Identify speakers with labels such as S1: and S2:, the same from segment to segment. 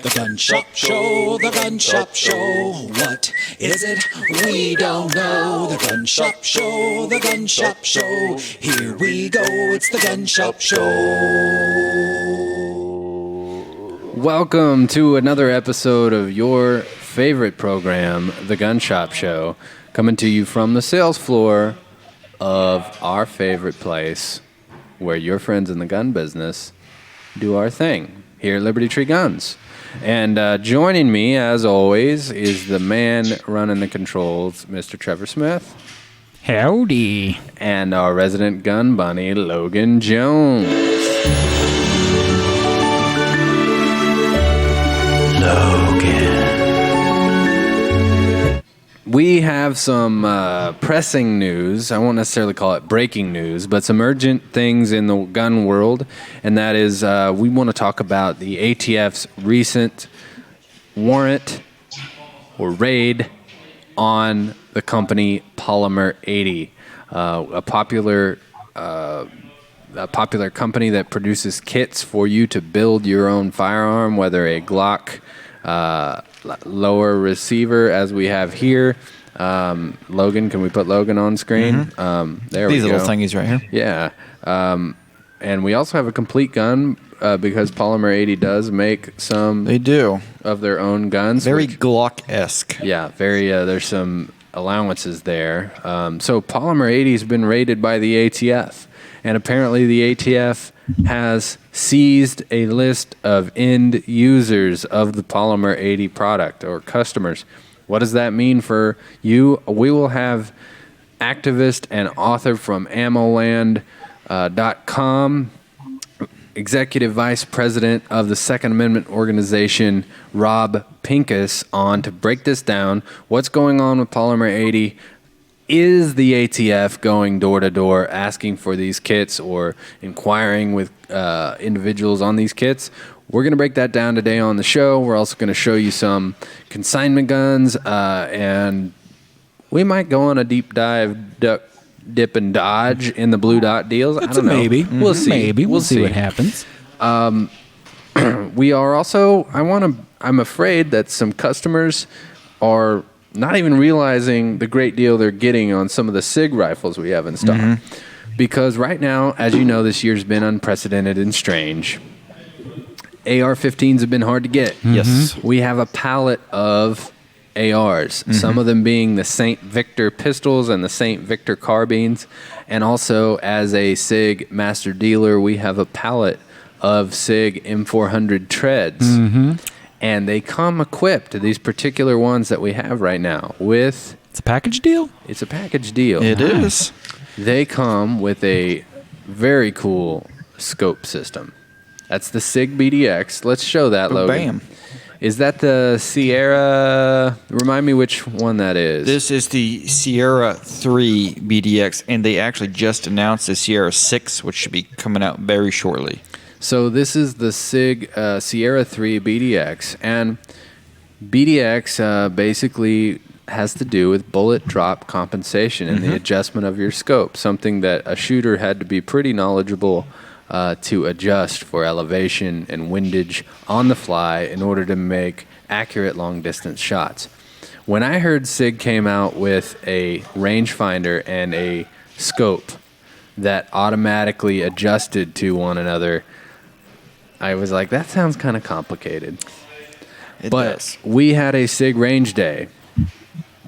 S1: The Gun Shop Show, the Gun Shop Show. What is it? We don't know. The Gun Shop Show, the Gun Shop Show. Here we go, it's the Gun Shop Show.
S2: Welcome to another episode of your favorite program, The Gun Shop Show, coming to you from the sales floor of our favorite place where your friends in the gun business do our thing, here at Liberty Tree Guns. And joining me, as always, is the man running the controls, Mr. Trevor Smith.
S3: Howdy.
S2: And our resident gun bunny, Logan Jones. We have some pressing news. I won't necessarily call it breaking news, but some urgent things in the gun world, and that is we want to talk about the ATF's recent warrant or raid on the company Polymer80, a popular company that produces kits for you to build your own firearm, whether a Glock lower receiver as we have here. Logan, can we put Logan on screen?
S3: Mm-hmm.
S2: There we go.
S3: These little thingies right here.
S2: Yeah. And we also have a complete gun because Polymer80 does make some
S3: They do.
S2: of their own guns.
S3: Very Glock-esque.
S2: Yeah, very. There's some allowances there. So Polymer80 has been raided by the ATF, and apparently the ATF has seized a list of end users of the Polymer80 product or customers. What does that mean for you? We will have activist and author from Ammoland.com, Executive Vice President of the Second Amendment organization, Rob Pincus, on to break this down. What's going on with Polymer80? Is the ATF going door to door asking for these kits or inquiring with individuals on these kits? We're going to break that down today on the show. We're also going to show you some consignment guns, and we might go on a deep dive, duck, dip, and dodge in the blue dot deals.
S3: That's
S2: I don't know.
S3: Maybe.
S2: We'll see.
S3: Maybe. We'll see what happens.
S2: We are also, I'm afraid that some customers are not even realizing the great deal they're getting on some of the SIG rifles we have in stock. Mm-hmm. Because right now, as you know, this year's been unprecedented and strange. AR-15s have been hard to get.
S3: Mm-hmm.
S2: Yes. We have a palette of ARs, mm-hmm. some of them being the St. Victor pistols and the St. Victor carbines. And also, as a SIG master dealer, we have a palette of SIG M400 treads. Mm-hmm. And they come equipped, these particular ones that we have right now, with...
S3: It's a package deal?
S2: It's a package deal.
S3: It is.
S2: They come with a very cool scope system. That's the SIG BDX. Let's show that, Logan.
S3: Bam.
S2: Is that the Sierra... Remind me which one that is.
S4: This is the Sierra 3 BDX, and they actually just announced the Sierra 6, which should be coming out very shortly.
S2: So this is the SIG Sierra 3 BDX, and BDX basically has to do with bullet drop compensation and the adjustment of your scope, something that a shooter had to be pretty knowledgeable to adjust for elevation and windage on the fly in order to make accurate long-distance shots. When I heard SIG came out with a rangefinder and a scope that automatically adjusted to one another, I was like, that sounds kind of complicated. But
S4: does.
S2: we had a SIG range day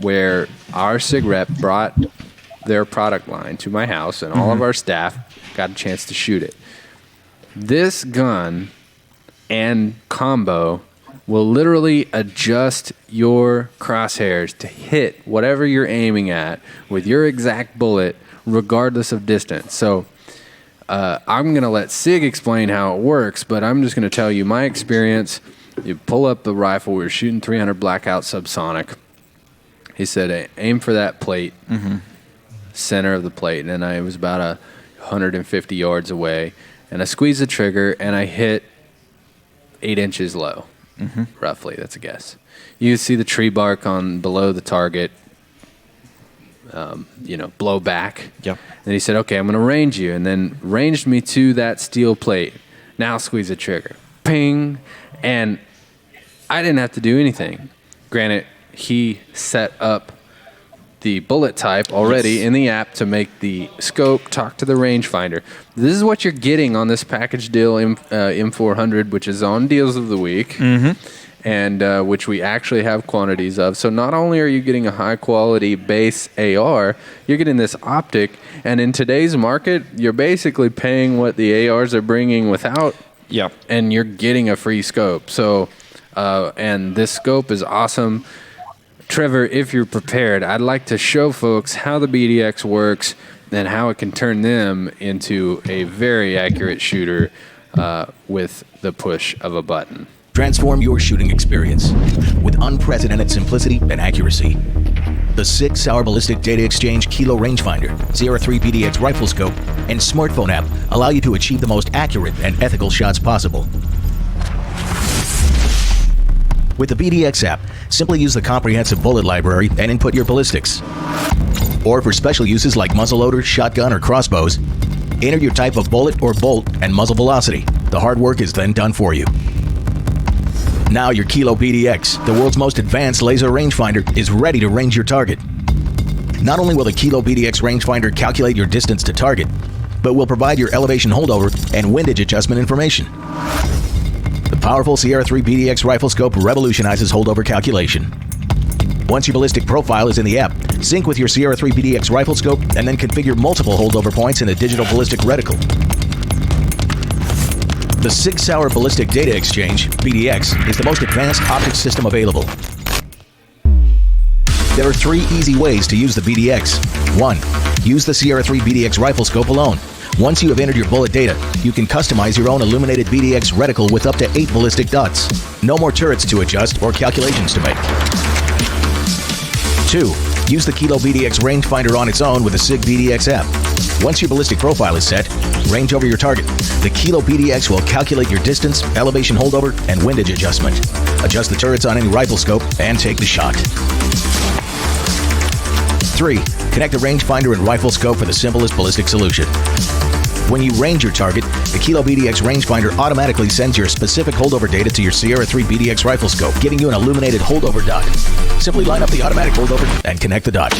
S2: where our SIG rep brought their product line to my house, and all of our staff got a chance to shoot it. This gun and combo will literally adjust your crosshairs to hit whatever you're aiming at with your exact bullet, regardless of distance. So I'm going to let SIG explain how it works, but I'm just going to tell you my experience. You pull up the rifle. We were shooting 300 blackout subsonic. He said, aim for that plate, center of the plate. And I was about 150 yards away. And I squeezed the trigger, and I hit 8 inches low, roughly. That's a guess. You see the tree bark on below the target, blow back.
S4: Yep.
S2: And he said, okay, I'm going to range you. And then ranged me to that steel plate. Now squeeze the trigger. Ping. And I didn't have to do anything. Granted, he set up the bullet type already in the app to make the scope talk to the rangefinder. This is what you're getting on this package deal M400, which is on Deals of the Week, and which we actually have quantities of. So not only are you getting a high-quality base AR, you're getting this optic, and in today's market, you're basically paying what the ARs are bringing without, and you're getting a free scope. So, and this scope is awesome. Trevor, if you're prepared, I'd like to show folks how the BDX works and how it can turn them into a very accurate shooter with the push of a button.
S1: Transform your shooting experience with unprecedented simplicity and accuracy. The SIG Sauer Ballistic Data Exchange Kilo Rangefinder, Sierra 3 PDX Rifle Scope, and smartphone app allow you to achieve the most accurate and ethical shots possible. With the BDX app, simply use the comprehensive bullet library and input your ballistics. Or for special uses like muzzleloader, shotgun, or crossbows, enter your type of bullet or bolt and muzzle velocity. The hard work is then done for you. Now your Kilo BDX, the world's most advanced laser rangefinder, is ready to range your target. Not only will the Kilo BDX rangefinder calculate your distance to target, but will provide your elevation holdover and windage adjustment information. The powerful Sierra 3 BDX rifle scope revolutionizes holdover calculation. Once your ballistic profile is in the app, sync with your Sierra 3 BDX rifle scope and then configure multiple holdover points in the digital ballistic reticle. The SIG Sauer Ballistic Data Exchange, BDX, is the most advanced optics system available. There are 3 easy ways to use the BDX. 1. Use the Sierra 3 BDX rifle scope alone. Once you have entered your bullet data, you can customize your own illuminated BDX reticle with up to 8 ballistic dots. No more turrets to adjust or calculations to make. 2. Use the Kilo BDX rangefinder on its own with the SIG BDX app. Once your ballistic profile is set, range over your target. The Kilo BDX will calculate your distance, elevation holdover, and windage adjustment. Adjust the turrets on any rifle scope and take the shot. 3. Connect the rangefinder and rifle scope for the simplest ballistic solution. When you range your target, the Kilo BDX rangefinder automatically sends your specific holdover data to your Sierra 3 BDX rifle scope, giving you an illuminated holdover dot. Simply line up the automatic holdover and connect the dot.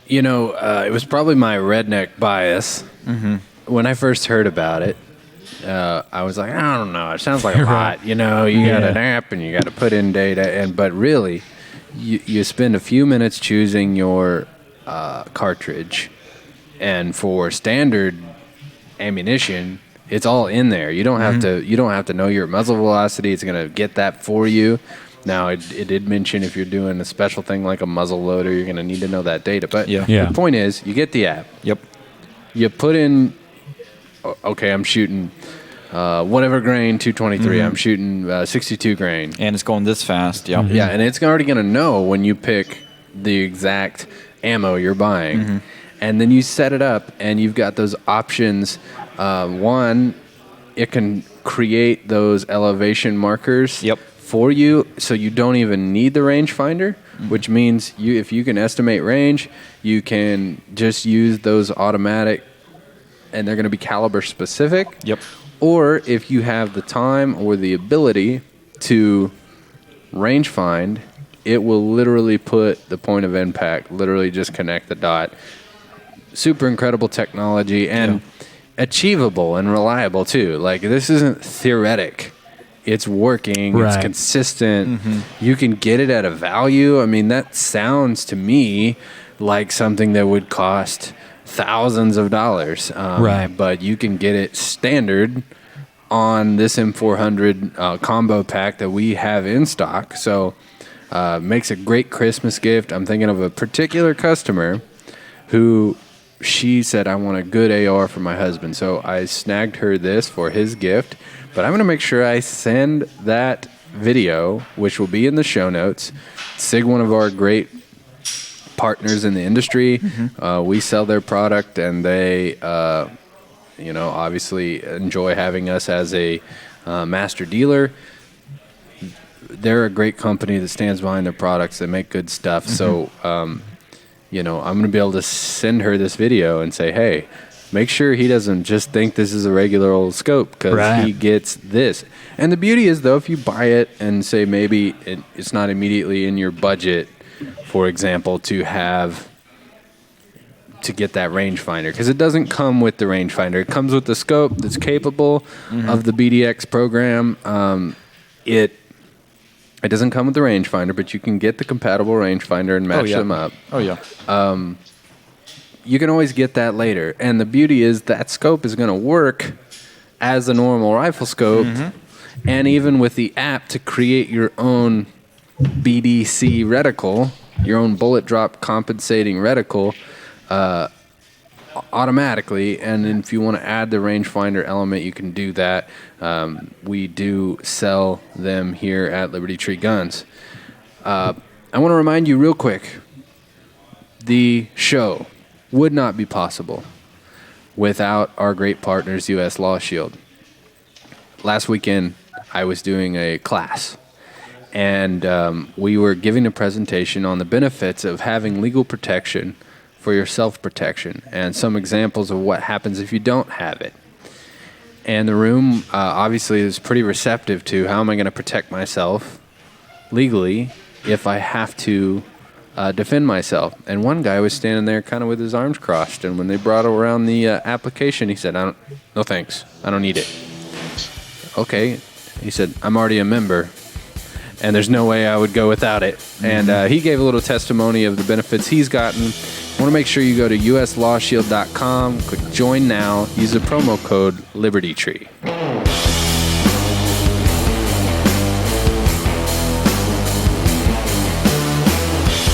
S2: You know, it was probably my redneck bias. When I first heard about it. I was like, I don't know. It sounds like a lot. You know, you got an app and you got to put in data, but really, you spend a few minutes choosing your cartridge, and for standard ammunition, it's all in there. You don't have to. You don't have to know your muzzle velocity. It's going to get that for you. Now, it did mention if you're doing a special thing like a muzzle loader, you're going to need to know that data. But the point is, you get the app. You put in. Okay, I'm shooting whatever grain, 223. I'm shooting 62 grain.
S4: And it's going this fast.
S2: Yeah, and it's already going to know when you pick the exact ammo you're buying. And then you set it up, and you've got those options. One, it can create those elevation markers for you, so you don't even need the rangefinder, which means if you can estimate range, you can just use those automatic, and they're going to be caliber specific. Or if you have the time or the ability to range find, it will literally put the point of impact, literally just connect the dot. Super incredible technology and achievable and reliable too. Like, this isn't theoretic. It's working. It's consistent. You can get it at a value. I mean, that sounds to me like something that would cost thousands of dollars, but you can get it standard on this M400 combo pack that we have in stock. So makes a great Christmas gift. I'm thinking of a particular customer who she said, I want a good AR for my husband. So I snagged her this for his gift, but I'm going to make sure I send that video, which will be in the show notes. SIG, one of our great partners in the industry. We sell their product, and they, obviously enjoy having us as a master dealer. They're a great company that stands behind their products. They make good stuff. So, I'm going to be able to send her this video and say, hey, make sure he doesn't just think this is a regular old scope, because he gets this. And the beauty is, though, if you buy it and say maybe it's not immediately in your budget, for example, to get that rangefinder, because it doesn't come with the rangefinder. It comes with the scope that's capable of the BDX program. It doesn't come with the rangefinder, but you can get the compatible rangefinder and match them up.
S3: Oh, yeah.
S2: You can always get that later. And the beauty is that scope is going to work as a normal rifle scope, and even with the app to create your own BDC reticle, your own bullet drop compensating reticle, automatically. And then if you want to add the rangefinder element, you can do that. We do sell them here at Liberty Tree Guns. I want to remind you real quick, the show would not be possible without our great partners, U.S. Law Shield. Last weekend, I was doing a class, and we were giving a presentation on the benefits of having legal protection for your self-protection, and some examples of what happens if you don't have it. And the room obviously is pretty receptive to how am I going to protect myself legally if I have to defend myself. And one guy was standing there kind of with his arms crossed, and when they brought around the application, he said, no thanks, I don't need it. Okay, he said, I'm already a member, and there's no way I would go without it. And he gave a little testimony of the benefits he's gotten. I want to make sure you go to uslawshield.com, click join now, use the promo code LibertyTree.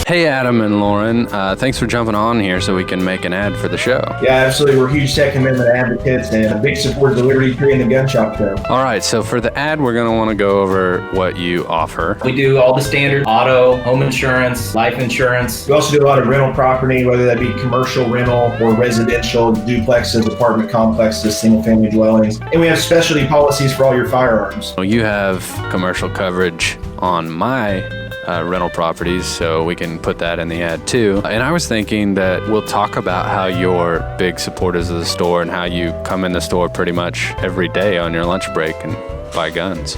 S2: Hey, Adam and Lauren, thanks for jumping on here so we can make an ad for the show.
S5: Yeah, absolutely. We're huge Second Amendment advocates and big supporters of Liberty Tree and the Gun Shop Show.
S2: All right, so for the ad, we're going to want to go over what you offer.
S6: We do all the standard auto, home insurance, life insurance.
S5: We also do a lot of rental property, whether that be commercial rental or residential, duplexes, apartment complexes, single-family dwellings. And we have specialty policies for all your firearms.
S2: Well, you have commercial coverage on my rental properties, so we can put that in the ad too. And I was thinking that we'll talk about how you're big supporters of the store and how you come in the store pretty much every day on your lunch break and buy guns.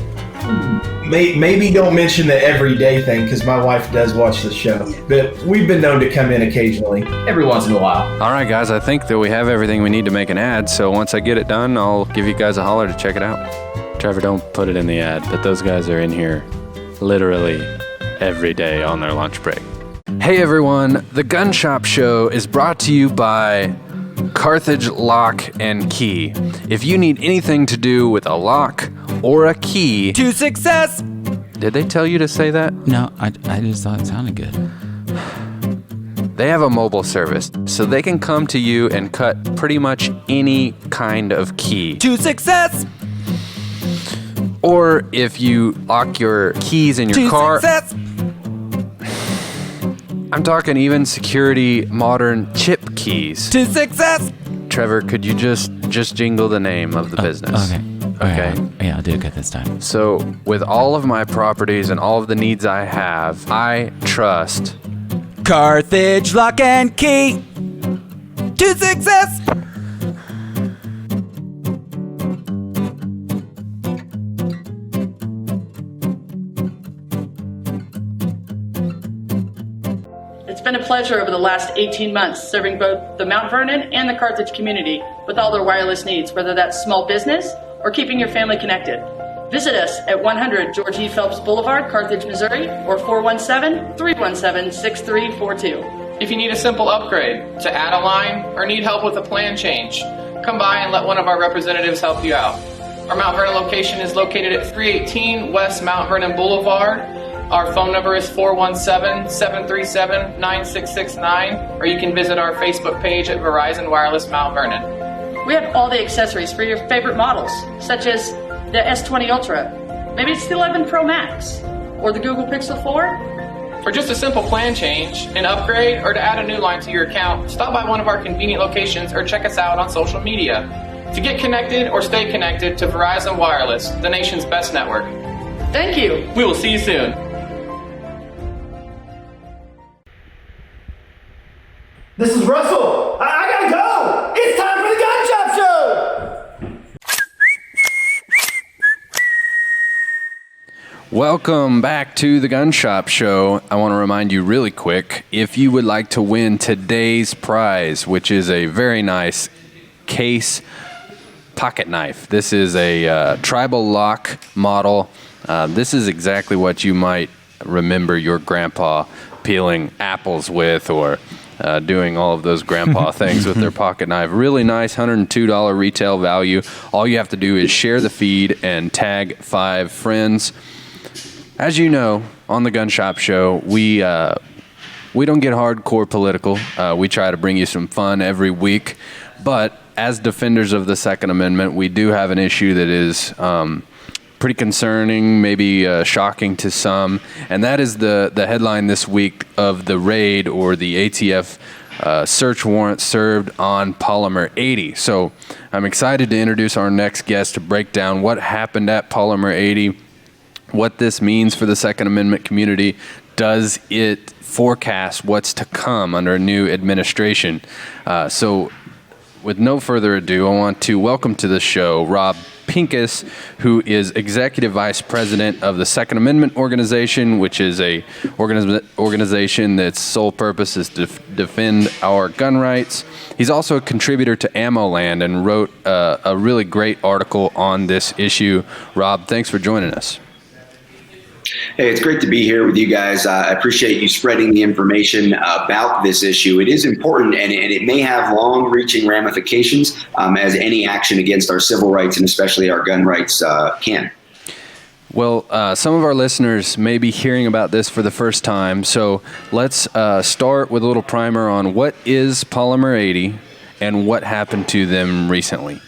S5: Maybe don't mention the everyday thing, because my wife does watch the show, but we've been known to come in occasionally.
S6: Every once in a while.
S2: All right, guys, I think that we have everything we need to make an ad, so once I get it done, I'll give you guys a holler to check it out. Trevor, don't put it in the ad, but those guys are in here literally every day on their lunch break. Hey everyone, the Gun Shop Show is brought to you by Carthage Lock and Key. If you need anything to do with a lock or a key
S4: To success!
S2: Did they tell you to say that?
S3: No, I just thought it sounded good.
S2: They have a mobile service, so they can come to you and cut pretty much any kind of key.
S4: To success!
S2: Or if you lock your keys in your
S4: To
S2: car.
S4: success!
S2: I'm talking even security modern chip keys.
S4: To success!
S2: Trevor, could you just jingle the name of the business?
S3: Okay. Yeah, I'll do it good this time.
S2: So with all of my properties and all of the needs I have, I trust
S4: Carthage Lock and Key! To success!
S7: It's been a pleasure over the last 18 months serving both the Mount Vernon and the Carthage community with all their wireless needs, whether that's small business or keeping your family connected. Visit us at 100 George E. Phelps Boulevard, Carthage, Missouri, or 417-317-6342.
S8: If you need a simple upgrade, to add a line, or need help with a plan change, come by and let one of our representatives help you out. Our Mount Vernon location is located at 318 West Mount Vernon Boulevard. Our phone number is 417-737-9669, or you can visit our Facebook page at Verizon Wireless Mount Vernon.
S7: We have all the accessories for your favorite models, such as the S20 Ultra, maybe it's the 11 Pro Max, or the Google Pixel 4.
S8: For just a simple plan change, an upgrade, or to add a new line to your account, stop by one of our convenient locations or check us out on social media. To get connected or stay connected to Verizon Wireless, the nation's best network.
S7: Thank you.
S8: We will see you soon.
S5: This is Russell. I gotta go. It's time for the gun
S2: Welcome back to the Gun Shop Show. I want to remind you really quick, if you would like to win today's prize, which is a very nice case pocket knife. This is a tribal lock model. This is exactly what you might remember your grandpa peeling apples with, or doing all of those grandpa things with their pocket knife. Really nice, $102 retail value. All you have to do is share the feed and tag 5 friends. As you know, on the Gun Shop Show, we don't get hardcore political. We try to bring you some fun every week. But as defenders of the Second Amendment, we do have an issue that is pretty concerning, maybe shocking to some, and that is the headline this week of the raid, or the ATF search warrant served on Polymer80. So I'm excited to introduce our next guest to break down what happened at Polymer80, what this means for the Second Amendment community. Does it forecast what's to come under a new administration? So with no further ado, I want to welcome to the show Rob Pincus, who is Executive Vice President of the Second Amendment Organization, which is a organization that's sole purpose is to defend our gun rights. He's also a contributor to Ammoland and wrote a really great article on this issue. Rob, thanks for joining us.
S9: Hey, it's great to be here with you guys. I appreciate you spreading the information about this issue. It is important, and it may have long-reaching ramifications, as any action against our civil rights and especially our gun rights can.
S2: Well, some of our listeners may be hearing about this for the first time, so let's start with a little primer on what is Polymer80 and what happened to them recently.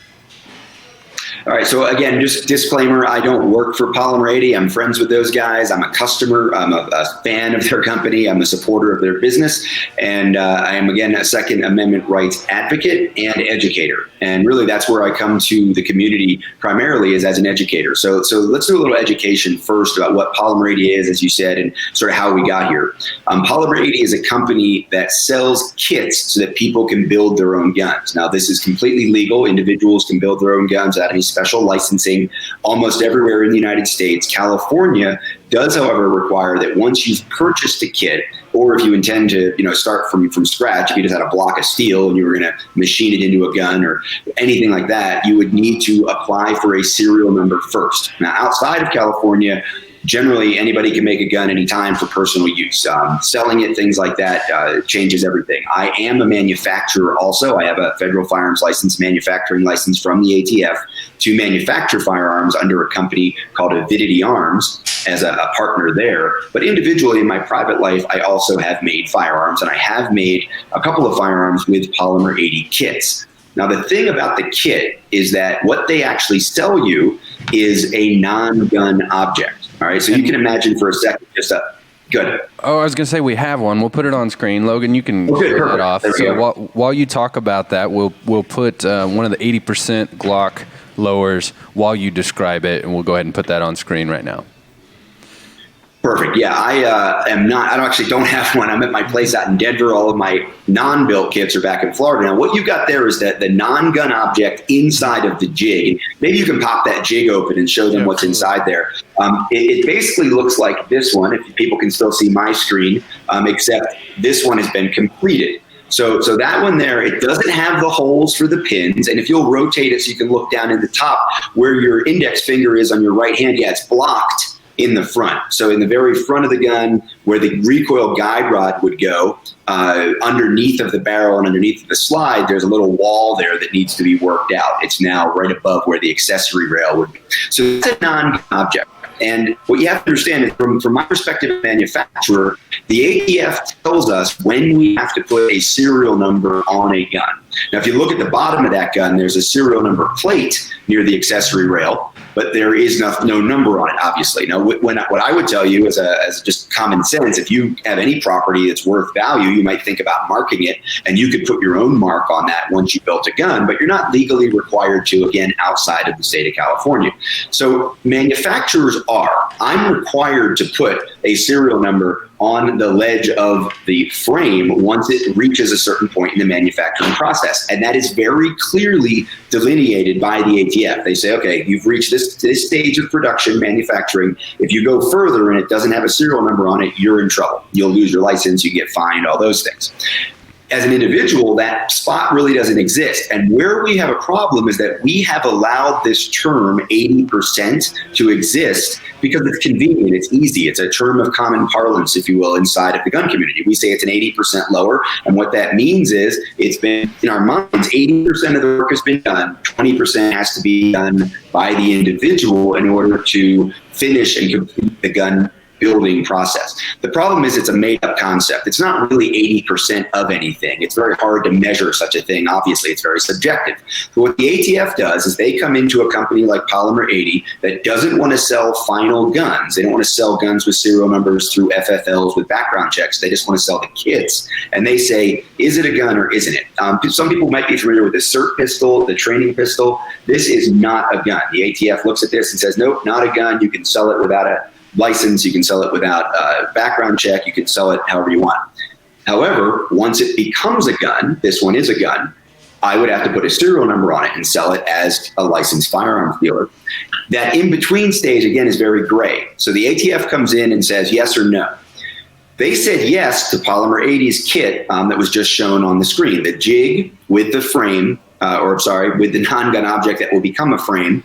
S9: All right. So again, just disclaimer, I don't work for Polymer80. I'm friends with those guys. I'm a customer. I'm a fan of their company. I'm a supporter of their business. And I am, again, a Second Amendment rights advocate and educator. And really, that's where I come to the community primarily, is as an educator. So let's do a little education first about what Polymer80 is, as you said, and sort of how we got here. Polymer80 is a company that sells kits so that people can build their own guns. Now, this is completely legal. Individuals can build their own guns without any special licensing almost everywhere in the United States. California does, however, require that once you've purchased a kit, or if you intend to, start from scratch, if you just had a block of steel and you were going to machine it into a gun or anything like that, you would need to apply for a serial number first. Now, outside of California, generally anybody can make a gun anytime for personal use. Selling it, things like that, changes everything. I am a manufacturer also. I have a federal firearms license, manufacturing license from the ATF to manufacture firearms under a company called Avidity Arms as a partner there. But individually in my private life, I also have made firearms, and I have made a couple of firearms with Polymer80 kits. Now, the thing about the kit is that what they actually sell you is a non-gun object. All right, so you can imagine for a second, good.
S2: Oh, I was going to say we have one. We'll put it on screen. Logan, you can show that off. So while you talk about that, we'll put one of the 80% Glock lowers while you describe it, and we'll go ahead and put that on screen right now.
S9: Perfect. Yeah, I actually don't have one. I'm at my place out in Denver. All of my non-built kits are back in Florida. Now, what you've got there is that the non-gun object inside of the jig. Maybe you can pop that jig open and show them what's inside there. It basically looks like this one, if people can still see my screen, except this one has been completed. So that one there, it doesn't have the holes for the pins. And if you'll rotate it so you can look down in the top where your index finger is on your right hand, yeah, it's blocked in the front. So in the very front of the gun, where the recoil guide rod would go, underneath of the barrel and underneath of the slide, there's a little wall there that needs to be worked out. It's now right above where the accessory rail would be. So it's a non-gun object. And what you have to understand is, from my perspective as a manufacturer, the ATF tells us when we have to put a serial number on a gun. Now, if you look at the bottom of that gun, there's a serial number plate near the accessory rail, but there is no number on it, obviously. Now, what I would tell you as just common sense, if you have any property that's worth value, you might think about marking it, and you could put your own mark on that once you built a gun, but you're not legally required to, again, outside of the state of California. So manufacturers are. I'm required to put a serial number on the ledge of the frame once it reaches a certain point in the manufacturing process. And that is very clearly delineated by the ATF. They say, okay, you've reached this stage of production manufacturing. If you go further and it doesn't have a serial number on it, you're in trouble. You'll lose your license, you get fined, all those things. As an individual, that spot really doesn't exist. And where we have a problem is that we have allowed this term 80% to exist because it's convenient, it's easy, it's a term of common parlance, if you will, inside of the gun community. We say it's an 80% lower, and what that means is it's been, in our minds, 80% of the work has been done, 20% has to be done by the individual in order to finish and complete the gun building process. The problem is it's a made-up concept. It's not really 80% of anything. It's very hard to measure such a thing. Obviously, it's very subjective. But what the ATF does is they come into a company like Polymer80 that doesn't want to sell final guns. They don't want to sell guns with serial numbers through FFLs with background checks. They just want to sell the kits. And they say, is it a gun or isn't it? Some people might be familiar with the CERT pistol, the training pistol. This is not a gun. The ATF looks at this and says, nope, not a gun. You can sell it without a license, you can sell it without a background check, you can sell it however you want. However, once it becomes a gun, this one is a gun, I would have to put a serial number on it and sell it as a licensed firearms dealer. That in-between stage, again, is very gray. So the ATF comes in and says yes or no. They said yes to Polymer80's kit that was just shown on the screen, the jig with the frame, with the non-gun object that will become a frame,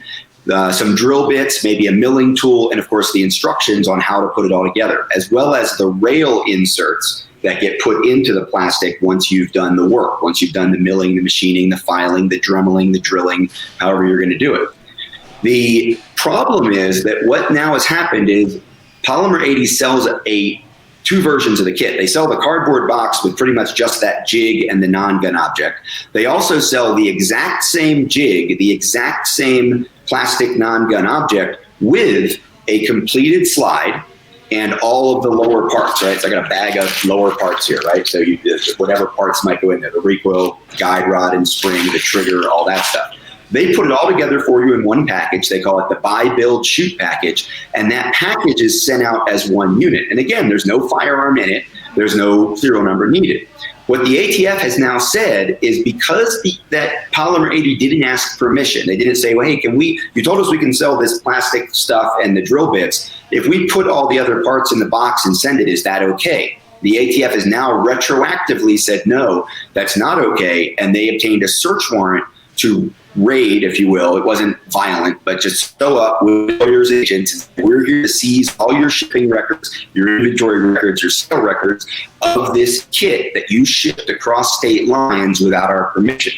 S9: some drill bits, maybe a milling tool, and of course the instructions on how to put it all together, as well as the rail inserts that get put into the plastic once you've done the work, once you've done the milling, the machining, the filing, the dremeling, the drilling, however you're going to do it. The problem is that what now has happened is Polymer80 sells two versions of the kit. They sell the cardboard box with pretty much just that jig and the non-gun object. They also sell the exact same jig, the exact same plastic non-gun object with a completed slide and all of the lower parts, right? So I got a bag of lower parts here, right? So whatever parts might go in there, the recoil, guide rod and spring, the trigger, all that stuff. They put it all together for you in one package. They call it the buy, build, shoot package. And that package is sent out as one unit. And again, there's no firearm in it. There's no serial number needed. What the ATF has now said is because that Polymer80 didn't ask permission, they didn't say, well, hey, you told us we can sell this plastic stuff and the drill bits. If we put all the other parts in the box and send it, is that okay? The ATF has now retroactively said, no, that's not okay. And they obtained a search warrant to raid, if you will. It wasn't violent, but just show up with lawyers, agents. We're here to seize all your shipping records, your inventory records, your sale records of this kit that you shipped across state lines without our permission.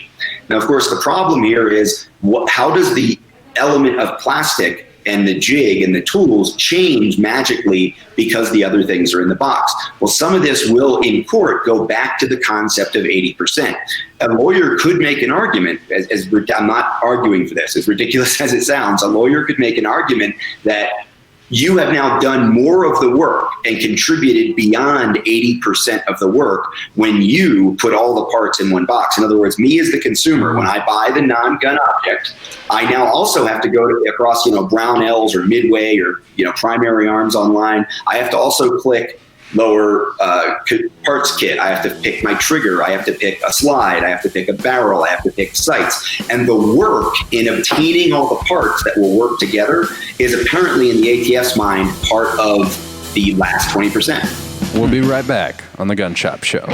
S9: Now, of course, the problem here is how does the element of plastic and the jig and the tools change magically because the other things are in the box? Well, some of this will, in court, go back to the concept of 80%. A lawyer could make an argument, I'm not arguing for this, as ridiculous as it sounds, a lawyer could make an argument that you have now done more of the work and contributed beyond 80% of the work when you put all the parts in one box. In other words, me as the consumer, when I buy the non-gun object, I now also have to go across, Brownells or Midway or, Primary Arms online. I have to also click lower parts kit. I have to pick my trigger. I have to pick a slide. I have to pick a barrel. I have to pick sights. And the work in obtaining all the parts that will work together is apparently in the ATF's mind part of the last 20%.
S2: We'll be right back on the Gun Shop Show.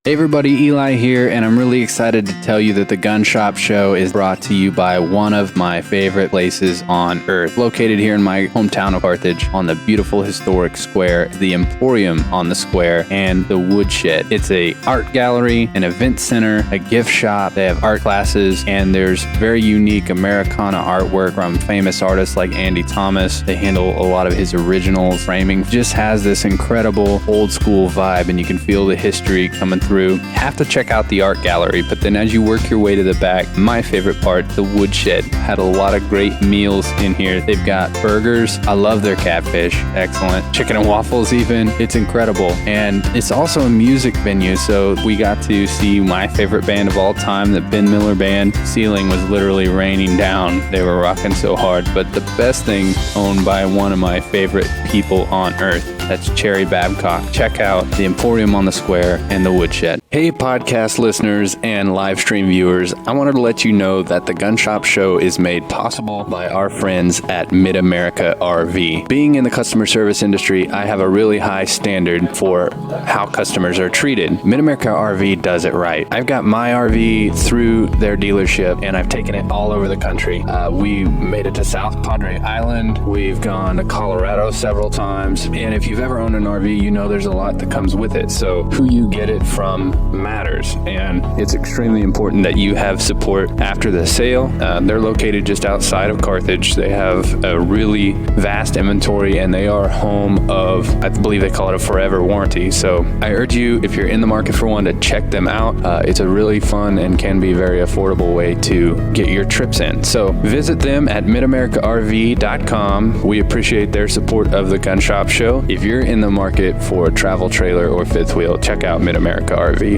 S2: Hey everybody, Eli here, and I'm really excited to tell you that the Gun Shop Show is brought to you by one of my favorite places on earth. Located here in my hometown of Carthage on the beautiful historic square, the Emporium on the square, and the Woodshed. It's a art gallery, an event center, a gift shop. They have art classes, and there's very unique Americana artwork from famous artists like Andy Thomas. They handle a lot of his original framing. Just has this incredible old school vibe, and you can feel the history coming through through. Have to check out the art gallery, but then as you work your way to the back, my favorite part, the woodshed. Had a lot of great meals in here. They've got burgers. I love their catfish. Excellent. Chicken and waffles even. It's incredible. And it's also a music venue, so we got to see my favorite band of all time, the Ben Miller Band. Ceiling was literally raining down. They were rocking so hard. But the best thing, owned by one of my favorite people on earth, that's Cherry Babcock. Check out the Emporium on the Square and the Woodshed. Hey, podcast listeners and live stream viewers, I wanted to let you know that the Gun Shop Show is made possible by our friends at Mid-America RV. Being in the customer service industry, I have a really high standard for how customers are treated. Mid-America RV does it right. I've got my RV through their dealership, and I've taken it all over the country. We made it to South Padre Island. We've gone to Colorado several times. And if you've ever owned an RV, you know there's a lot that comes with it. So who you get it from matters. And it's extremely important that you have support after the sale. They're located just outside of Carthage. They have a really vast inventory, and they are home of, I believe they call it a forever warranty. So I urge you, if you're in the market for one, to check them out. It's a really fun and can be very affordable way to get your trips in. So visit them at midamericarv.com. We appreciate their support of the Gun Shop Show. If you're in the market for a travel trailer or fifth wheel, check out Mid-America RV.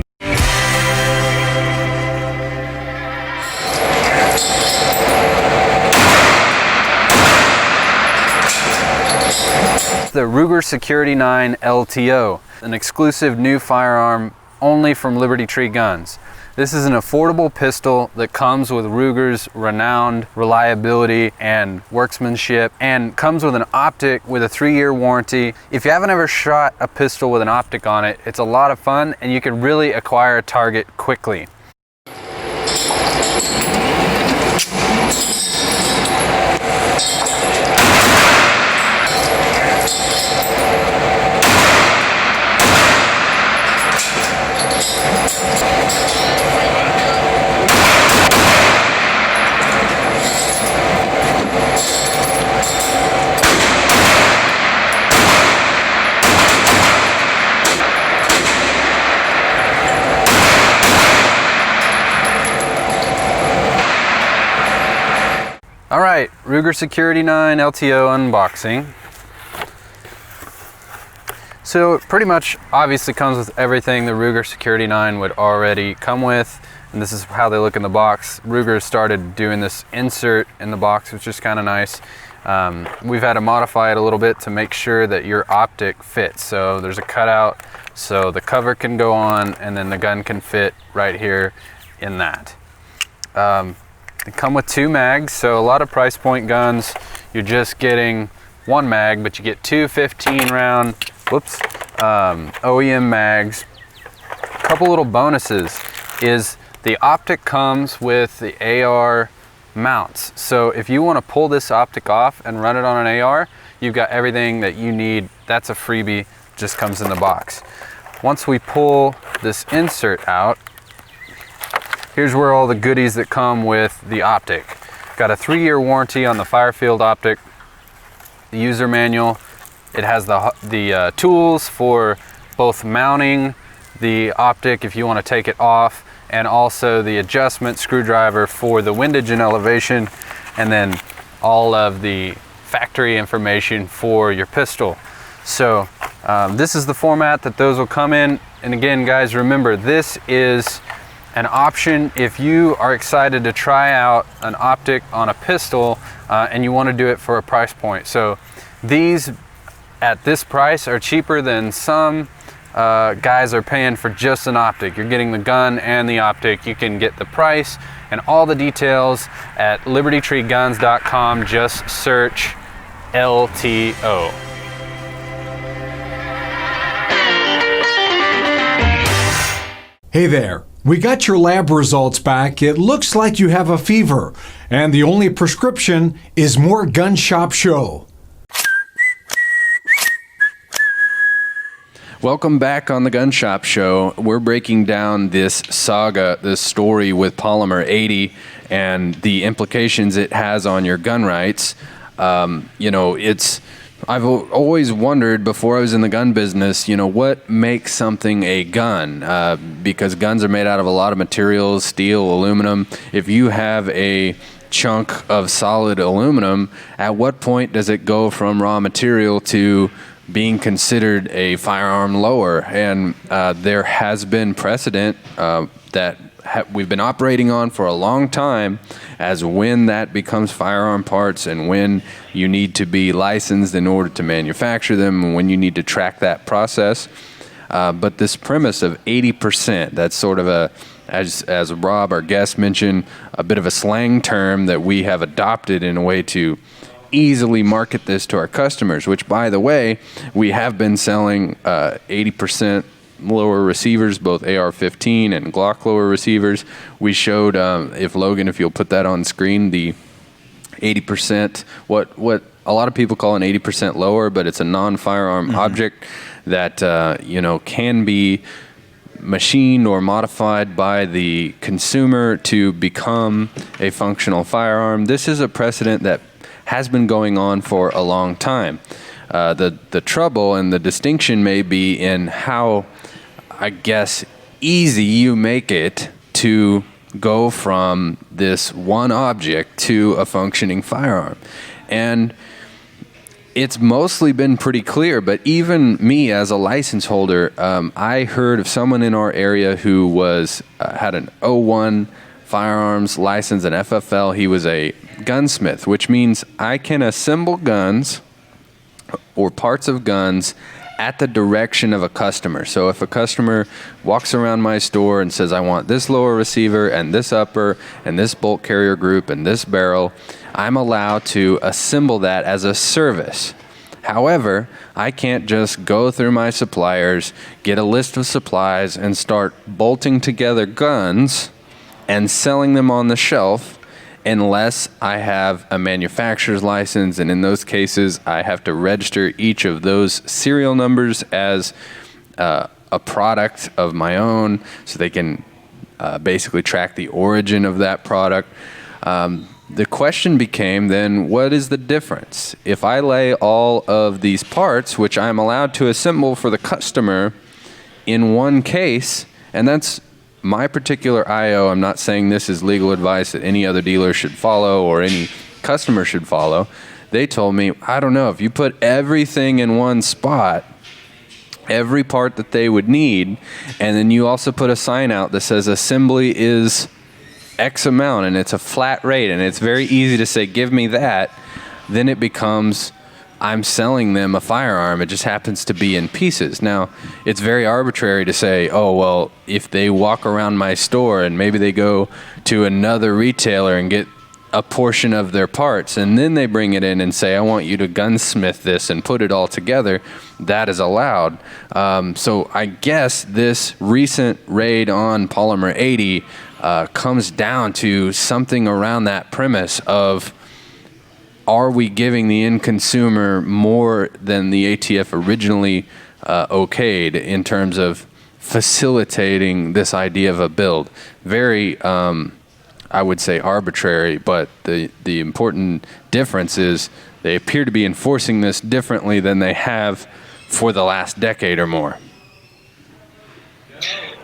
S10: The Ruger Security 9 LTO, an exclusive new firearm only from Liberty Tree Guns. This is an affordable pistol that comes with Ruger's renowned reliability and workmanship, and comes with an optic with a 3-year warranty. If you haven't ever shot a pistol with an optic on it, it's a lot of fun, and you can really acquire a target quickly. All right, Ruger Security 9 LTO unboxing. So it pretty much obviously comes with everything the Ruger Security 9 would already come with, and this is how they look in the box. Ruger started doing this insert in the box, which is kind of nice. We've had to modify it a little bit to make sure that your optic fits. So there's a cutout so the cover can go on, and then the gun can fit right here in that. They come with 2 mags, so a lot of price point guns, you're just getting 1 mag, but you get 2 15-round, OEM mags. A couple little bonuses is the optic comes with the AR mounts. So if you want to pull this optic off and run it on an AR, you've got everything that you need. That's a freebie, just comes in the box. Once we pull this insert out, here's where all the goodies that come with the optic. Got a 3-year warranty on the Firefield optic, the user manual. It has the tools for both mounting the optic if you want to take it off, and also the adjustment screwdriver for the windage and elevation, and then all of the factory information for your pistol. So this is the format that those will come in. And again, guys, remember, this is an option if you are excited to try out an optic on a pistol and you want to do it for a price point. So these at this price are cheaper than some guys are paying for just an optic. You're getting the gun and the optic. You can get the price and all the details at libertytreeguns.com. Just search LTO.
S11: Hey there. We got your lab results back. It looks like you have a fever, and the only prescription is more Gun Shop Show.
S2: Welcome back on the Gun Shop Show. We're breaking down this saga, this story with Polymer80 and the implications it has on your gun rights. It's I've always wondered before I was in the gun business, what makes something a gun? Because guns are made out of a lot of materials, steel, aluminum. If you have a chunk of solid aluminum, at what point does it go from raw material to being considered a firearm lower? And there has been precedent that we've been operating on for a long time as when that becomes firearm parts and when you need to be licensed in order to manufacture them and when you need to track that process. But this premise of 80%, that's sort of as Rob, our guest, mentioned, a bit of a slang term that we have adopted in a way to easily market this to our customers, which, by the way, we have been selling 80% lower receivers, both AR-15 and Glock lower receivers. We showed, if you'll put that on screen, the 80%, what a lot of people call an 80% lower, but it's a non-firearm object that, can be machined or modified by the consumer to become a functional firearm. This is a precedent that has been going on for a long time. The trouble and the distinction may be in how, I guess, easy you make it to go from this one object to a functioning firearm. And it's mostly been pretty clear, but even me as a license holder, I heard of someone in our area who had an 01 firearms license, an FFL. He was a gunsmith, which means I can assemble guns or parts of guns at the direction of a customer. So if a customer walks around my store and says, I want this lower receiver and this upper and this bolt carrier group and this barrel, I'm allowed to assemble that as a service. However, I can't just go through my suppliers, get a list of supplies, and start bolting together guns and selling them on the shelf unless I have a manufacturer's license, and in those cases, I have to register each of those serial numbers as a product of my own, so they can basically track the origin of that product. The question became then, what is the difference? If I lay all of these parts, which I'm allowed to assemble for the customer in one case, and that's my particular IO, I'm not saying this is legal advice that any other dealer should follow or any customer should follow. They told me, I don't know, if you put everything in one spot, every part that they would need, and then you also put a sign out that says assembly is X amount and it's a flat rate and it's very easy to say, give me that, then it becomes, I'm selling them a firearm. It just happens to be in pieces. Now, it's very arbitrary to say, oh, well, if they walk around my store and maybe they go to another retailer and get a portion of their parts and then they bring it in and say, I want you to gunsmith this and put it all together, that is allowed. So I guess this recent raid on Polymer80 comes down to something around that premise of, are we giving the end consumer more than the ATF originally okayed in terms of facilitating this idea of a build? Very, I would say, arbitrary, but the important difference is they appear to be enforcing this differently than they have for the last decade or more.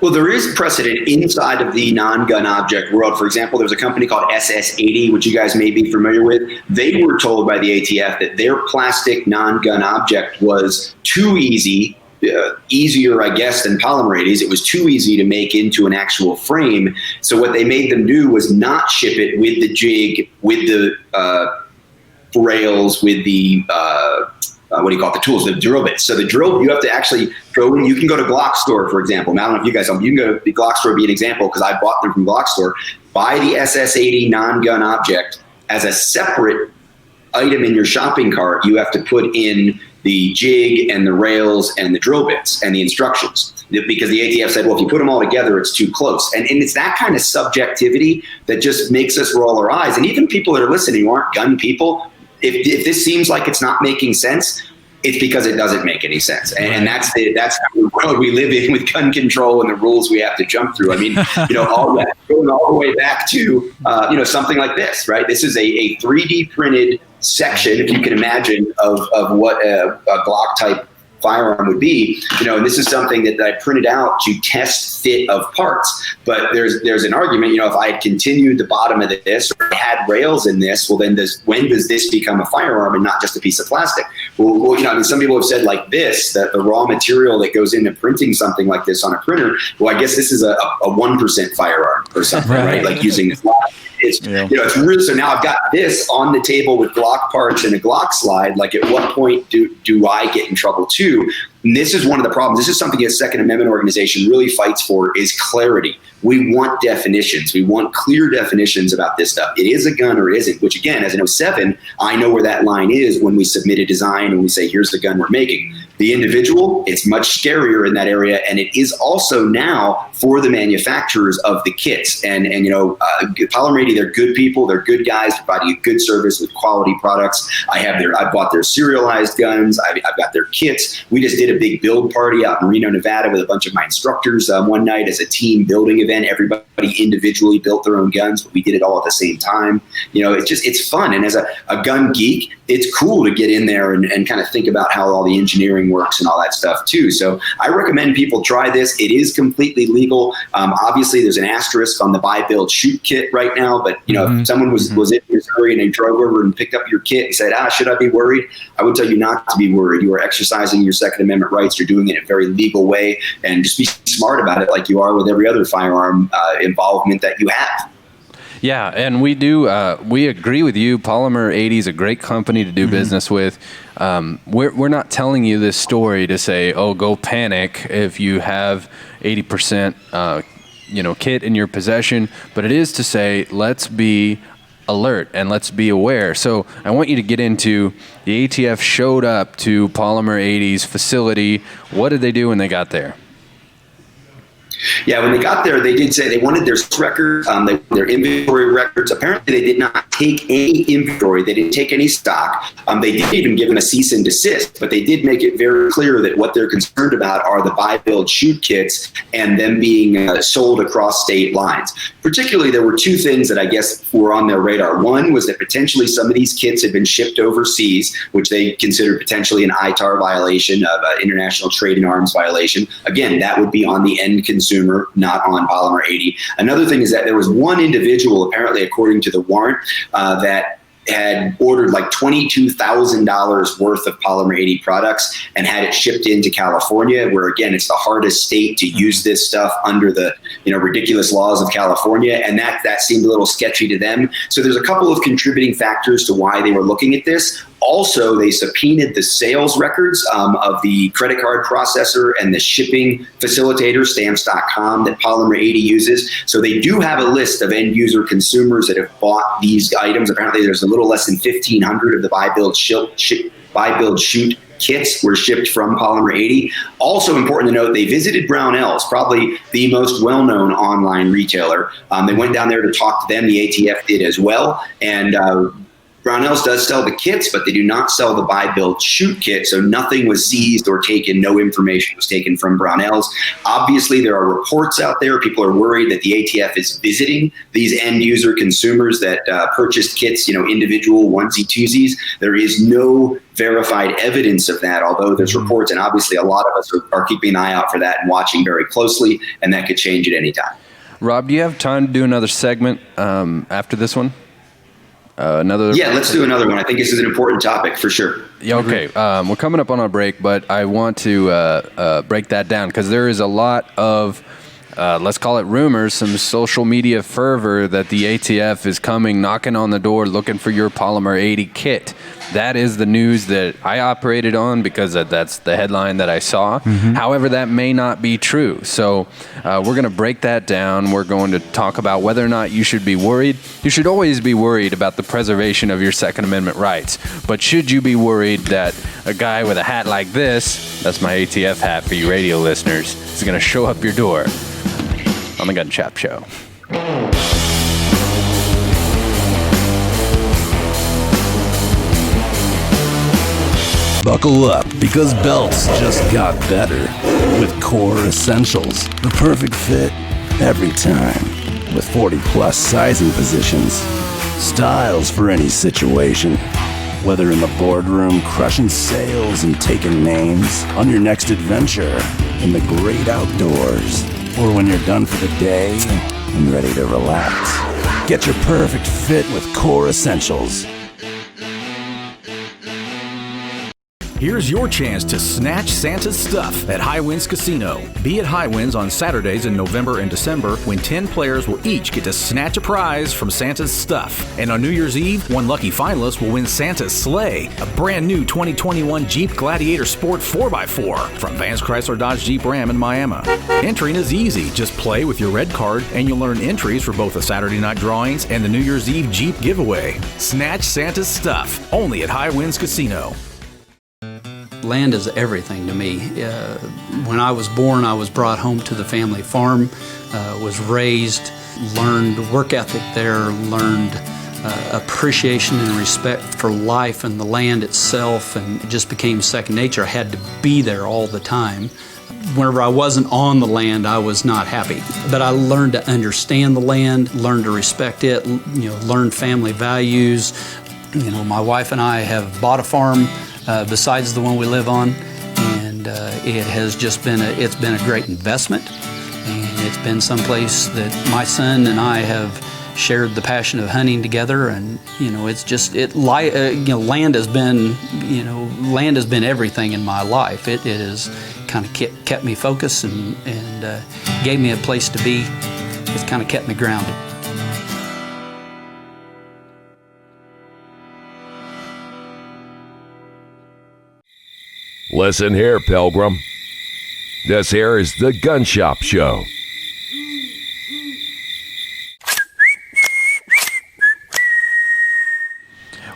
S9: Well, there is precedent inside of the non-gun object world. For example, there's a company called SS80, which you guys may be familiar with. They were told by the ATF that their plastic non-gun object was too easy, easier, I guess, than Polymer80s. It was too easy to make into an actual frame. So what they made them do was not ship it with the jig, with the rails, with the the tools, the drill bits. So the drill, you have to actually go in. You can go to Glock store, for example. Now, I don't know if you guys know, you can go to the Glock store, be an example, because I bought them from Glock store. Buy the SS80 non-gun object as a separate item in your shopping cart. You have to put in the jig and the rails and the drill bits and the instructions, because the ATF said, well, if you put them all together, it's too close. And it's that kind of subjectivity that just makes us roll our eyes. And even people that are listening who aren't gun people, if this seems like it's not making sense, it's because it doesn't make any sense. And that's the world we live in with gun control and the rules we have to jump through. I mean, all that, going all the way back to, something like this, right? This is a 3D printed section, if you can imagine, of what a Glock type firearm would be, and this is something that I printed out to test fit of parts. But there's an argument, if I had continued the bottom of this or had rails in this, well, then when does this become a firearm and not just a piece of plastic? Well, some people have said like this, that the raw material that goes into printing something like this on a printer, well, I guess this is a 1% firearm or something, right? Like using it's really, so now I've got this on the table with Glock parts and a Glock slide. Like, at what point do I get in trouble too? And this is one of the problems. This is something that Second Amendment organization really fights for, is clarity. We want definitions. We want clear definitions about this stuff. It is a gun or it isn't, which again, as an 07, I know where that line is when we submit a design and we say, here's the gun we're making. The individual, it's much scarier in that area. And it is also now for the manufacturers of the kits. And Polymer80, they're good people. They're good guys providing a good service with quality products. I bought their serialized guns. I've got their kits. We just did a big build party out in Reno, Nevada with a bunch of my instructors one night as a team building event. Everybody individually built their own guns, but we did it all at the same time. It's fun. And as a gun geek, it's cool to get in there and kind of think about how all the engineering works and all that stuff too. So I recommend people try this. It is completely legal. Obviously, there's an asterisk on the buy, build, shoot kit right now. But if someone was in Missouri and they drove over and picked up your kit and said, should I be worried? I would tell you not to be worried. You are exercising your Second Amendment rights. You're doing it in a very legal way, and just be smart about it, like you are with every other firearm involvement that you have.
S2: Yeah, and we do. We agree with you. Polymer80 is a great company to do business with. We're not telling you this story to say, go panic if you have 80% kit in your possession, but it is to say, let's be alert and let's be aware. So I want you to get into the ATF showed up to Polymer80's facility. What did they do when they got there?
S9: Yeah, when they got there, they did say they wanted their records, their inventory records. Apparently, they did not take any inventory. They didn't take any stock. They didn't even give them a cease and desist, but they did make it very clear that what they're concerned about are the buy, build, shoot kits and them being sold across state lines. Particularly, there were two things that I guess were on their radar. One was that potentially some of these kits had been shipped overseas, which they considered potentially an ITAR violation, of international trade in arms violation. Again, that would be on the end consumer, not on Polymer80. Another thing is that there was one individual, apparently according to the warrant, that had ordered like $22,000 worth of Polymer80 products and had it shipped into California, where again, it's the hardest state to use this stuff under the ridiculous laws of California. And that seemed a little sketchy to them. So there's a couple of contributing factors to why they were looking at this. Also, they subpoenaed the sales records of the credit card processor and the shipping facilitator, stamps.com, that Polymer80 uses. So they do have a list of end user consumers that have bought these items. Apparently, there's a little less than 1,500 of the buy, build, shoot kits were shipped from Polymer80. Also important to note, they visited Brownells, probably the most well-known online retailer. They went down there to talk to them. The ATF did as well. And Brownells does sell the kits, but they do not sell the buy, build, shoot kit. So nothing was seized or taken. No information was taken from Brownells. Obviously, there are reports out there. People are worried that the ATF is visiting these end user consumers that purchased kits, individual onesie twosies. There is no verified evidence of that, although there's reports. And obviously, a lot of us are keeping an eye out for that and watching very closely. And that could change at any time.
S2: Rob, do you have time to do another segment after this one?
S9: Let's do another one. I think this is an important topic for sure.
S2: Yeah, okay. We're coming up on a break, but I want to break that down because there is a lot of, let's call it rumors, some social media fervor that the ATF is coming, knocking on the door, looking for your Polymer80 kit. That is the news that I operated on because that's the headline that I saw. However, that may not be true. So we're going to break that down. We're going to talk about whether or not you should be worried. You should always be worried about the preservation of your Second Amendment rights. But should you be worried that a guy with a hat like this, that's my ATF hat for you radio listeners, is going to show up your door on the Gun Chop Show?
S12: Buckle up, because belts just got better. With Core Essentials, the perfect fit every time. With 40 plus sizing positions, styles for any situation. Whether in the boardroom crushing sales and taking names, on your next adventure in the great outdoors, or when you're done for the day and ready to relax, get your perfect fit with Core Essentials.
S1: Here's your chance to snatch Santa's stuff at High Winds Casino. Be at High Winds on Saturdays in November and December when 10 players will each get to snatch a prize from Santa's stuff. And on New Year's Eve, one lucky finalist will win Santa's sleigh, a brand new 2021 Jeep Gladiator Sport 4x4 from Vance Chrysler Dodge Jeep Ram in Miami. Entering is easy. Just play with your red card and you'll earn entries for both the Saturday night drawings and the New Year's Eve Jeep giveaway. Snatch Santa's stuff, only at High Winds Casino.
S13: Land is everything to me. When I was born, I was brought home to the family farm, was raised, learned work ethic there, learned appreciation and respect for life and the land itself, and it just became second nature. I had to be there all the time. Whenever I wasn't on the land, I was not happy. But I learned to understand the land, learned to respect it, learned family values. My wife and I have bought a farm besides the one we live on, and it has just been a great investment, and it's been someplace that my son and I have shared the passion of hunting together, and land has been everything in my life. It has kind of kept me focused and gave me a place to be. It's kind of kept me grounded.
S14: Listen here, Pilgrim. This here is the Gun Shop Show.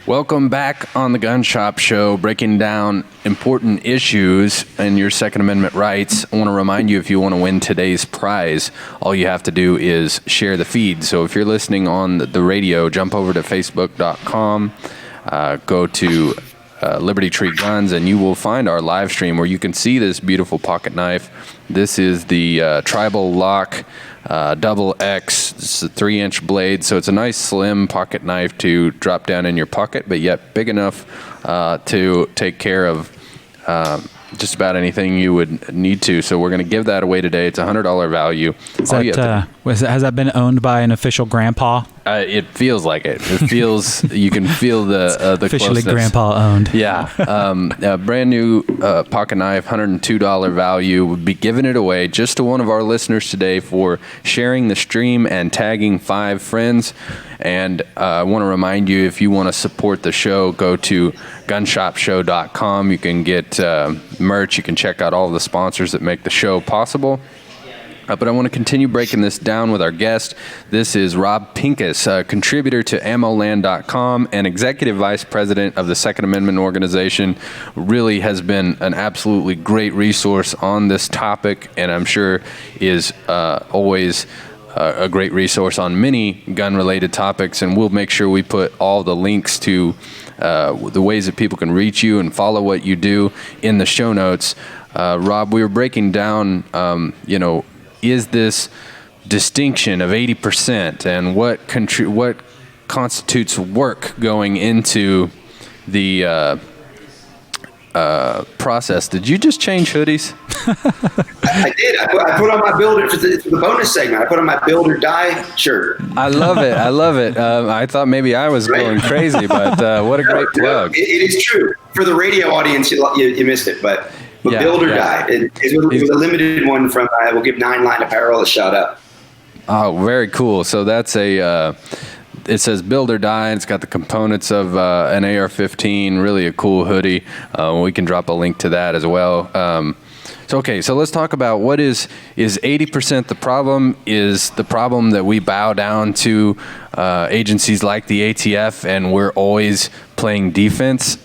S2: Welcome back on the Gun Shop Show, breaking down important issues and your Second Amendment rights. I want to remind you, if you want to win today's prize, all you have to do is share the feed. So if you're listening on the radio, jump over to facebook.com, go to Liberty Tree Guns, and you will find our live stream where you can see this beautiful pocket knife. This is the Tribal Lock Double X. It's a 3-inch blade, so it's a nice slim pocket knife to drop down in your pocket, but yet big enough to take care of just about anything you would need to. So we're going to give that away today. It's a $100 value.
S15: Has that been owned by an official grandpa?
S2: It feels like it. It feels, you can feel the
S15: officially
S2: closeness.
S15: grandpa owned.
S2: Yeah. A brand new pocket knife, $102 value. We'll be giving it away just to one of our listeners today for sharing the stream and tagging 5 friends. And I want to remind you, if you want to support the show, go to gunshopshow.com. You can get merch. You can check out all of the sponsors that make the show possible. But I want to continue breaking this down with our guest. This is Rob Pincus, a contributor to Ammoland.com and executive vice president of the Second Amendment organization. Really has been an absolutely great resource on this topic, and I'm sure is always a great resource on many gun-related topics. And we'll make sure we put all the links to the ways that people can reach you and follow what you do in the show notes. Rob, we were breaking down, is this distinction of 80% and what constitutes work going into the process. Did you just change hoodies?
S9: I did. I put on my builder for the bonus segment. I put on my build or die shirt.
S2: I love it. I thought maybe I was going crazy, but what a great plug.
S9: It is true. For the radio audience, you missed it, but build or die. It was a limited one from, we'll give 9 Line Apparel a shout out.
S2: Oh, very cool. So that's it says build or die, and it's got the components of an AR-15, really a cool hoodie. We can drop a link to that as well. So let's talk about what is 80% the problem? Is the problem that we bow down to agencies like the ATF and we're always playing defense?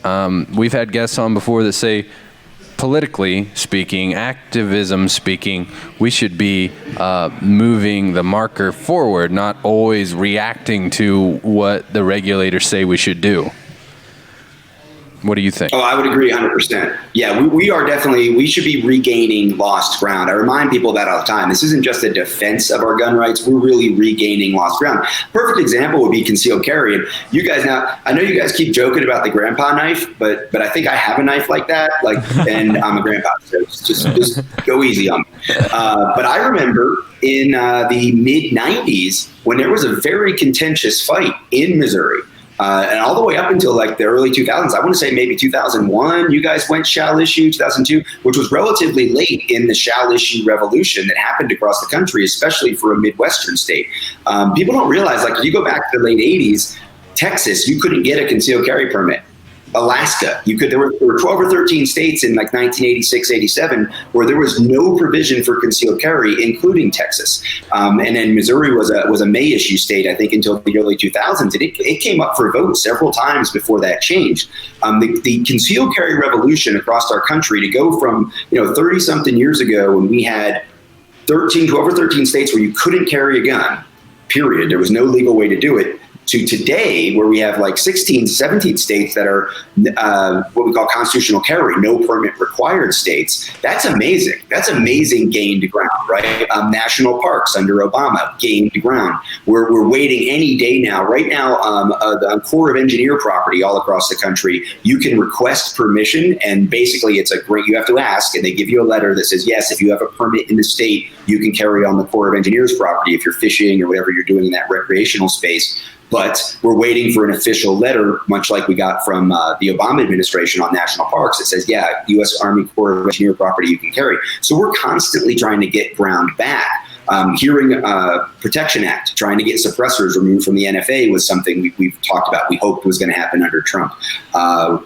S2: We've had guests on before that say, politically speaking, activism speaking, we should be moving the marker forward, not always reacting to what the regulators say we should do. What do you think?
S9: Oh, I would agree 100%. Yeah, we should be regaining lost ground. I remind people that all the time. This isn't just a defense of our gun rights. We're really regaining lost ground. Perfect example would be concealed carry. And you guys now, I know you guys keep joking about the grandpa knife, but I think I have a knife like that. And I'm a grandpa, so just go easy on me. But I remember in the mid 90s when there was a very contentious fight in Missouri. And all the way up until like the early 2000s, I want to say maybe 2001, you guys went shall issue, 2002, which was relatively late in the shall issue revolution that happened across the country, especially for a Midwestern state. People don't realize, like, if you go back to the late 80s, Texas, you couldn't get a concealed carry permit. Alaska, there were 12 or 13 states in like 1986, 87, where there was no provision for concealed carry, including Texas. And then Missouri was a May issue state, I think, until the early 2000s. And it came up for a vote several times before that changed. The concealed carry revolution across our country, to go from 30 something years ago when we had 12 or 13 states where you couldn't carry a gun, period. There was no legal way to do it, to today, where we have like 16, 17 states that are what we call constitutional carry, no permit required states. That's amazing. That's amazing gained ground, right? National parks under Obama, gained ground. We're waiting any day now. Right now, the Corps of Engineer property all across the country, you can request permission, and basically you have to ask, and they give you a letter that says, yes, if you have a permit in the state, you can carry on the Corps of Engineers property if you're fishing or whatever you're doing in that recreational space. But we're waiting for an official letter, much like we got from the Obama administration on national parks, that says, yeah, U.S. Army Corps of Engineer property you can carry. So we're constantly trying to get ground back. Hearing Protection Act, trying to get suppressors removed from the NFA was something we've talked about. We hoped was going to happen under Trump.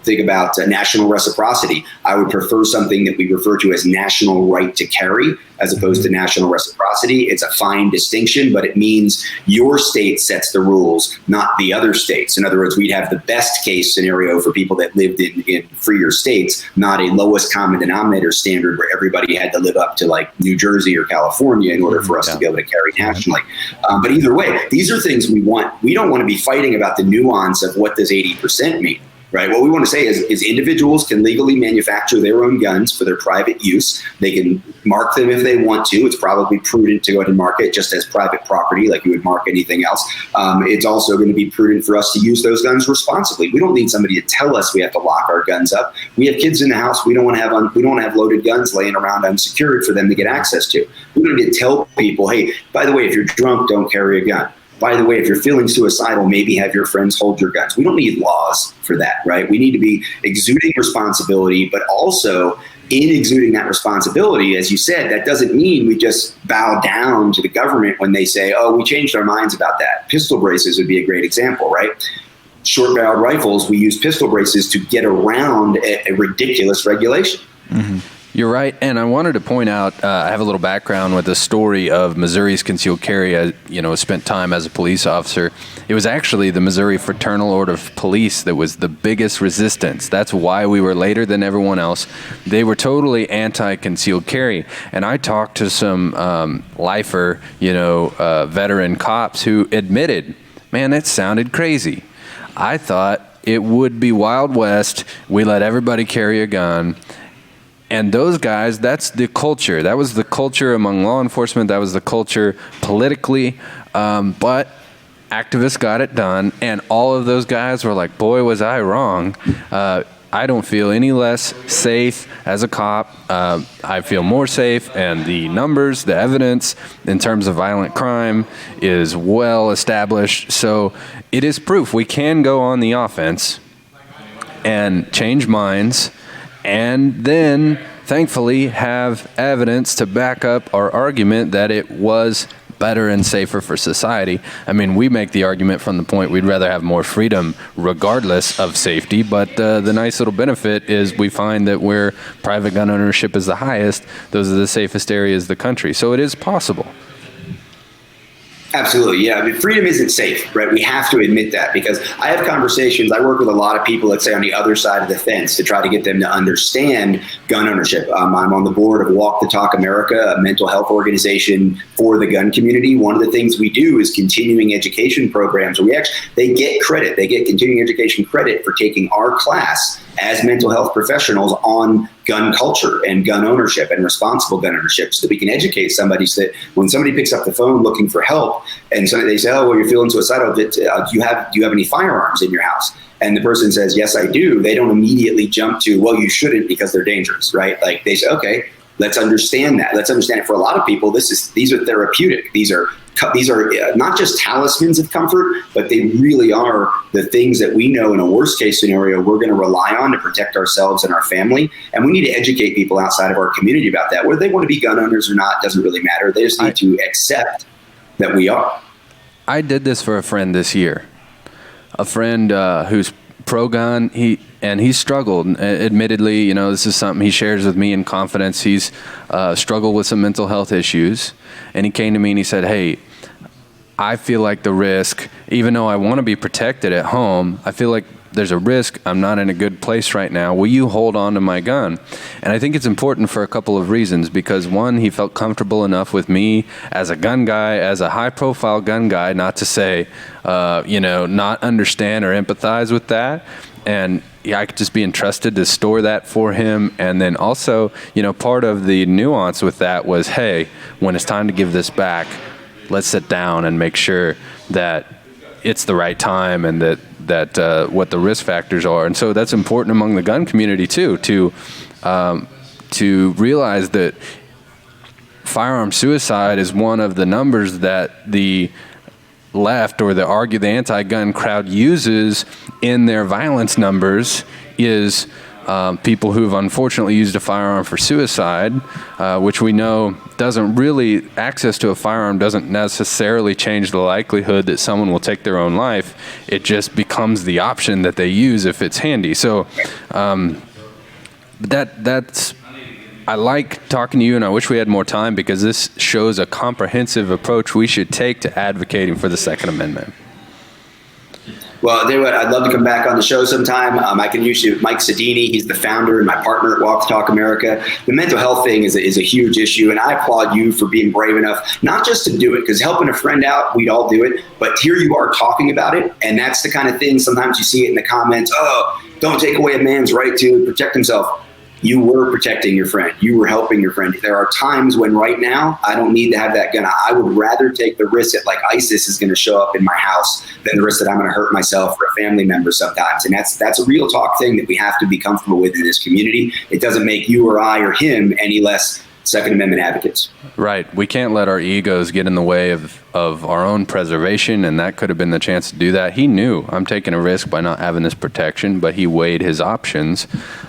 S9: Think about national reciprocity. I would prefer something that we refer to as national right to carry as opposed to national reciprocity. It's a fine distinction, but it means your state sets the rules, not the other states. In other words, we'd have the best case scenario for people that lived in freer states, not a lowest common denominator standard where everybody had to live up to like New Jersey or California in order for us to be able to carry nationally. But either way, these are things we want. We don't want to be fighting about the nuance of what does 80% mean. Right. What we want to say is individuals can legally manufacture their own guns for their private use. They can mark them if they want to. It's probably prudent to go ahead and mark it just as private property, like you would mark anything else. It's also going to be prudent for us to use those guns responsibly. We don't need somebody to tell us we have to lock our guns up. We have kids in the house. We don't want to have loaded guns laying around unsecured for them to get access to. We don't need to tell people, hey, by the way, if you're drunk, don't carry a gun. By the way, if you're feeling suicidal, maybe have your friends hold your guns. We don't need laws for that, right? We need to be exuding responsibility, but also in exuding that responsibility, as you said, that doesn't mean we just bow down to the government when they say, oh, we changed our minds about that. Pistol braces would be a great example, right? Short-barreled rifles, we use pistol braces to get around a ridiculous regulation.
S2: Mm-hmm. You're right, and I wanted to point out, I have a little background with the story of Missouri's concealed carry. I spent time as a police officer. It was actually the Missouri Fraternal Order of Police that was the biggest resistance. That's why we were later than everyone else. They were totally anti-concealed carry, and I talked to some lifer, veteran cops who admitted, man, that sounded crazy. I thought it would be Wild West. We let everybody carry a gun. And those guys, that's the culture. That was the culture among law enforcement. That was the culture politically. But activists got it done. And all of those guys were like, boy, was I wrong. I don't feel any less safe as a cop. I feel more safe. And the numbers, the evidence in terms of violent crime is well established. So it is proof we can go on the offense and change minds, and then, thankfully, have evidence to back up our argument that it was better and safer for society. I mean, we make the argument from the point we'd rather have more freedom regardless of safety, but the nice little benefit is we find that where private gun ownership is the highest, those are the safest areas of the country. So it is possible.
S9: Absolutely. Yeah. I mean, freedom isn't safe, right? We have to admit that, because I have conversations. I work with a lot of people, let's say on the other side of the fence, to try to get them to understand gun ownership. I'm on the board of Walk the Talk America, a mental health organization for the gun community. One of the things we do is continuing education programs. They get credit. They get continuing education credit for taking our class as mental health professionals on gun culture and gun ownership and responsible gun ownership, so that we can educate somebody, so that when somebody picks up the phone looking for help and they say, oh, well, you're feeling suicidal, do you have any firearms in your house? And the person says, yes, I do. They don't immediately jump to, well, you shouldn't because they're dangerous, right? Like they say, okay, let's understand that. Let's understand it. For a lot of people, these are therapeutic. These are not just talismans of comfort, but they really are the things that we know in a worst case scenario we're going to rely on to protect ourselves and our family. And we need to educate people outside of our community about that. Whether they want to be gun owners or not doesn't really matter. They just need to accept that we are.
S2: I did this for a friend this year. A friend who's pro-gun, he struggled. Admittedly, this is something he shares with me in confidence. He's struggled with some mental health issues, and he came to me and he said, hey, I feel like the risk, even though I want to be protected at home, I feel like there's a risk. I'm not in a good place right now. Will you hold on to my gun? And I think it's important for a couple of reasons, because one, he felt comfortable enough with me as a gun guy, as a high profile gun guy, not to say, not understand or empathize with that. And I could just be entrusted to store that for him. And then also, part of the nuance with that was, hey, when it's time to give this back, let's sit down and make sure that it's the right time and that what the risk factors are. And so that's important among the gun community too, to realize that firearm suicide is one of the numbers that the left or the anti-gun crowd uses in their violence numbers, is people who've unfortunately used a firearm for suicide, which we know access to a firearm doesn't necessarily change the likelihood that someone will take their own life. It just becomes the option that they use if it's handy. So that's I like talking to you, and I wish we had more time, because this shows a comprehensive approach we should take to advocating for the Second Amendment.
S9: Well, I'd love to come back on the show sometime. I can use you, Mike Sedini. He's the founder and my partner at Walk the Talk America. The mental health thing is a huge issue, and I applaud you for being brave enough, not just to do it, because helping a friend out, we'd all do it, but here you are talking about it, and that's the kind of thing, sometimes you see it in the comments, oh, don't take away a man's right to protect himself. You were protecting your friend. You were helping your friend. There are times when right now, I don't need to have that gun. I would rather take the risk that like ISIS is going to show up in my house than the risk that I'm going to hurt myself or a family member sometimes. And that's a real talk thing that we have to be comfortable with in this community. It doesn't make you or I or him any less Second Amendment advocates.
S2: Right. We can't let our egos get in the way of our own preservation, and that could have been the chance to do that. He knew I'm taking a risk by not having this protection, but he weighed his options.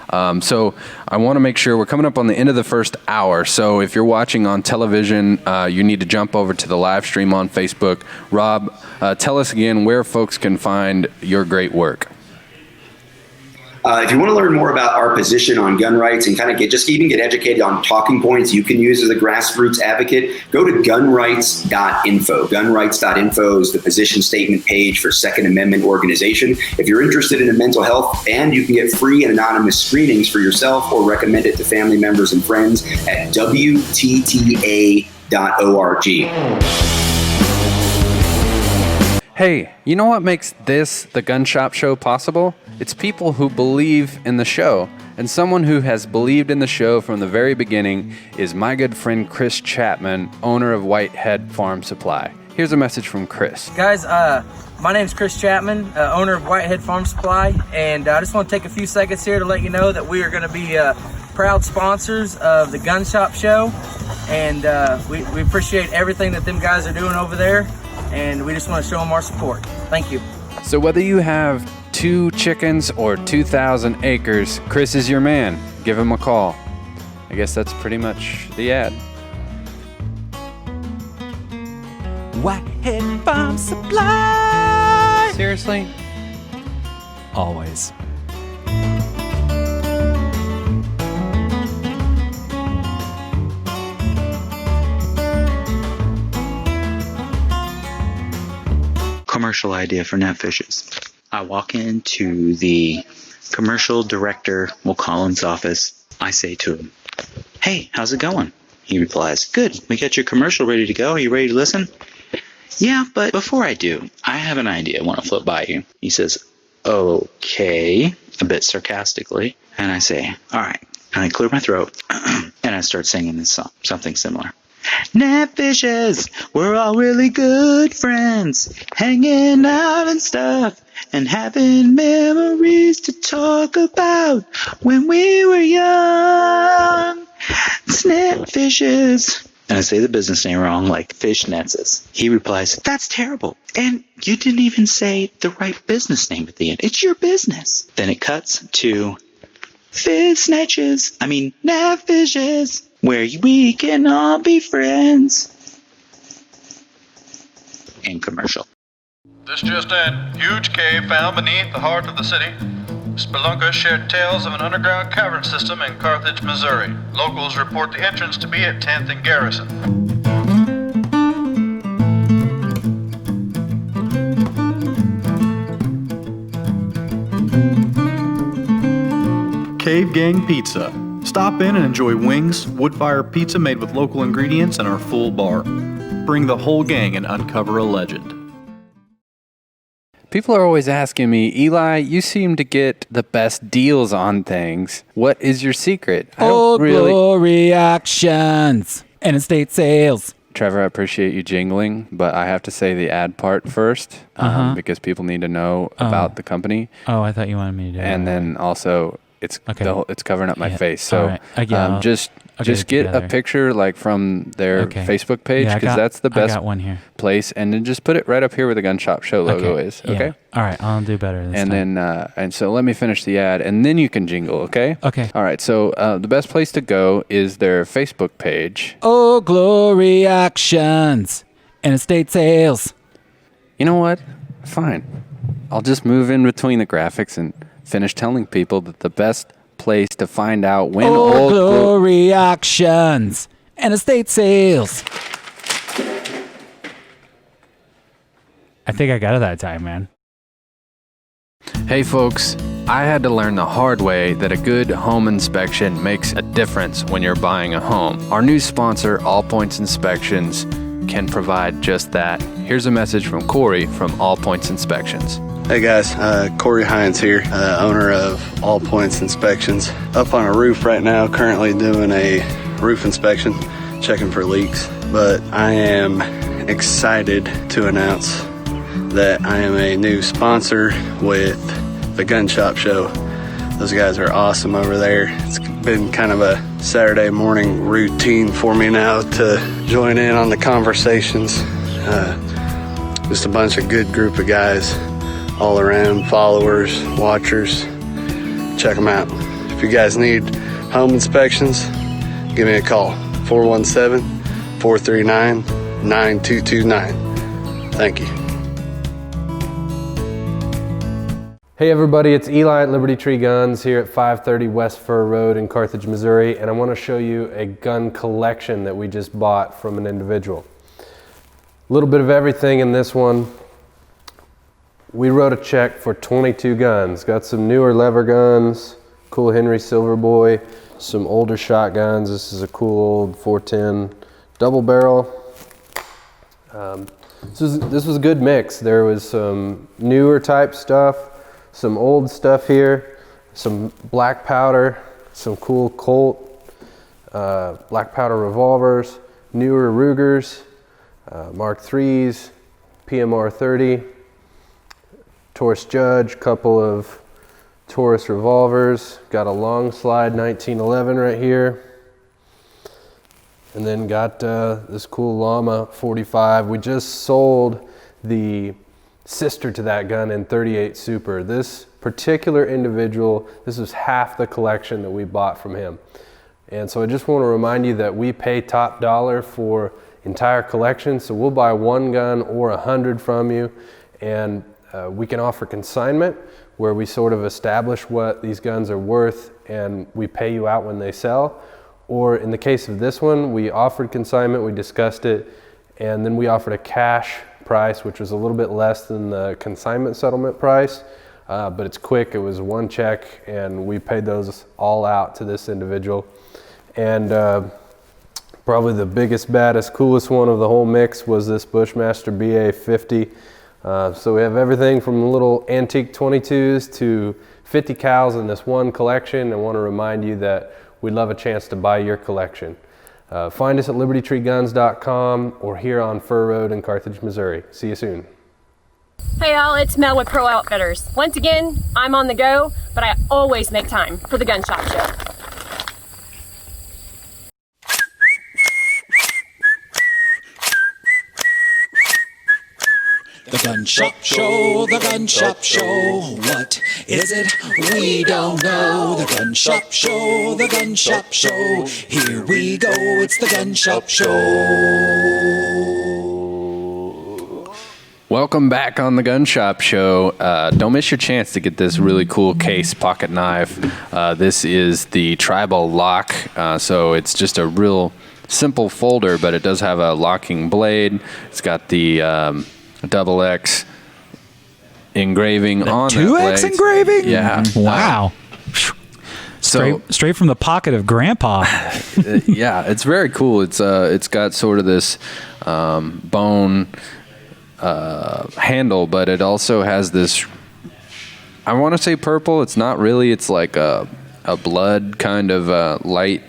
S2: So I want to make sure we're coming up on the end of the first hour. So if you're watching on television, you need to jump over to the live stream on Facebook. Rob, tell us again where folks can find your great work.
S9: If you want to learn more about our position on gun rights and kind of get educated on talking points you can use as a grassroots advocate, go to gunrights.info. Gunrights.info is the position statement page for Second Amendment organization. If you're interested in mental health, and you can get free and anonymous screenings for yourself or recommend it to family members and friends at WTTA.org.
S2: Hey, you know what makes the Gun Shop Show, possible? It's people who believe in the show. And someone who has believed in the show from the very beginning is my good friend Chris Chapman, owner of Whitehead Farm Supply. Here's a message from Chris.
S16: Guys, my name's Chris Chapman, owner of Whitehead Farm Supply, and I just want to take a few seconds here to let you know that we are going to be proud sponsors of the Gun Shop Show, and we appreciate everything that them guys are doing over there, and we just want to show them our support. Thank you.
S2: So whether you have 2 chickens or 2,000 acres, Chris is your man. Give him a call. I guess that's pretty much the ad.
S3: Whitehead Farm Supply.
S2: Seriously?
S15: Always.
S17: Commercial idea for Netfishes. I walk into the commercial director, we'll call him's office. I say to him, "Hey, how's it going?" He replies, "Good. We got your commercial ready to go. Are you ready to listen?" "Yeah, but before I do, I have an idea I want to float by you." He says, okay, a bit sarcastically. And I say, all right. And I clear my throat and I start singing this song, something similar. Netfishes, we're all really good friends, hanging out and stuff, and having memories to talk about when we were young. Snapfishes. And I say the business name wrong, like fishnets. He replies, that's terrible. And you didn't even say the right business name at the end. It's your business. Then it cuts to Netfishes, where we can all be friends. End commercial.
S18: This just in. Huge cave found beneath the heart of the city. Spelunkers shared tales of an underground cavern system in Carthage, Missouri. Locals report the entrance to be at 10th and Garrison. Cave Gang Pizza. Stop in and enjoy wings, wood-fire pizza made with local ingredients, and our full bar. Bring the whole gang and uncover a legend.
S2: People are always asking me, Eli, you seem to get the best deals on things. What is your secret?
S15: Glory actions and estate sales.
S2: Trevor, I appreciate you jingling, but I have to say the ad part first because people need to know about the company.
S15: Oh, I thought you wanted me to do it.
S2: And then also, it's it's covering up my face. So
S15: right.
S2: just get a picture like from their Facebook page because that's the best place, and then just put it right up here where the Gun Shop Show logo is. Okay.
S15: All right. I'll do better this
S2: and
S15: time.
S2: then and so let me finish the ad, and then you can jingle. Okay.
S15: Okay.
S2: All right. So the best place to go is their Facebook page.
S15: Oh, glory actions and estate sales.
S2: You know what? Fine. I'll just move in between the graphics and finish telling people that the best place to find out when
S15: old glory actions and estate sales. I think I got it that time, man.
S2: Hey folks, I had to learn the hard way that a good home inspection makes a difference when you're buying a home. Our new sponsor, All Points Inspections, can provide just that. Here's a message from Corey from All Points Inspections.
S19: Hey guys, Corey Hines here, owner of All Points Inspections. Up on a roof right now, currently doing a roof inspection, checking for leaks. But I am excited to announce that I am a new sponsor with the Gun Shop Show. Those guys are awesome over there. It's been kind of a Saturday morning routine for me now to join in on the conversations. Just a bunch of good group of guys all around, followers, watchers. Check them out. If you guys need home inspections, give me a call. 417-439-9229. Thank you.
S2: Hey everybody, it's Eli at Liberty Tree Guns here at 530 West Fur Road in Carthage, Missouri, and I want to show you a gun collection that we just bought from an individual. A little bit of everything in this one. We wrote a check for 22 guns. Got some newer lever guns, cool Henry Silverboy, some older shotguns. This is a cool old 410 double barrel. This was a good mix. There was some newer type stuff, some old stuff here, some black powder, some cool Colt, black powder revolvers, newer Rugers, Mark IIIs, PMR30, Taurus Judge, couple of Taurus revolvers, got a long slide 1911 right here, and then got this cool Llama 45. We just sold the sister to that gun in 38 Super. This particular individual, this was half the collection that we bought from him. And so I just want to remind you that we pay top dollar for entire collection, so we'll buy one gun or 100 from you, and we can offer consignment where we sort of establish what these guns are worth and we pay you out when they sell. Or in the case of this one, we offered consignment, we discussed it, and then we offered a cash price, which was a little bit less than the consignment settlement price, but it's quick. It was one check and we paid those all out to this individual. And probably the biggest, baddest, coolest one of the whole mix was this Bushmaster BA-50 So we have everything from little antique 22s to 50 cals in this one collection, and want to remind you that we'd love a chance to buy your collection. Find us at libertytreeguns.com or here on Fur Road in Carthage, Missouri. See you soon.
S20: Hey all, it's Mel with Pro Outfitters. Once again, I'm on the go, but I always make time for the Gun Shop Show.
S15: The Gun Shop Show, the Gun Shop Show. What is it? We don't know. The Gun Shop Show, the Gun Shop Show. Here we go, it's the Gun Shop Show.
S2: Welcome back on the Gun Shop Show. Don't miss your chance to get this really cool case pocket knife. This is the Tribal Lock, so it's just a real simple folder, but it does have a locking blade. It's got the double X engraving on that
S21: 2X
S2: blade.
S21: engraving?
S2: Yeah.
S21: Wow. Straight from the pocket of Grandpa.
S2: Yeah, it's very cool. It's got sort of this bone handle, but it also has this, I want to say purple. It's not really. It's like a blood kind of light.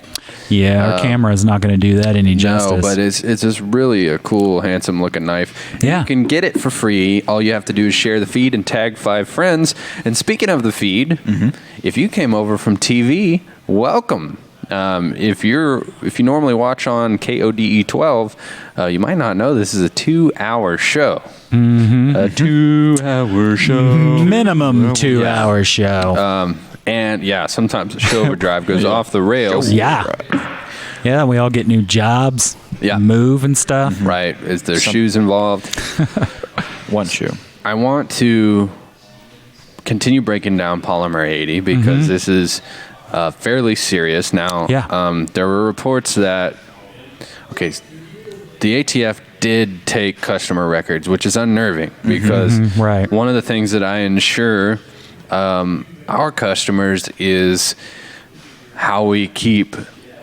S21: Yeah, our camera is not going to do that any justice.
S2: No, but it's just really a cool, handsome looking knife.
S21: Yeah.
S2: You can get it for free. All you have to do is share the feed and tag 5 friends. And speaking of the feed, if you came over from TV, welcome. If you normally watch on KODE 12, you might not know this is a 2-hour show. A 2-hour show.
S21: Minimum 2-hour show.
S2: And yeah, sometimes the show overdrive goes off the rails.
S21: Yeah. Yeah, we all get new jobs.
S2: Yeah.
S21: Move and stuff.
S2: Right. Is there shoes involved?
S4: One shoe.
S2: I want to continue breaking down Polymer80 because this is fairly serious. Now, there were reports that, the ATF did take customer records, which is unnerving because one of the things that I ensure our customers is how we keep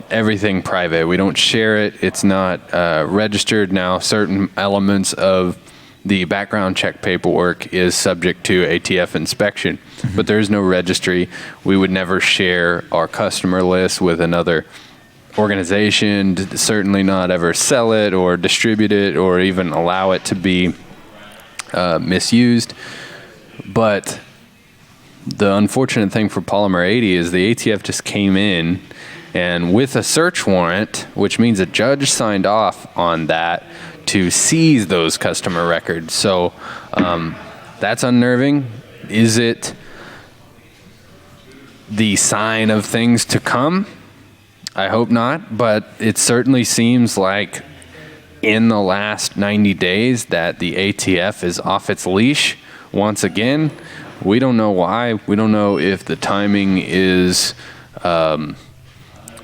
S2: everything private. We don't share it. It's not registered. Now, certain elements of the background check paperwork is subject to ATF inspection, but there is no registry. We would never share our customer list with another organization, certainly not ever sell it or distribute it or even allow it to be misused. But the unfortunate thing for Polymer80 is the ATF just came in and with a search warrant, which means a judge signed off on that to seize those customer records. So that's unnerving. Is it the sign of things to come? I hope not, but it certainly seems like in the last 90 days that the ATF is off its leash once again. We don't know why. We don't know if the timing is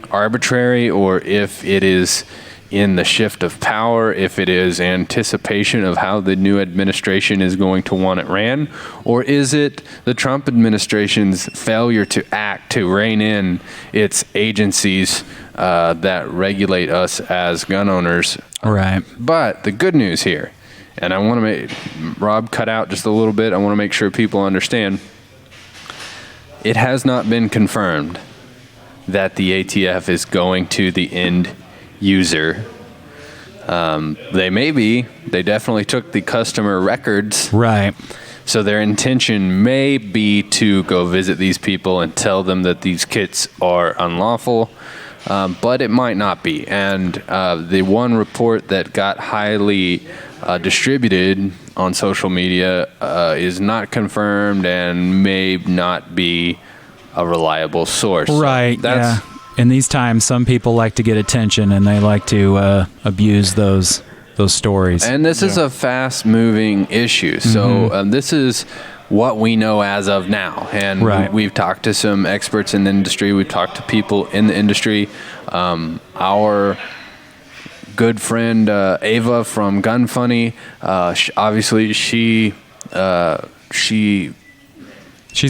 S2: arbitrary or if it is in the shift of power, if it is anticipation of how the new administration is going to want it ran, or is it the Trump administration's failure to act to rein in its agencies that regulate us as gun owners.
S21: Right.
S2: But the good news here, and I want to make Rob cut out just a little bit. I want to make sure people understand. It has not been confirmed that the ATF is going to the end user. They definitely took the customer records.
S21: Right.
S2: So their intention may be to go visit these people and tell them that these kits are unlawful. But it might not be. And the one report that got highly distributed on social media is not confirmed and may not be a reliable source.
S21: Right.
S2: That's,
S21: yeah. In these times, some people like to get attention and they like to abuse those stories.
S2: And this is a fast-moving issue. So this is what we know as of now. And we've talked to some experts in the industry. We've talked to people in the industry. Our good friend Ava from Gun Funny, obviously
S21: she's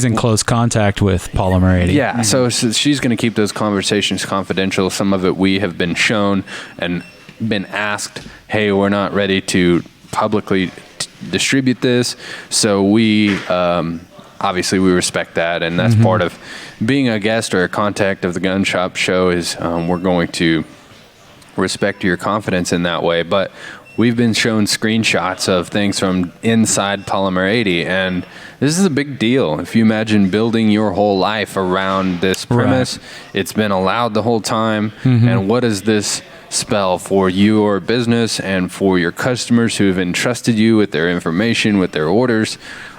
S21: in close contact with Polymer80.
S2: Yeah, so she's going to keep those conversations confidential. Some of it we have been shown and been asked, hey, we're not ready to publicly distribute this. So we obviously we respect that, and that's part of being a guest or a contact of the Gun Shop Show is we're going to respect your confidence in that way. But we've been shown screenshots of things from inside Polymer80, and this is a big deal. If you imagine building your whole life around this premise, it's been allowed the whole time, and what does this spell for your business and for your customers who have entrusted you with their information, with their orders?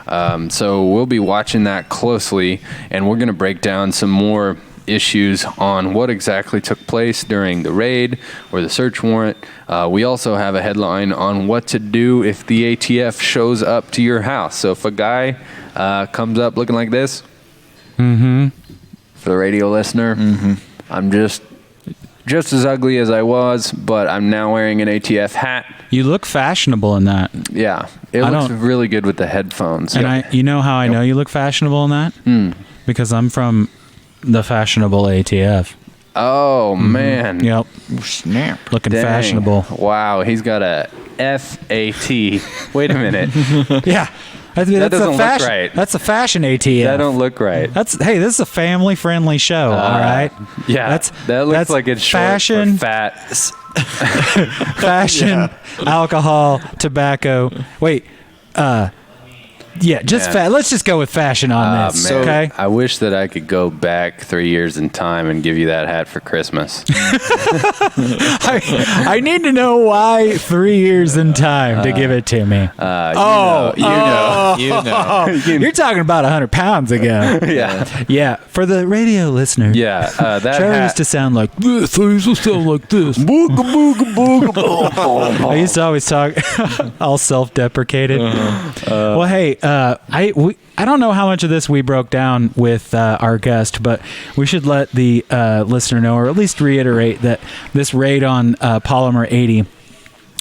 S2: So we'll be watching that closely, and we're going to break down some more issues on what exactly took place during the raid or the search warrant. We also have a headline on what to do if the ATF shows up to your house. So if a guy comes up looking like this, for the radio listener, I'm just as ugly as I was, but I'm now wearing an ATF hat.
S21: You look fashionable in that.
S2: Yeah, it looks really good with the headphones.
S21: And you know how I know you look fashionable in that? Because I'm from the fashionable ATF.
S2: Oh, man.
S21: Yep.
S4: Snap.
S21: Looking
S2: Dang.
S21: fashionable.
S2: Wow, he's got a FAT. Wait a minute.
S21: Yeah. That
S2: doesn't look right.
S21: That's a fashion ATF.
S2: That don't look right.
S21: Hey, this is a family-friendly show, all right?
S2: Yeah, that looks like it's
S21: fashion,
S2: short for fat.
S21: fashion, alcohol, tobacco. Wait, let's just go with fashion on this,
S2: man.
S21: okay?
S2: I wish that I could go back 3 years in time and give you that hat for Christmas.
S21: I need to know why 3 years in time to give it to me.
S2: You know.
S21: You're talking about 100 pounds ago. Yeah. For the radio listener.
S2: Yeah, that
S21: Trevor
S2: hat
S21: used to sound like this. I used to sound like this. I used to always talk all self-deprecated. Well, hey, I don't know how much of this we broke down with our guest, but we should let the listener know, or at least reiterate, that this raid on Polymer80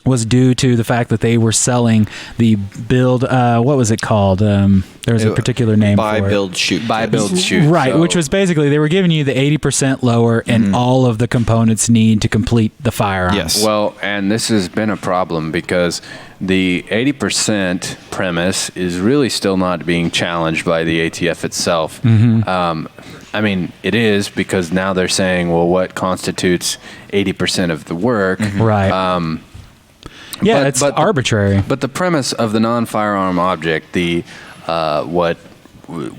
S21: was due to the fact that they were selling the build, what was it called? There was a particular name for it.
S4: Buy, build, shoot.
S21: Right, which was basically they were giving you the 80% lower and all of the components need to complete the firearm.
S2: Yes. Well, and this has been a problem because the 80% premise is really still not being challenged by the ATF itself. I mean, it is, because now they're saying, well, what constitutes 80% of the work?
S21: Right. It's arbitrary.
S2: But the premise of the non-firearm object, the what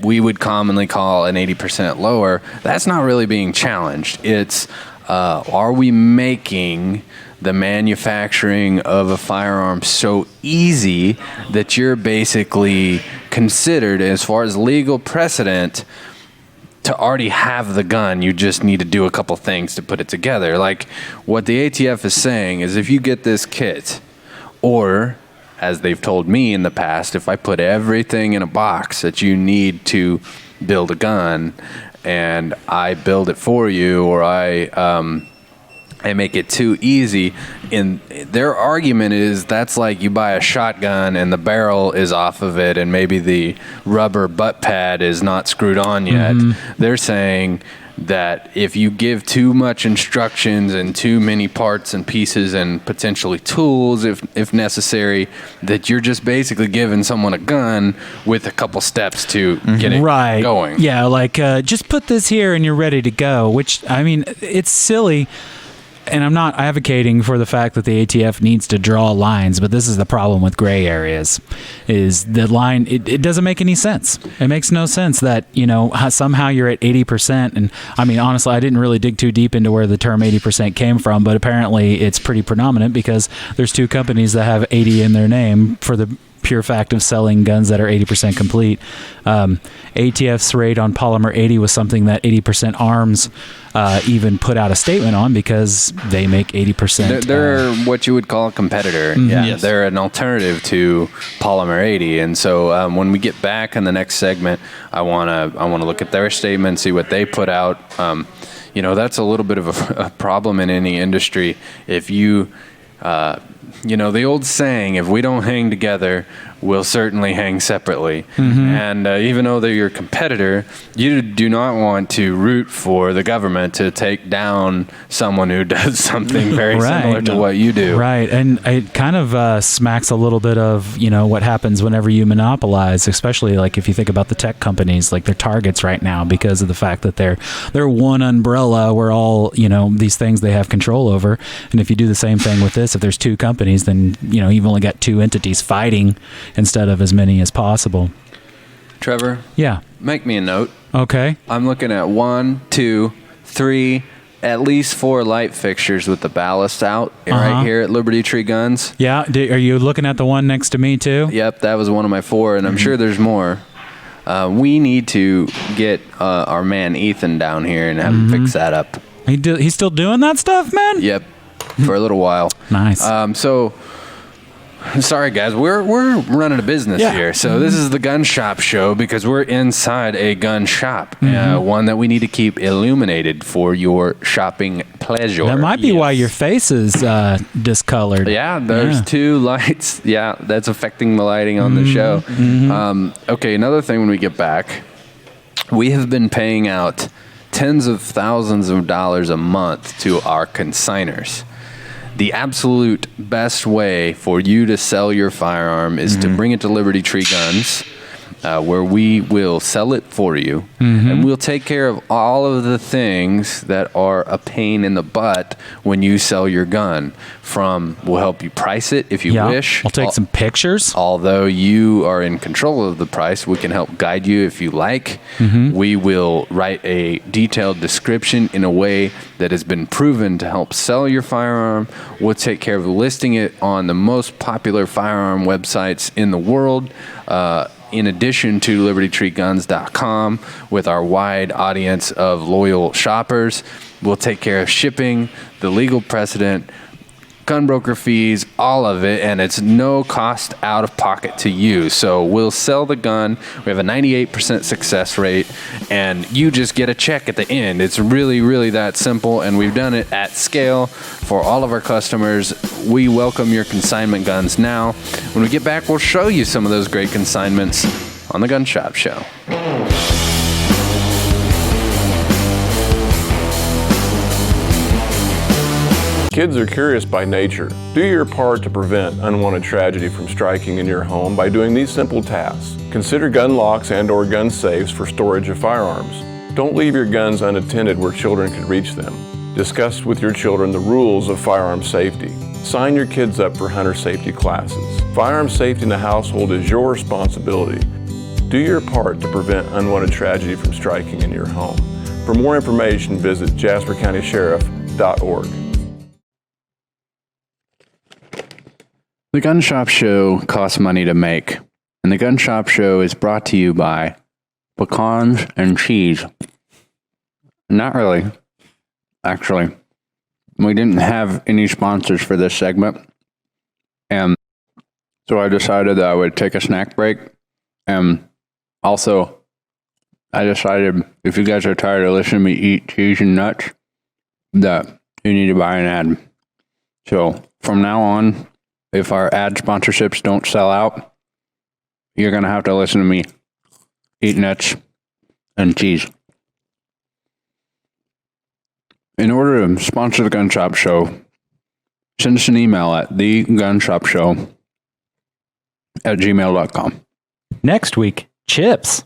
S2: we would commonly call an 80% lower, that's not really being challenged. It's are we making the manufacturing of a firearm so easy that you're basically considered, as far as legal precedent, to already have the gun. You just need to do a couple things to put it together. Like what the ATF is saying is, if you get this kit, or as they've told me in the past, if I put everything in a box that you need to build a gun and I build it for you, or I make it too easy, and their argument is that's like you buy a shotgun and the barrel is off of it and maybe the rubber butt pad is not screwed on yet. They're saying that if you give too much instructions and too many parts and pieces and potentially tools, if necessary, that you're just basically giving someone a gun with a couple steps to get it going.
S21: Yeah, like just put this here and you're ready to go, which, I mean, it's silly. And I'm not advocating for the fact that the ATF needs to draw lines, but this is the problem with gray areas, is the line, it doesn't make any sense. It makes no sense that, somehow you're at 80%. And I mean, honestly, I didn't really dig too deep into where the term 80% came from, but apparently it's pretty predominant because there's two companies that have 80 in their name for the pure fact of selling guns that are 80% complete. ATF's raid on Polymer80 was something that 80% Arms even put out a statement on, because they make 80%.
S2: They're what you would call a competitor. Yeah, yes. They're an alternative to Polymer80, and so when we get back in the next segment, I want to look at their statement, see what they put out. That's a little bit of a problem in any industry. If you the old saying, if we don't hang together, we'll certainly hang separately. And even though they're your competitor, you do not want to root for the government to take down someone who does something very similar to what you do.
S21: Right. And it kind of smacks a little bit of, what happens whenever you monopolize, especially like if you think about the tech companies, like they're targets right now because of the fact that they're one umbrella where all, these things they have control over. And if you do the same thing with this, if there's two companies, then, you've only got two entities fighting instead of as many as possible.
S2: Trevor?
S21: Yeah.
S2: Make me a note.
S21: Okay.
S2: I'm looking at 1, 2, 3, at least 4 light fixtures with the ballast out right here at Liberty Tree Guns.
S21: Yeah. Are you looking at the one next to me too?
S2: Yep, that was one of my 4, and I'm sure there's more. We need to get our man Ethan down here and have him fix that up.
S21: He's still doing that stuff, man?
S2: Yep, for a little while.
S21: Nice.
S2: So, sorry guys, we're running a business here. So this is the Gun Shop Show because we're inside a gun shop, one that we need to keep illuminated for your shopping pleasure.
S21: That might be why your face is discolored.
S2: Yeah, there's 2 lights. Yeah, that's affecting the lighting on the show. Okay, another thing when we get back, we have been paying out tens of thousands of dollars a month to our consigners. The absolute best way for you to sell your firearm is to bring it to Liberty Tree Guns, where we will sell it for you, and we'll take care of all of the things that are a pain in the butt when you sell your gun. We'll help you price it if you wish.
S21: We'll take some pictures.
S2: Although you are in control of the price, we can help guide you if you like. We will write a detailed description in a way that has been proven to help sell your firearm. We'll take care of listing it on the most popular firearm websites in the world, in addition to libertytreeguns.com with our wide audience of loyal shoppers. We'll take care of shipping, the legal precedent, gun broker fees, all of it, and it's no cost out of pocket to you. So we'll sell the gun. We have a 98% success rate, and you just get a check at the end. It's really, really that simple, and we've done it at scale for all of our customers. We welcome your consignment guns now. When we get back, we'll show you some of those great consignments on the Gun Shop Show.
S6: Kids are curious by nature. Do your part to prevent unwanted tragedy from striking in your home by doing these simple tasks. Consider gun locks and/or gun safes for storage of firearms. Don't leave your guns unattended where children could reach them. Discuss with your children the rules of firearm safety. Sign your kids up for hunter safety classes. Firearm safety in the household is your responsibility. Do your part to prevent unwanted tragedy from striking in your home. For more information, visit jaspercountysheriff.org.
S2: The Gun Shop Show costs money to make, and the Gun Shop Show is brought to you by pecans and cheese. Not really. Actually, we didn't have any sponsors for this segment, and so I decided that I would take a snack break, and also, I decided if you guys are tired of listening to me eat cheese and nuts, that you need to buy an ad. So, from now on, if our ad sponsorships don't sell out, you're going to have to listen to me eat nuts and cheese. In order to sponsor the Gun Shop Show, send us an email at thegunshopshow@gmail.com.
S21: Next week, chips.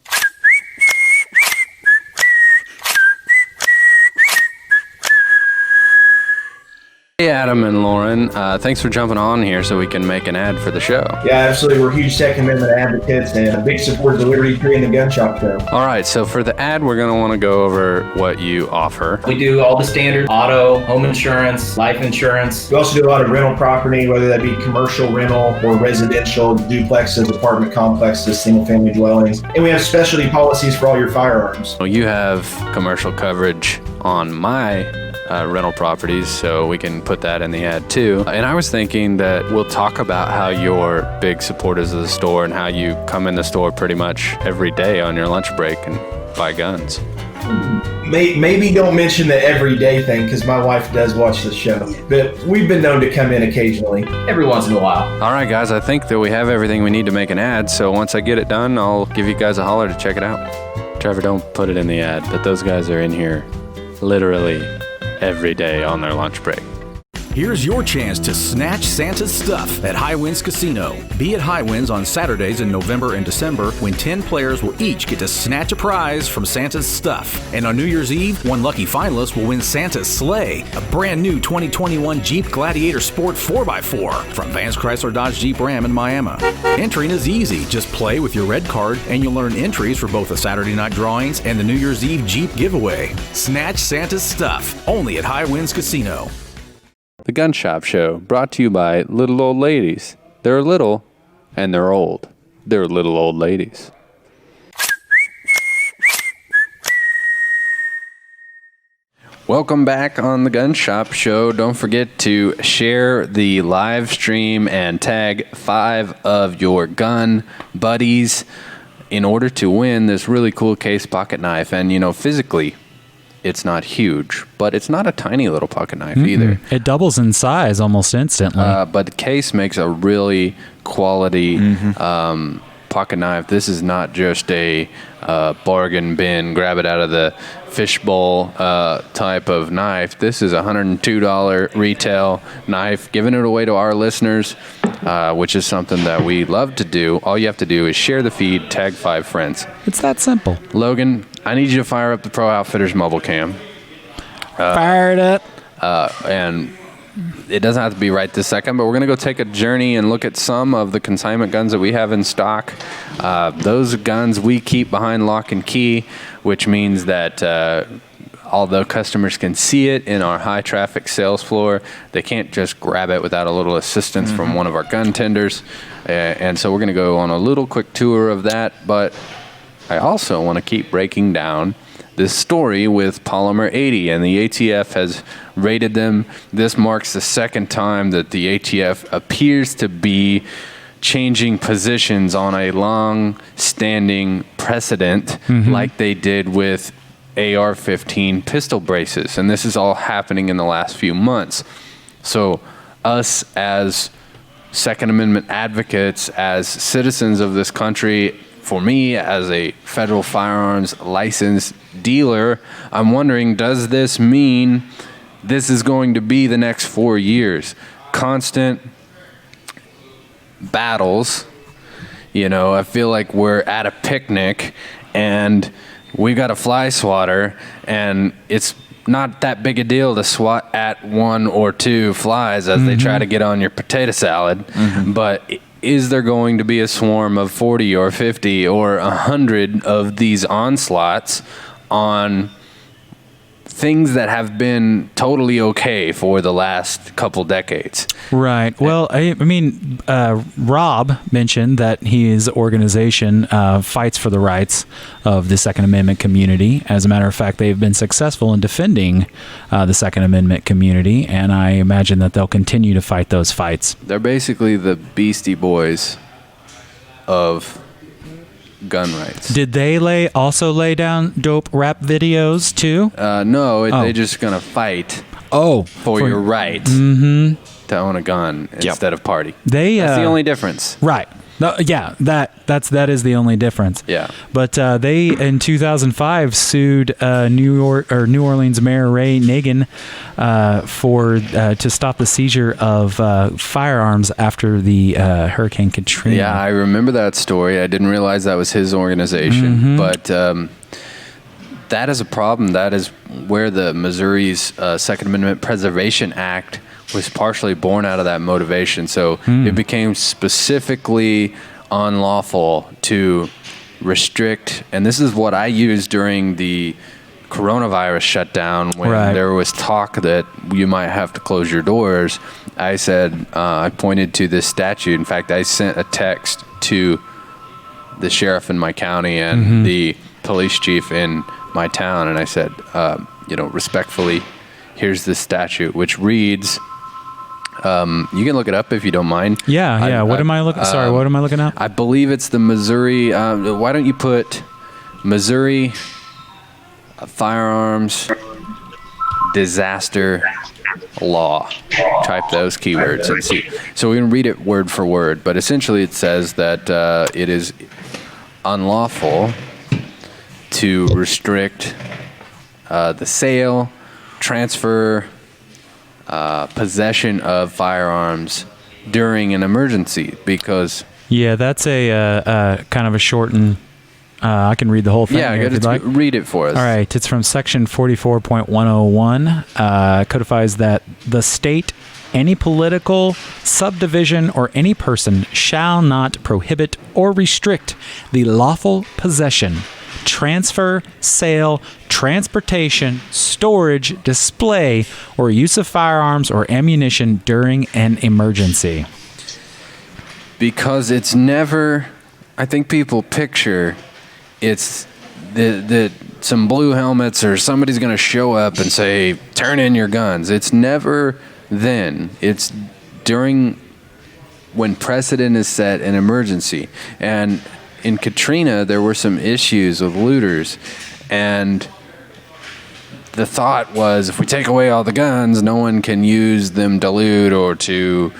S2: Hey, Adam and Lauren. Thanks for jumping on here so we can make an ad for the show.
S5: Yeah, absolutely. We're huge Second Amendment advocates and big supporters of Liberty Tree and the Gun Shop Show.
S2: All right, so for the ad, we're going to want to go over what you offer.
S22: We do all the standard auto, home insurance, life insurance.
S5: We also do a lot of rental property, whether that be commercial rental or residential, duplexes, apartment complexes, single-family dwellings. And we have specialty policies for all your firearms.
S2: You have commercial coverage on my rental properties, so we can put that in the ad too. And I was thinking that we'll talk about how you're big supporters of the store and how you come in the store pretty much every day on your lunch break and buy guns.
S5: Maybe don't mention the everyday thing because my wife does watch the show. But we've been known to come in occasionally.
S7: Every once in a while.
S10: All right, guys, I think that we have everything we need to make an ad. So once I get it done, I'll give you guys a holler to check it out. Trevor, don't put it in the ad, but those guys are in here literally every day on their lunch break.
S1: Here's your chance to snatch Santa's stuff at High Winds Casino. Be at High Winds on Saturdays in November and December when 10 players will each get to snatch a prize from Santa's stuff. And on New Year's Eve, one lucky finalist will win Santa's sleigh, a brand new 2021 Jeep Gladiator Sport 4x4 from Vance Chrysler Dodge Jeep Ram in Miami. Entering is easy. Just play with your red card and you'll earn entries for both the Saturday night drawings and the New Year's Eve Jeep giveaway. Snatch Santa's stuff, only at High Winds Casino.
S2: The Gun Shop Show, brought to you by little old ladies. They're little and they're old. They're little old ladies. Welcome back on the Gun Shop Show. Don't forget to share the live stream and tag 5 of your gun buddies in order to win this really cool case pocket knife. And, you know, physically, it's not huge, but it's not a tiny little pocket knife either.
S21: It doubles in size almost instantly.
S2: But the case makes a really quality pocket knife. This is not just a bargain bin, grab it out of the fishbowl type of knife. This is a $102 retail knife, giving it away to our listeners, which is something that we love to do. All you have to do is share the feed, tag 5 friends.
S21: It's that simple.
S2: Logan, I need you to fire up the Pro Outfitters mobile cam.
S21: Fire it up.
S2: And it doesn't have to be right this second, but we're going to go take a journey and look at some of the consignment guns that we have in stock. Those guns we keep behind lock and key, which means that although customers can see it in our high traffic sales floor, they can't just grab it without a little assistance from one of our gun tenders. And so we're going to go on a little quick tour of that, but I also want to keep breaking down this story with Polymer80, and the ATF has rated them. This marks the second time that the ATF appears to be changing positions on a long-standing precedent like they did with AR-15 pistol braces, and this is all happening in the last few months. So us as Second Amendment advocates, as citizens of this country, for me as a federal firearms licensed dealer, I'm wondering, does this mean this is going to be the next 4 years? Constant battles. You know, I feel like we're at a picnic and we've got a fly swatter, and it's not that big a deal to swat at 1 or 2 flies as they try to get on your potato salad. But is there going to be a swarm of 40 or 50 or 100 of these onslaughts on things that have been totally okay for the last couple decades?
S21: Right. Well, I mean, Rob mentioned that his organization fights for the rights of the Second Amendment community. As a matter of fact, they've been successful in defending the Second Amendment community, and I imagine that they'll continue to fight those fights.
S2: They're basically the Beastie Boys of gun rights.
S21: Did they also lay down dope rap videos too?
S2: No, they're just gonna fight. For your right to own a gun instead of party. That's the only difference.
S21: Right. No, yeah, that is the only difference.
S2: Yeah.
S21: But they in 2005 sued New Orleans Mayor Ray Nagin to stop the seizure of firearms after the Hurricane Katrina.
S2: Yeah, I remember that story. I didn't realize that was his organization, but that is a problem. That is where the Missouri's Second Amendment Preservation Act was partially born out of that motivation. So it became specifically unlawful to restrict, and this is what I used during the coronavirus shutdown when there was talk that you might have to close your doors. I said, I pointed to this statute. In fact, I sent a text to the sheriff in my county and the police chief in my town, and I said, respectfully, here's this statute, which reads, you can look it up if you don't mind.
S21: Yeah. What am I looking? Sorry, what am I looking at?
S2: I believe it's the Missouri. Why don't you put Missouri firearms disaster law. Type those keywords and see. So we can read it word for word, but essentially it says that it is unlawful to restrict the sale, transfer, possession of firearms during an emergency because...
S21: Yeah, that's a kind of a shortened... I can read the whole thing.
S2: Yeah,
S21: here if you'd like.
S2: read it for us.
S21: All right, it's from section 44.101. Codifies that the state, any political subdivision, or any person shall not prohibit or restrict the lawful possession, transfer, sale, transportation, storage, display, or use of firearms or ammunition during an emergency.
S2: Because it's never... I think people picture... It's that some blue helmets or somebody's going to show up and say, turn in your guns. It's never then. It's during when precedent is set in emergency. And in Katrina, there were some issues with looters. And the thought was, if we take away all the guns, no one can use them to loot or to...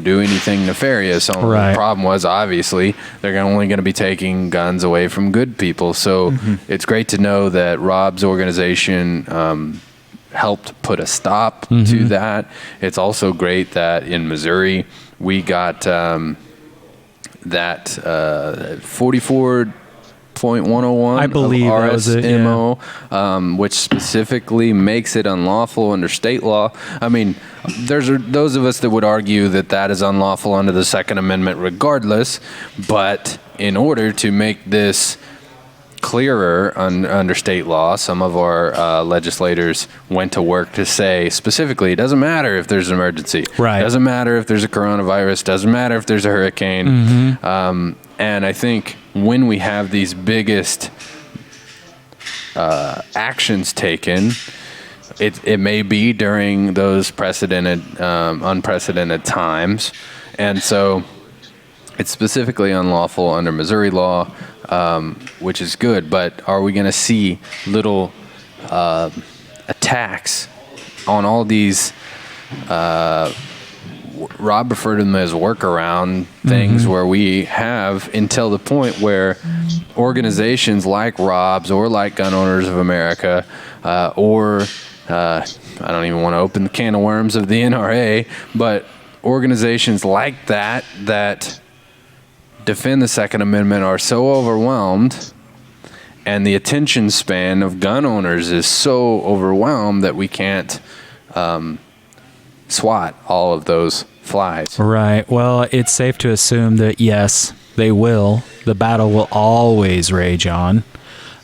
S2: do anything nefarious.
S21: Right.
S2: The problem was, obviously, they're only going to be taking guns away from good people. So it's great to know that Rob's organization helped put a stop to that. It's also great that in Missouri, we got that 44.101
S21: I believe
S2: of
S21: that was it, yeah.
S2: RSMO, which specifically makes it unlawful under state law. I mean, there's those of us that would argue that that is unlawful under the Second Amendment regardless, but in order to make this clearer under state law, some of our legislators went to work to say specifically, it doesn't matter if there's an emergency.
S21: Right.
S2: It doesn't matter if there's a coronavirus. Doesn't matter if there's a hurricane. And I think when we have these biggest actions taken, it may be during those unprecedented times. And so it's specifically unlawful under Missouri law, which is good. But are we going to see little attacks on all these Rob referred to them as workaround things where we have until the point where organizations like Rob's or like Gun Owners of America or I don't even want to open the can of worms of the NRA, but organizations like that defend the Second Amendment are so overwhelmed, and the attention span of gun owners is so overwhelmed that we can't swat all of those flies.
S21: Right. Well, it's safe to assume that, yes, they will. The battle will always rage on.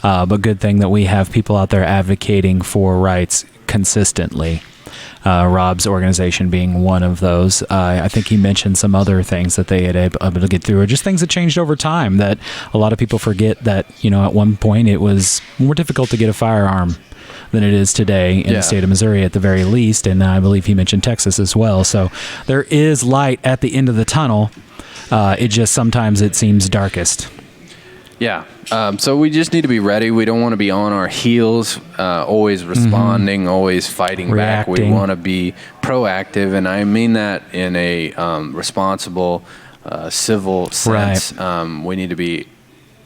S21: But good thing that we have people out there advocating for rights consistently. Rob's organization being one of those. I think he mentioned some other things that they had able to get through, or just things that changed over time that a lot of people forget that, at one point it was more difficult to get a firearm than it is today in the state of Missouri at the very least, and I believe he mentioned Texas as well. So there is light at the end of the tunnel. It just sometimes it seems darkest.
S2: Yeah. So we just need to be ready. We don't want to be on our heels, always responding, always fighting back. We want to be proactive, and I mean that in a responsible, civil sense. Right. We need to be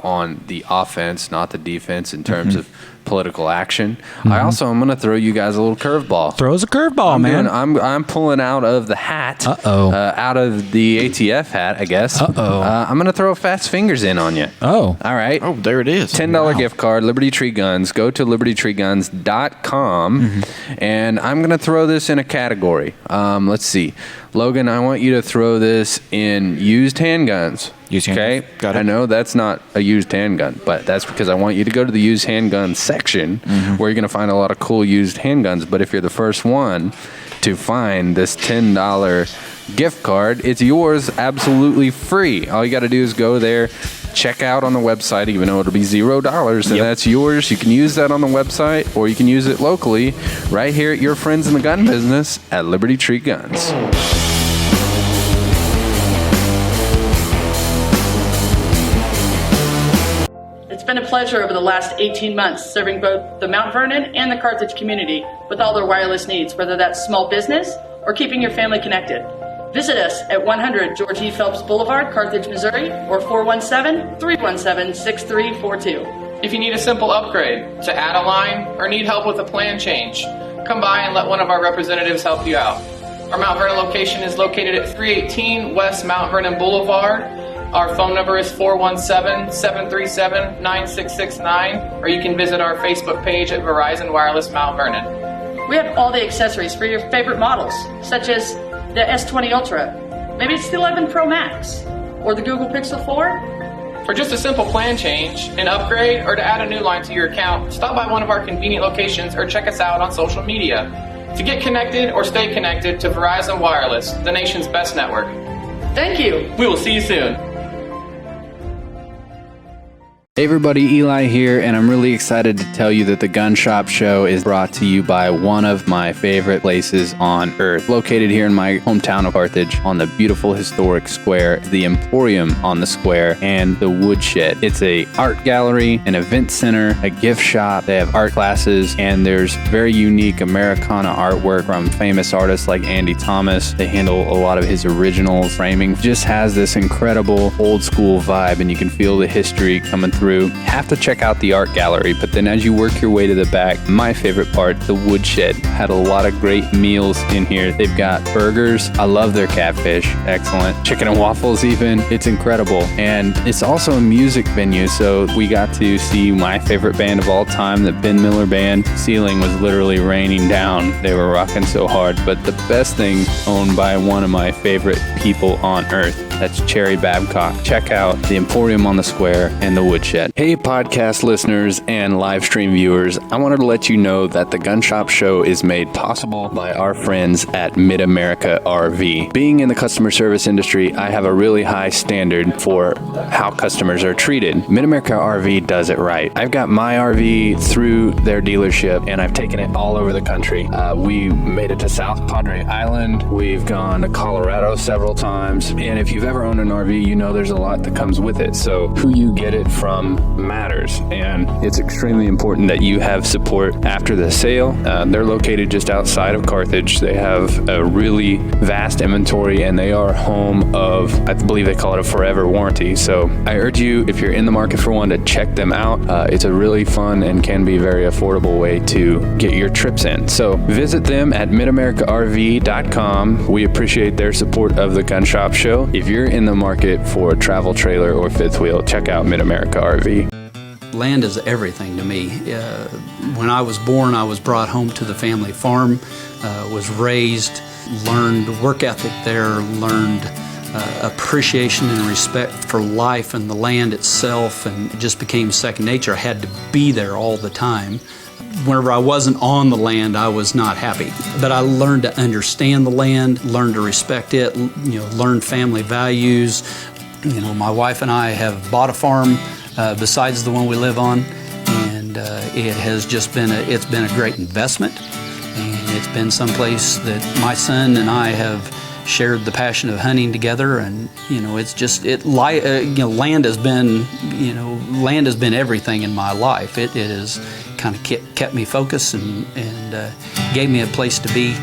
S2: on the offense, not the defense, in terms of political action. I'm going to throw you guys a little curveball.
S21: Throw us a curveball, man.
S2: I'm pulling out of the hat. Out of the ATF hat, I guess. I'm going to throw Fast Fingers in on you.
S21: Oh.
S2: All right.
S4: Oh, there it is.
S2: $10 gift card, Liberty Tree Guns. Go to libertytreeguns.com, and I'm going to throw this in a category. Let's see. Logan, I want you to throw this in used handguns. Okay? Got it. I know that's not a used handgun, but that's because I want you to go to the used handgun section where you're going to find a lot of cool used handguns. But if you're the first one to find this $10 gift card, it's yours absolutely free. All you got to do is go there, check out on the website, even though it'll be $0, and that's yours. You can use that on the website, or you can use it locally right here at your friends in the gun business at Liberty Tree Guns.
S7: been a pleasure over the last 18 months serving both the Mount Vernon and the Carthage community with all their wireless needs, whether that's small business or keeping your family connected. Visit us at 100 George E. Phelps Boulevard, Carthage, Missouri, or 417-317-6342.
S8: If you need a simple upgrade, to add a line, or need help with a plan change, come by and let one of our representatives help you out. Our Mount Vernon location is located at 318 West Mount Vernon Boulevard. Our phone number is 417-737-9669, or you can visit our Facebook page at Verizon Wireless Mount Vernon.
S7: We have all the accessories for your favorite models, such as the S20 Ultra, maybe it's the 11 Pro Max, or the Google Pixel 4.
S8: For just a simple plan change, an upgrade, or to add a new line to your account, stop by one of our convenient locations or check us out on social media. To get connected or stay connected to Verizon Wireless, the nation's best network.
S7: Thank you.
S8: We will see you soon.
S2: Hey everybody, Eli here, and I'm really excited to tell you that the Gun Shop Show is brought to you by one of my favorite places on earth. Located here in my hometown of Carthage on the beautiful historic square, the Emporium on the square, and the Woodshed. It's a art gallery, an event center, a gift shop. They have art classes, and there's very unique Americana artwork from famous artists like Andy Thomas. They handle a lot of his original framing. Just has this incredible old school vibe, and you can feel the history coming through. Have to check out the art gallery, but then as you work your way to the back, my favorite part, the Woodshed, had a lot of great meals in here. They've got burgers. I love their catfish. Excellent. Chicken and waffles even. It's incredible. And it's also a music venue, so we got to see my favorite band of all time, the Ben Miller Band. Ceiling was literally raining down. They were rocking so hard. But the best thing, owned by one of my favorite people on earth, that's Cherry Babcock. Check out the Emporium on the Square and the Woodshed. Hey podcast listeners and live stream viewers, I wanted to let you know that the Gun Shop Show is made possible by our friends at Mid-America RV. Being in the customer service industry, I have a really high standard for how customers are treated. Mid-America RV does it right. I've got my RV through their dealership and I've taken it all over the country. We made it to South Padre Island. We've gone to Colorado several times. And if you've ever owned an RV, you know there's a lot that comes with it. So who you get it from matters, and it's extremely important that you have support after the sale. They're located just outside of Carthage. They have a really vast inventory, and they are home of, I believe they call it a forever warranty. So I urge you, if you're in the market for one, to check them out. It's a really fun and can be very affordable way to get your trips in. So visit them at midamericarv.com. We appreciate their support of the Gun Shop Show. If you're in the market for a travel trailer or fifth wheel, check out Mid-America RV.
S13: Land is everything to me. When I was born, I was brought home to the family farm, was raised, learned work ethic there, learned appreciation and respect for life and the land itself, and it just became second nature. I had to be there all the time. Whenever I wasn't on the land, I was not happy. But I learned to understand the land, learned to respect it, learned family values. My wife and I have bought a farm besides the one we live on, and it has just been a great investment, and it's been someplace that my son and I have shared the passion of hunting together, and land has been everything in my life. It has kind of kept me focused and gave me a place to be.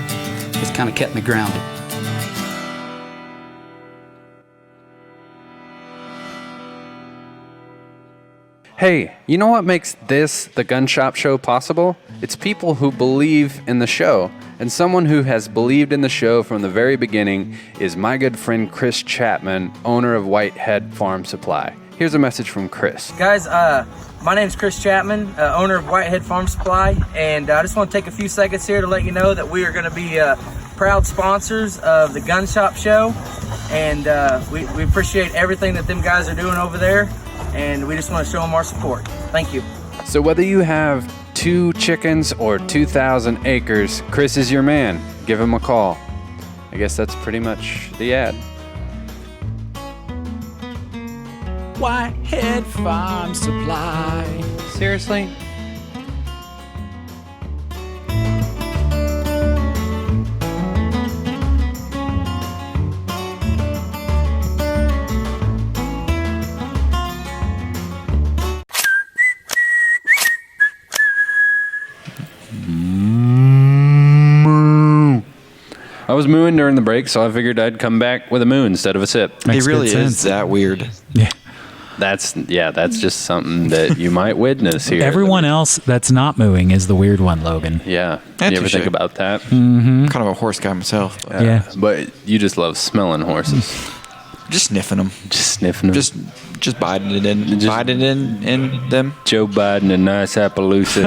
S13: It's kind of kept me grounded.
S2: Hey, you know what makes this, the Gun Shop Show, possible? It's people who believe in the show. And someone who has believed in the show from the very beginning is my good friend Chris Chapman, owner of Whitehead Farm Supply. Here's a message from Chris.
S16: Guys, my name's Chris Chapman, owner of Whitehead Farm Supply, and I just want to take a few seconds here to let you know that we are going to be proud sponsors of the Gun Shop Show, and we appreciate everything that them guys are doing over there, and we just want to show them our support. Thank you.
S2: So whether you have 2 chickens or 2,000 acres, Chris is your man. Give him a call. I guess that's pretty much the ad.
S3: Whitehead Farm Supply.
S2: Seriously? I was mooing during the break, so I figured I'd come back with a moo instead of a sip.
S4: It really is that weird.
S21: Yeah.
S2: That's just something that you might witness here.
S21: Everyone else that's not mooing is the weird one, Logan.
S2: Yeah.
S4: That's
S2: You ever
S4: for
S2: think
S4: sure.
S2: about that?
S21: Mm-hmm.
S4: Kind of a horse guy myself. But
S21: Yeah.
S2: But you just love smelling horses.
S4: just sniffing them.
S2: Just sniffing them.
S4: Just biting it in. Biting in them.
S2: Joe Biden and nice Appaloosa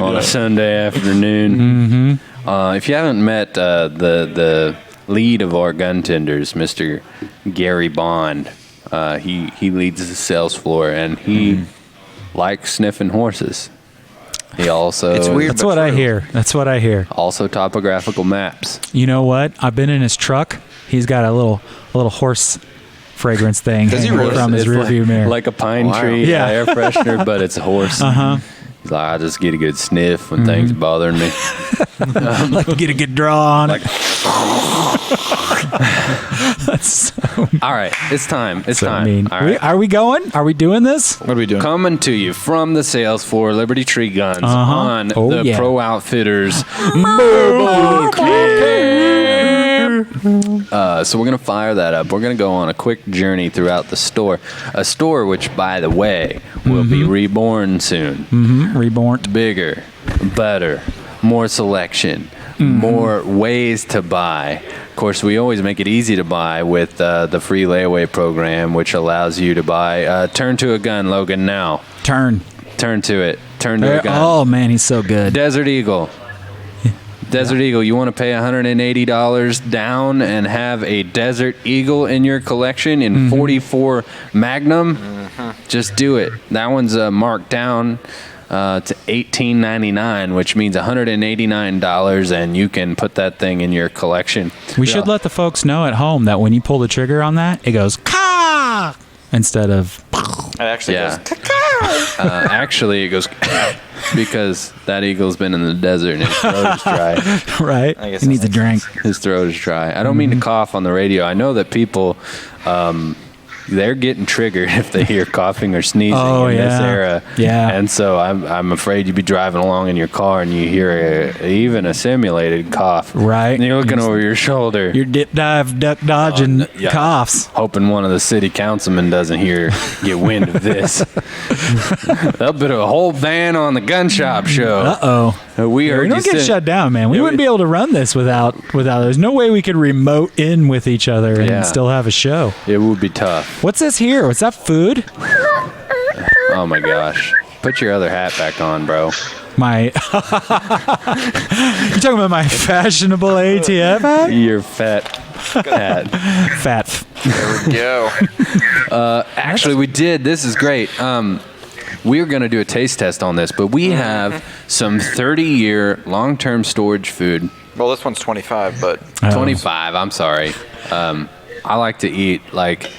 S2: on a Sunday afternoon.
S21: Mm-hmm.
S2: If you haven't met the lead of our gun tenders, Mr. Gary Bond, he leads the sales floor, and he likes sniffing horses. He also
S4: It's weird.
S21: That's what I hear. That's what I hear.
S2: Also topographical maps.
S21: You know what? I've been in his truck. He's got a little horse fragrance thing
S4: Does he
S21: hanging
S4: really?
S21: from his
S2: It's
S21: rearview mirror.
S2: Like a pine
S4: Wow.
S2: tree
S21: Yeah.
S2: air freshener, but it's a horse.
S21: Uh-huh.
S2: He's like, I just get a good sniff when things bothering me.
S21: Like get a good draw on it. That's so
S2: All right, it's time. It's time.
S21: mean.
S2: All right.
S21: Are we going? Are we doing this?
S4: What are we doing?
S2: Coming to you from the sales floor, Liberty Tree Guns,
S21: Uh-huh.
S2: on
S21: Oh,
S2: the
S21: yeah.
S2: Pro Outfitters mobile cam. So we're going to fire that up. We're going to go on a quick journey throughout the store. A store which, by the way, will be reborn soon.
S21: Mm-hmm. Reborn.
S2: Bigger, better, more selection, more ways to buy. Of course, we always make it easy to buy with the free layaway program, which allows you to buy. Turn to a gun, Logan, now.
S21: Turn.
S2: Turn to it. Turn to a gun.
S21: Oh man, he's so good.
S2: Desert Eagle. Desert Eagle, you want to pay $180 down and have a Desert Eagle in your collection in 44 Magnum? Just do it. That one's marked down to $18.99, which means $189, and you can put that thing in your collection.
S21: We should let the folks know at home that when you pull the trigger on that, it goes "ka" instead of.
S4: It actually goes.
S2: Actually, it goes because that eagle's been in the desert and his throat is dry.
S21: Right.
S4: I guess
S21: He needs a drink.
S2: His throat is dry. I don't mean to cough on the radio. I know that people, they're getting triggered if they hear coughing or sneezing in this era.
S21: Yeah.
S2: And so I'm afraid you'd be driving along in your car and you hear even a simulated cough.
S21: Right.
S2: And you're looking over your shoulder.
S21: You're dip, dive, duck, dodging
S2: Yeah.
S21: coughs.
S2: Hoping one of the city councilmen doesn't get wind of this. They'll put a whole ban on the gun shop show.
S21: Uh-oh.
S2: We heard
S21: We don't
S2: you
S21: get
S2: say-
S21: shut down, man. We
S2: Yeah,
S21: wouldn't be able to run this without. There's no way we could remote in with each other and
S2: Yeah.
S21: still have a show.
S2: It would be tough.
S21: What's this here? What's that food?
S2: Oh my gosh. Put your other hat back on, bro.
S21: My. You talking about my fashionable ATF hat?
S2: Your fat hat.
S21: Fat.
S4: There we go.
S2: Actually, we did. This is great. We're going to do a taste test on this, but we have some 30-year long-term storage food.
S4: Well, this one's 25, but
S2: 25, I'm sorry. I like to eat, like,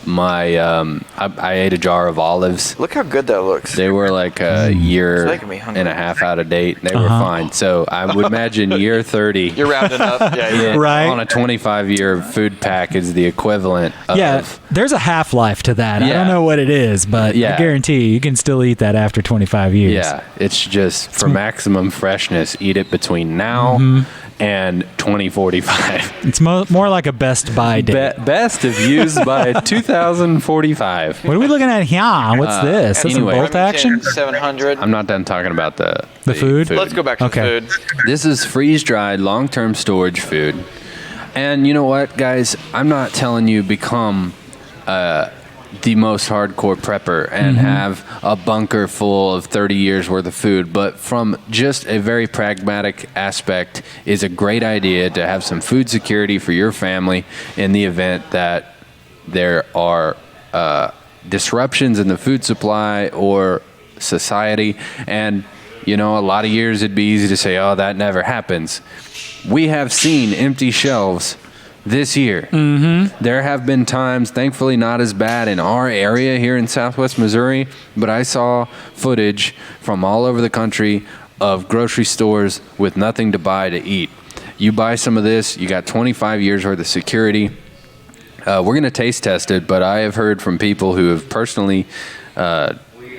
S2: I ate a jar of olives.
S4: look how good that looks.
S2: They were like a year
S4: It's making me hungry.
S2: and a half out of date. They were fine. So I would imagine year 30.
S4: You're rounding up. Yeah.
S21: Right.
S2: On a 25-year food pack is the equivalent of...
S21: Yeah, there's a half-life to that. I
S2: Yeah.
S21: don't know what it is, but
S2: Yeah.
S21: I guarantee you can still eat that after 25 years.
S2: Yeah, it's just for maximum freshness, eat it between now and 2045.
S21: It's more like a Best Buy day.
S2: Best if used by 2045.
S21: What are we looking at here? What's this? That's
S2: anyway.
S21: some bolt action?
S4: 700.
S2: I'm not done talking about the
S21: food?
S4: Let's go back to
S21: Okay.
S4: the food.
S2: This is freeze-dried, long-term storage food. And you know what, guys? I'm not telling you become the most hardcore prepper and have a bunker full of 30 years worth of food, but from just a very pragmatic aspect is a great idea to have some food security for your family in the event that there are disruptions in the food supply or society. And you know, a lot of years it'd be easy to say, oh, that never happens. We have seen empty shelves this year. There have been times, thankfully not as bad in our area here in Southwest Missouri, but I saw footage from all over the country of grocery stores with nothing to buy to eat. You buy some of this, you got 25 years worth of security. We're going to taste test it, but I have heard from people who have personally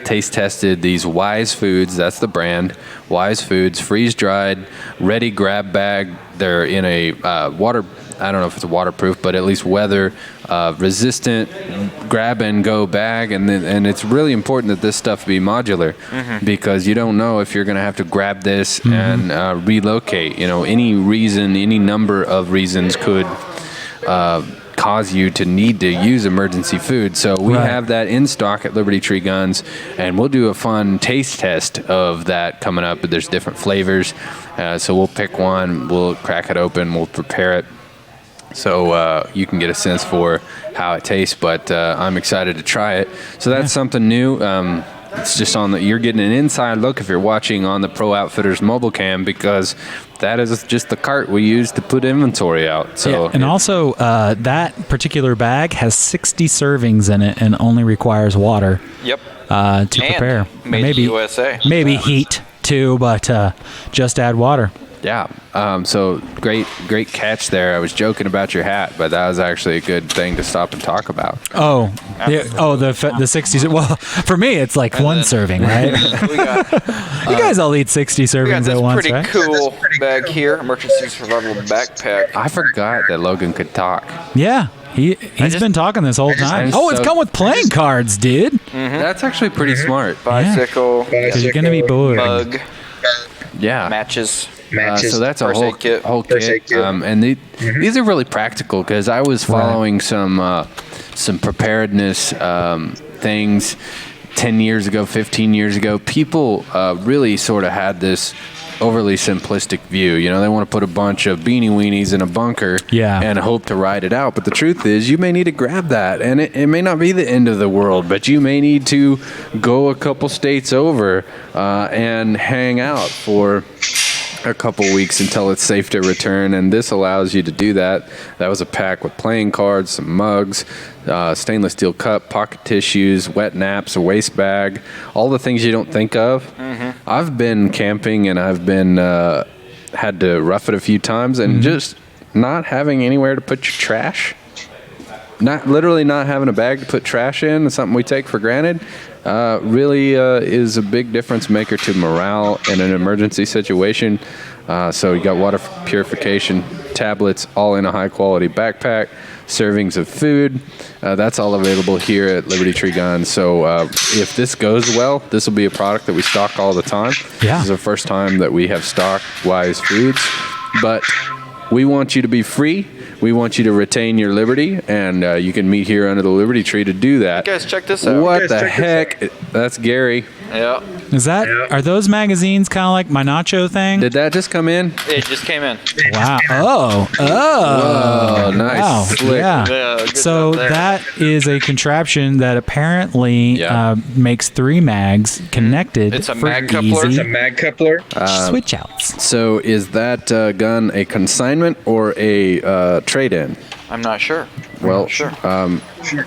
S2: taste tested these Wise Foods. That's the brand. Wise Foods, freeze-dried, ready grab bag. They're in a water. I don't know if it's waterproof, but at least weather resistant grab and go bag. And it's really important that this stuff be modular because you don't know if you're going to have to grab this and relocate. You know, any number of reasons could cause you to need to use emergency food. So we have that in stock at Liberty Tree Guns, and we'll do a fun taste test of that coming up. But there's different flavors, so we'll pick one, we'll crack it open, we'll prepare it, so you can get a sense for how it tastes. But I'm excited to try it. So that's something new. It's just you're getting an inside look if you're watching on the Pro Outfitters mobile cam, because that is just the cart we use to put inventory out. So
S21: and also that particular bag has 60 servings in it and only requires water.
S4: Yep.
S21: To prepare.
S4: Made
S21: maybe
S4: USA.
S21: Maybe heat too, but just add water.
S2: Yeah. So great catch there. I was joking about your hat, but that was actually a good thing to stop and talk about.
S21: Oh, the 60s. Well, for me, it's like one serving, right? You guys all eat 60 servings at once, right?
S4: Pretty cool bag here, emergency survival backpack.
S2: I forgot that Logan could talk.
S21: Yeah. He's been talking this whole time. It's come with playing cards, dude.
S2: That's actually pretty smart.
S4: Bicycle.
S21: Because you're going to be bored.
S4: Bug.
S2: Yeah.
S4: Matches.
S2: So that's a whole kit. And these are really practical, because I was following some preparedness things 10 years ago, 15 years ago. People really sort of had this overly simplistic view. You know, they want to put a bunch of beanie weenies in a bunker and hope to ride it out. But the truth is, you may need to grab that, and it may not be the end of the world, but you may need to go a couple states over and hang out for a couple weeks until it's safe to return, and this allows you to do that. That was a pack with playing cards, some mugs, stainless steel cup, pocket tissues, wet naps, a waste bag, all the things you don't think of. I've been camping, and I've been had to rough it a few times, and just not having anywhere to put your trash, not having a bag to put trash in, is something we take for granted. Really is a big difference maker to morale in an emergency situation. So you got water purification tablets, all in a high quality backpack, servings of food. That's all available here at Liberty Tree Guns. So if this goes well, this will be a product that we stock all the time. This is the first time that we have stocked Wise Foods. But we want you to be free. We want you to retain your liberty, and you can meet here under the Liberty Tree to do that.
S4: You guys, check this out.
S2: What the heck? That's Gary.
S4: Yeah.
S21: Are those magazines kind of like my nacho thing?
S2: Did that just come in?
S4: It just came in.
S21: Wow. Oh,
S2: nice.
S21: Wow.
S2: Slick.
S21: Yeah. So that is a contraption that apparently makes 3 mags connected.
S4: It's a
S21: for
S4: mag coupler.
S21: easy
S4: It's a mag coupler.
S21: switch outs.
S2: So is that gun a consignment or a trade-in?
S4: I'm not sure.
S2: Well,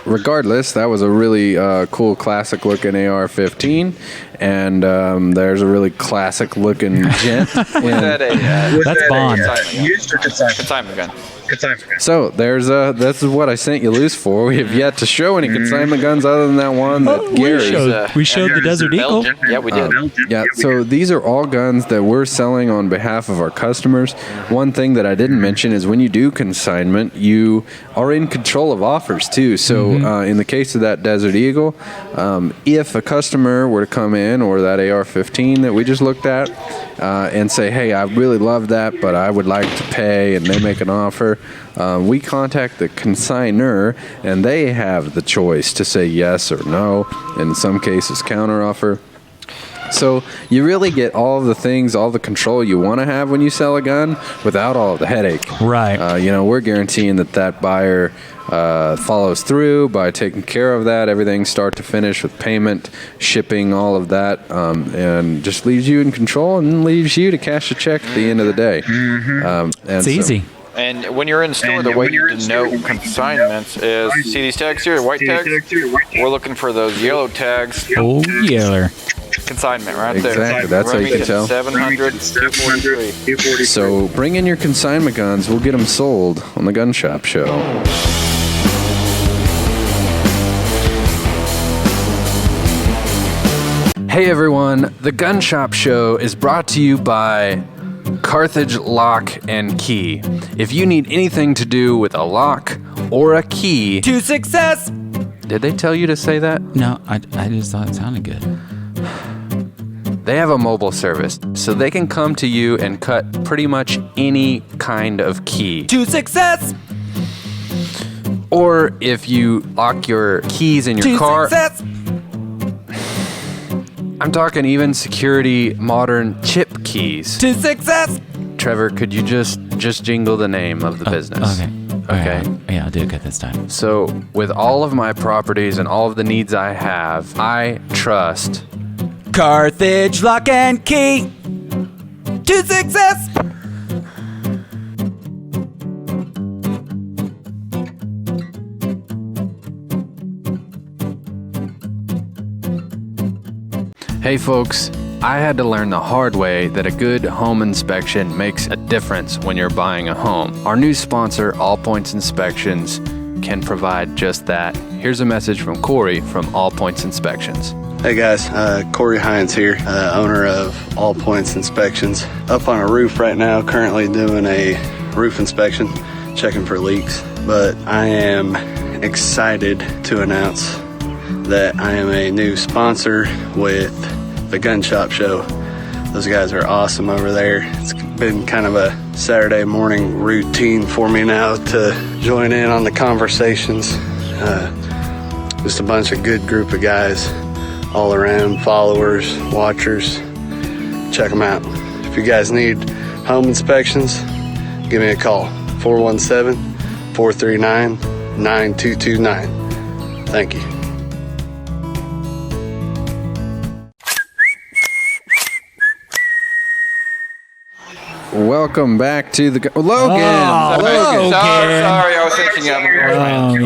S2: regardless, that was a really cool, classic-looking AR-15, and there's a really classic-looking gent.
S21: That's Bond.
S4: Used or consignment gun?
S2: So this is what I sent you loose for. We have yet to show any consignment guns other than that one that Gary's.
S21: We showed the Desert Eagle.
S4: Yeah, we did.
S2: So these are all guns that we're selling on behalf of our customers. One thing that I didn't mention is when you do consignment, you are in control of offers too. So in the case of that Desert Eagle, if a customer were to come in, or that AR-15 that we just looked at, and say, hey, I really love that, but I would like to pay, and they make an offer, we contact the consignor, and they have the choice to say yes or no, in some cases counteroffer. So you really get all of the things, all the control you want to have when you sell a gun without all of the headache.
S21: Right.
S2: We're guaranteeing that buyer follows through by taking care of that, everything start to finish with payment, shipping, all of that, and just leaves you in control and leaves you to cash a check at the end of the the day.
S21: It's easy.
S4: And when you're in store, the way you denote consignments is, see these tags here, white tags? We're looking for those yellow tags.
S21: Oh, yeller.
S4: Consignment right there.
S2: Exactly, that's how you can tell.
S4: 700, 243.
S2: So bring in your consignment guns. We'll get them sold on the Gun Shop Show. Hey everyone, the Gun Shop Show is brought to you by Carthage Lock and Key. If you need anything to do with a lock or a key
S3: To success!
S2: Did they tell you to say that?
S21: No, I just thought it sounded good.
S2: They have a mobile service, so they can come to you and cut pretty much any kind of key.
S3: To success!
S2: Or if you lock your keys in your
S3: To
S2: car.
S3: success!
S2: I'm talking even security modern chip keys.
S3: To success!
S2: Trevor, could you just jingle the name of the business?
S21: Okay. Yeah, I'll do it good this time.
S2: So, with all of my properties and all of the needs I have, I trust
S3: Carthage Lock and Key! To success!
S2: Hey folks, I had to learn the hard way that a good home inspection makes a difference when you're buying a home. Our new sponsor, All Points Inspections, can provide just that. Here's a message from Corey from All Points Inspections.
S19: Hey guys, Corey Hines here, owner of All Points Inspections. Up on a roof right now, currently doing a roof inspection, checking for leaks. But I am excited to announce that I am a new sponsor with the Gun Shop Show. Those guys are awesome over there. It's been kind of a Saturday morning routine for me now to join in on the conversations. Just a bunch of good group of guys all around, followers, watchers. Check them out. If you guys need home inspections, give me a call, 417-439-9229. Thank you.
S2: Welcome back to the Logan.
S4: Logan. Sorry, I was thinking of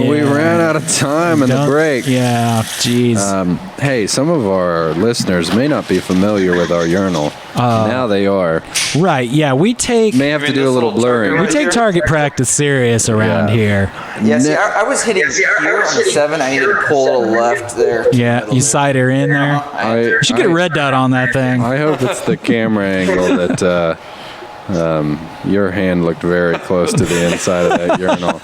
S2: We ran out of time in the break.
S21: Yeah, jeez.
S2: Hey, some of our listeners may not be familiar with our urinal. Now they are.
S21: Right, yeah, we take...
S2: May have to do a little blurring.
S21: We take target practice serious around here.
S4: Yeah, see, I was hitting here on the 7. I needed to pull a little left there.
S21: Yeah, you sight her in there. You should get a red dot on that thing.
S2: I hope it's the camera angle that... your hand looked very close to the inside of that urinal.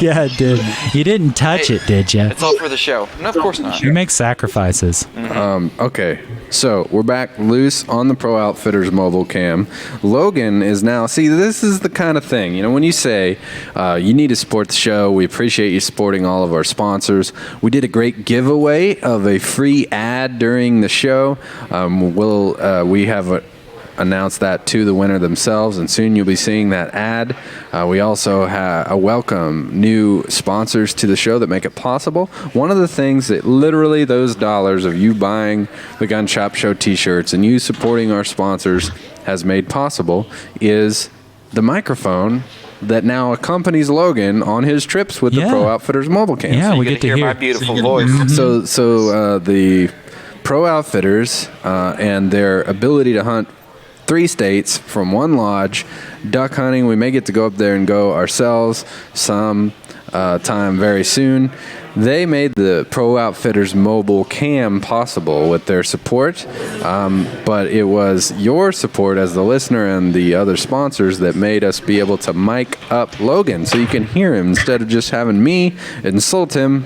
S21: Yeah, it did. You didn't touch it, did you?
S4: It's all for the show. No, of course not.
S21: You make sacrifices.
S2: Okay, so we're back loose on the Pro Outfitters mobile cam. Logan is now... See, this is the kind of thing, you know, when you say you need to support the show, we appreciate you supporting all of our sponsors. We did a great giveaway of a free ad during the show. We have announce that to the winner themselves, and soon you'll be seeing that ad. We also welcome new sponsors to the show that make it possible. One of the things that literally those dollars of you buying the Gun Shop Show t-shirts and you supporting our sponsors has made possible is the microphone that now accompanies Logan on his trips with the Pro Outfitters mobile cam.
S21: Yeah,
S4: so
S21: we get to hear
S4: my beautiful voice.
S2: So the Pro Outfitters and their ability to hunt 3 states from one lodge. Duck hunting, we may get to go up there and go ourselves some time very soon. They made the Pro Outfitters mobile cam possible with their support, but it was your support as the listener and the other sponsors that made us be able to mic up Logan so you can hear him instead of just having me insult him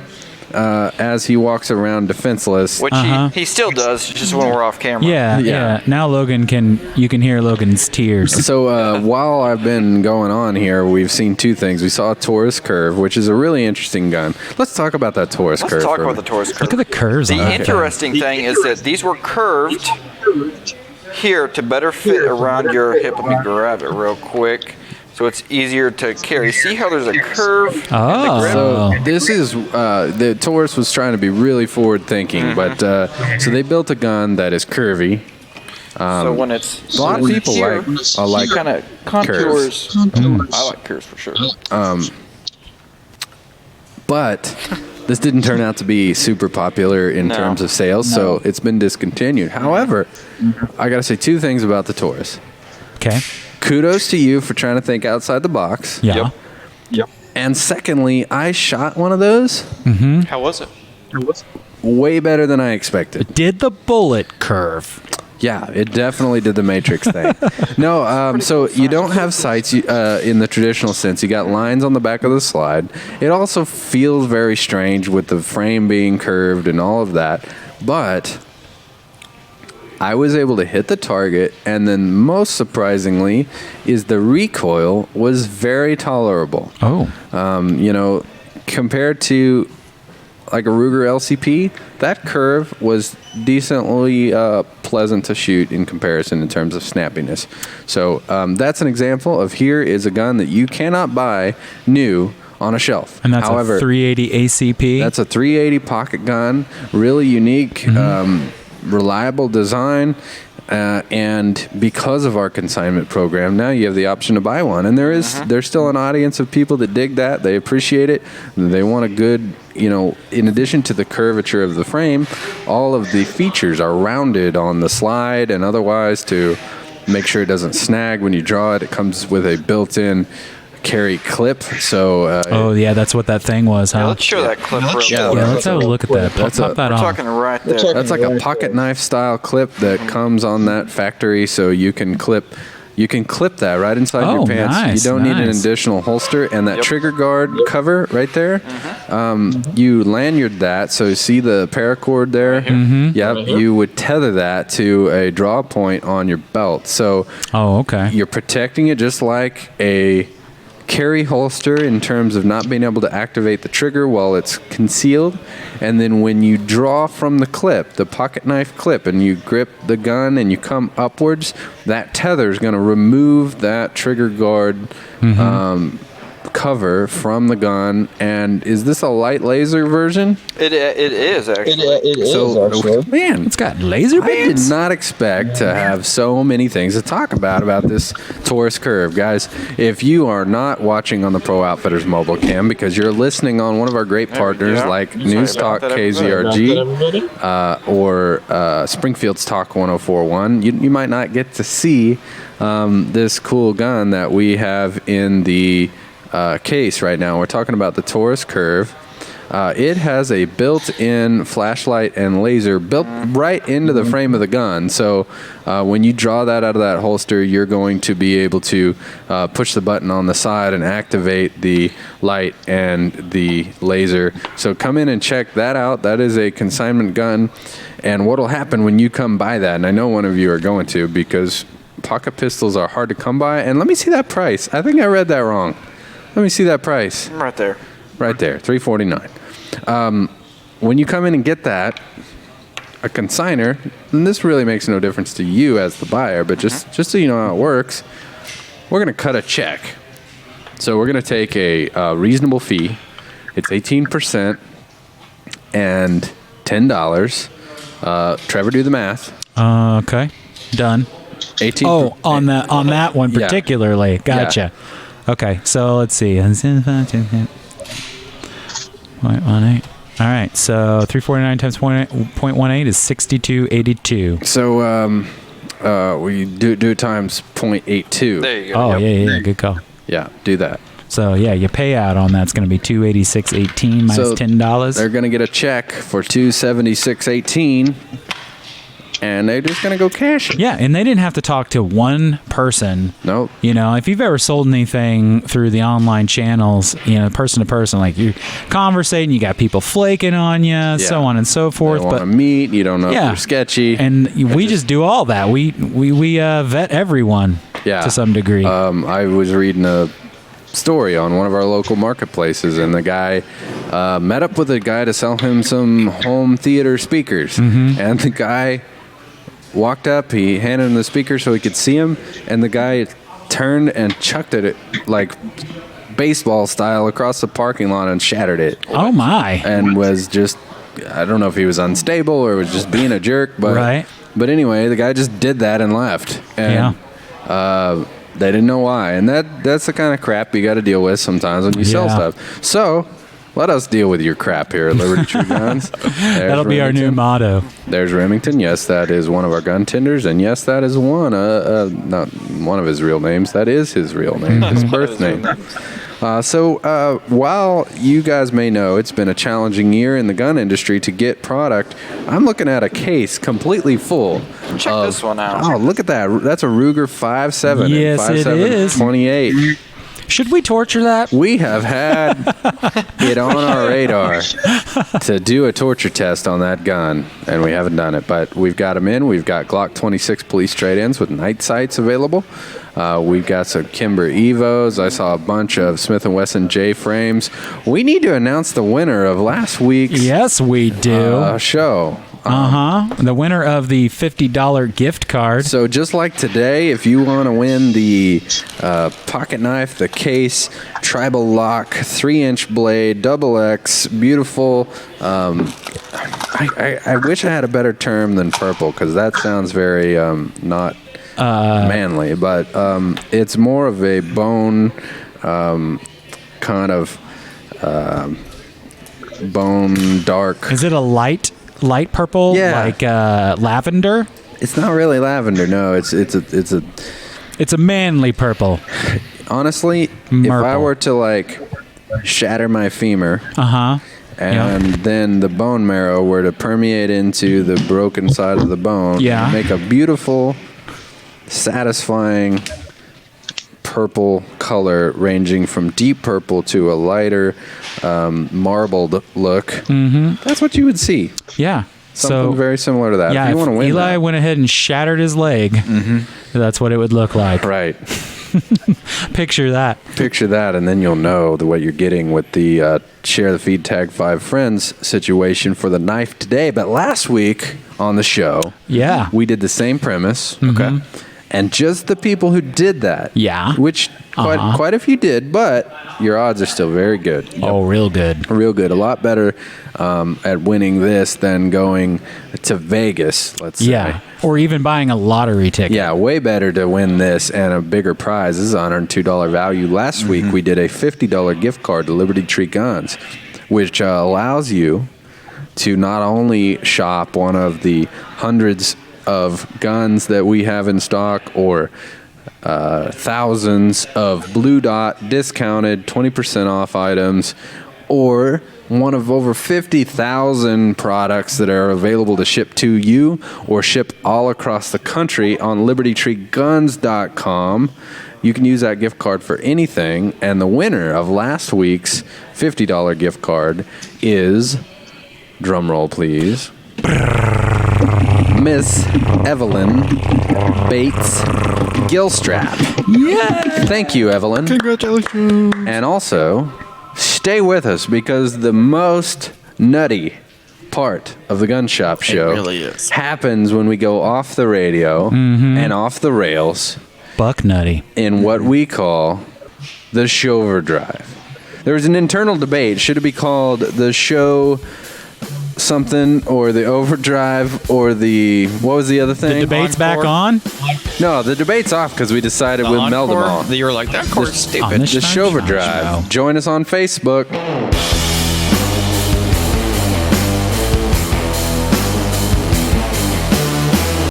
S2: as he walks around defenseless.
S4: Which he still does, just when we're off camera.
S21: Yeah. Now you can hear Logan's tears.
S2: So while I've been going on here, we've seen 2 things. We saw a Taurus Curve, which is a really interesting gun. Let's talk about that Taurus Curve.
S4: Let's talk about the Taurus Curve.
S21: Look at the curves on
S4: The
S21: that.
S4: interesting thing is that these were curved here to better fit around your hip. Let me grab it real quick, so it's easier to carry. See how there's a curve in the grip?
S2: So this is, the Taurus was trying to be really forward-thinking, but so they built a gun that is curvy.
S4: So when it's
S2: a lot of people like
S4: kind of contours. I like curves for sure.
S2: But this didn't turn out to be super popular in terms of sales, so it's been discontinued. However, I got to say 2 things about the Taurus.
S21: Okay.
S2: Kudos to you for trying to think outside the box.
S21: Yeah.
S4: Yep.
S2: And secondly, I shot one of those.
S21: Mm-hmm.
S4: How was it?
S2: way better than I expected.
S21: Did the bullet curve?
S2: Yeah, it definitely did the Matrix thing. No, so you don't have sights in the traditional sense. You got lines on the back of the slide. It also feels very strange with the frame being curved and all of that. But I was able to hit the target, and then most surprisingly is the recoil was very tolerable.
S21: Oh.
S2: Compared to like a Ruger LCP, that curve was decently pleasant to shoot in comparison in terms of snappiness. So that's an example of here is a gun that you cannot buy new on a shelf.
S21: And that's
S2: However,
S21: a 380 ACP?
S2: That's a 380 pocket gun, really unique, reliable design. And because of our consignment program, now you have the option to buy one. And there's still an audience of people that dig that. They appreciate it. They want a good, in addition to the curvature of the frame, all of the features are rounded on the slide and otherwise to make sure it doesn't snag when you draw it. It comes with a built-in carry clip. So
S21: that's what that thing was, huh?
S4: Yeah, let's show that clip real quick.
S21: Yeah, let's have a look at that. Pop that
S4: we're
S21: on.
S4: talking right there.
S2: That's like a pocket knife style clip that comes on that factory, so you can clip that right inside your pants.
S21: Nice,
S2: you don't need an
S21: nice.
S2: additional holster. And that trigger guard cover right there, you lanyard that. So see the paracord there? Yep. You would tether that to a draw point on your belt. So you're protecting it just like a carry holster in terms of not being able to activate the trigger while it's concealed. And then when you draw from the clip, the pocket knife clip, and you grip the gun and you come upwards, that tether is going to remove that trigger guard cover from the gun. And is this a light laser version?
S4: It is actually.
S21: It is actually.
S2: Man,
S21: it's got laser bands.
S2: I did not expect to have so many things to talk about this Taurus curve, guys. If you are not watching on the Pro Outfitters mobile cam because you're listening on one of our great partners like News Talk KZRG or Springfield's Talk 104.1, you might not get to see this cool gun that we have in the case right now. We're talking about the Taurus Curve. It has a built-in flashlight and laser built right into the frame of the gun. So when you draw that out of that holster, you're going to be able to push the button on the side and activate the light and the laser. So come in and check that out. That is a consignment gun. And what will happen when you come by that, and I know one of you are going to because pocket pistols are hard to come by. And let me see that price. I think I read that wrong. Let me see that price.
S4: Right there.
S2: Right there, $349. When you come in and get that, a consigner, and this really makes no difference to you as the buyer, but just so you know how it works, we're going to cut a check. So we're going to take a reasonable fee. It's 18% and $10. Trevor, do the math.
S21: Okay, done.
S2: 18.
S21: Oh, on that one particularly. Gotcha.
S2: Yeah.
S21: Okay, so let's see. 0.18. All right, so 349 times 0.18 is 62.82.
S2: So we do times 0.82.
S4: There you go.
S21: Oh, yeah, good call.
S2: Yeah, do that.
S21: So yeah, your payout on that's going to be $286.18 minus $10.
S2: They're going to get a check for $276.18. And they're just going to go cash it.
S21: Yeah, and they didn't have to talk to one person.
S2: Nope.
S21: If you've ever sold anything through the online channels, person to person, like you're conversating, you got people flaking on you, so on and so forth.
S2: They want to meet, you don't know if they're sketchy.
S21: And we just do all that. We vet everyone to some degree.
S2: I was reading a story on one of our local marketplaces, and the guy met up with a guy to sell him some home theater speakers. And the guy walked up, he handed him the speaker so he could see him, and the guy turned and chucked it like baseball style across the parking lot and shattered it.
S21: Oh my.
S2: And was just, I don't know if he was unstable or was just being a jerk, but but anyway, the guy just did that and left. And they didn't know why. And that's the kind of crap you got to deal with sometimes when you sell stuff. So let us deal with your crap here at Liberty True Guns.
S21: That'll be our new motto.
S2: There's Remington. Yes, that is one of our gun tenders. And yes, that is not one of his real names. That is his real name, his birth name. So while you guys may know it's been a challenging year in the gun industry to get product, I'm looking at a case completely full.
S4: Check this one out.
S2: Oh, look at that. That's a Ruger 5.7.
S21: Yes, it is.
S2: 28.
S21: Should we torture that?
S2: We have had it on our radar to do a torture test on that gun, and we haven't done it. But we've got them in. We've got Glock 26 police trade-ins with night sights available. We've got some Kimber Evos. I saw a bunch of Smith & Wesson J frames. We need to announce the winner of last week's
S21: Yes, we do.
S2: show.
S21: The winner of the $50 gift card.
S2: So just like today, if you want to win the pocket knife, the case, tribal lock, 3-inch blade, double X, beautiful. I wish I had a better term than purple, because that sounds very not manly, but it's more of a bone kind of bone dark.
S21: Is it a light purple?
S2: Yeah.
S21: Like lavender?
S2: It's not really lavender. No, it's
S21: a manly purple.
S2: Honestly, if I were to like shatter my femur, and then the bone marrow were to permeate into the broken side of the bone,
S21: Yeah.
S2: make a beautiful, satisfying purple color, ranging from deep purple to a lighter marbled look.
S21: Mm-hmm.
S2: That's what you would see.
S21: Yeah.
S2: Something very similar to that.
S21: Yeah,
S2: if you want to win
S21: Eli
S2: that.
S21: went ahead and shattered his leg, that's what it would look like.
S2: Right.
S21: Picture that.
S2: Picture that, and then you'll know what you're getting with the share the feed, tag 5 friends situation for the knife today. But last week on the show, we did the same premise. Okay. And just the people who did that, which quite a few did, but your odds are still very good.
S21: Oh, real good.
S2: Real good. A lot better at winning this than going to Vegas, let's say.
S21: Yeah. Or even buying a lottery ticket.
S2: Yeah, way better to win this and a bigger prize. This is $102 value. Last week, we did a $50 gift card to Liberty Tree Guns, which allows you to not only shop one of the hundreds of guns that we have in stock, or thousands of Blue Dot discounted 20% off items, or one of over 50,000 products that are available to ship to you or ship all across the country on libertytreeguns.com. You can use that gift card for anything, and the winner of last week's $50 gift card is, drumroll please, Miss Evelyn Bates Gilstrap.
S21: Yeah!
S2: Thank you, Evelyn.
S21: Congratulations.
S2: And also, stay with us, because the most nutty part of the Gun Shop Show
S21: really is.
S2: happens when we go off the radio and off the rails.
S21: Buck nutty.
S2: In what we call the Shover Drive. There was an internal debate. Should it be called the show something, or the overdrive, or the, what was the other thing?
S21: The debate's back on?
S2: No, the debate's off because we decided we'll meld them all.
S4: You were like, that court's stupid.
S2: The Shover Drive. Join us on Facebook.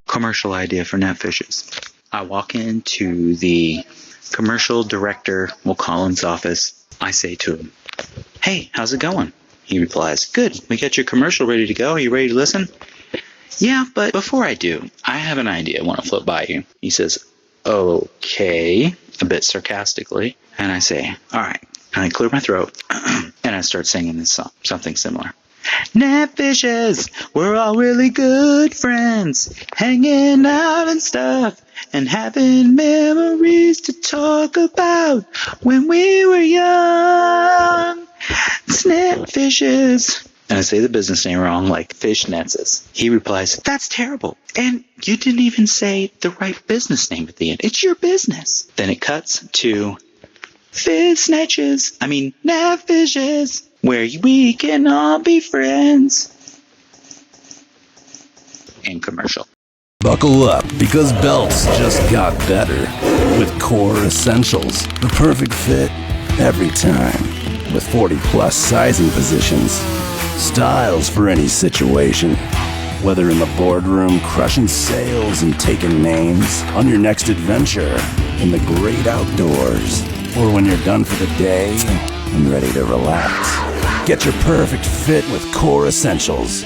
S17: Commercial idea for net fishes. I walk into the commercial director, we'll call his office. I say to him, "Hey, how's it going?" He replies, "Good. We got your commercial ready to go. Are you ready to listen?" "Yeah, but before I do, I have an idea I want to float by you." He says, "Okay," a bit sarcastically. And I say, "All right." And I clear my throat and I start singing this song, something similar. Net fishes, we're all really good friends, hanging out and stuff, and having memories to talk about when we were young. Net fishes. And I say the business name wrong, like fish nets. He replies, "That's terrible. And you didn't even say the right business name at the end. It's your business." Then it cuts to fish snatches. Net fishes, where we can all be friends. And commercial.
S11: Buckle up, because belts just got better. With Core Essentials, the perfect fit every time. With 40-plus sizing positions. Styles for any situation. Whether in the boardroom crushing sales and taking names, on your next adventure, in the great outdoors. or when you're done for the day and ready to relax. Get your perfect fit with Core Essentials.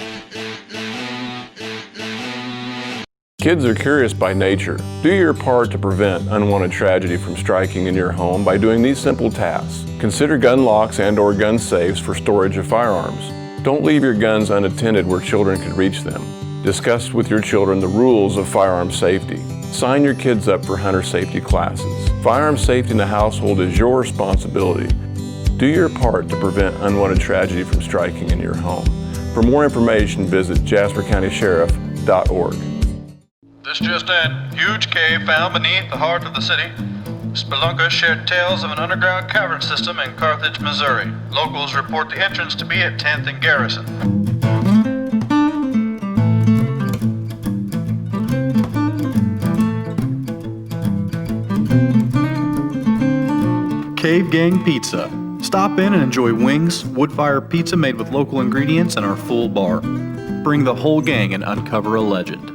S6: Kids are curious by nature. Do your part to prevent unwanted tragedy from striking in your home by doing these simple tasks. Consider gun locks and/or gun safes for storage of firearms. Don't leave your guns unattended where children could reach them. Discuss with your children the rules of firearm safety. Sign your kids up for hunter safety classes. Firearm safety in the household is your responsibility. Do your part to prevent unwanted tragedy from striking in your home. For more information, visit JasperCountySheriff.org.
S18: This just in. Huge cave found beneath the heart of the city. Spelunkers shared tales of an underground cavern system in Carthage, Missouri. Locals report the entrance to be at 10th and Garrison.
S12: Cave Gang Pizza. Stop in and enjoy wings, wood-fire pizza made with local ingredients, and our full bar. Bring the whole gang and uncover a legend.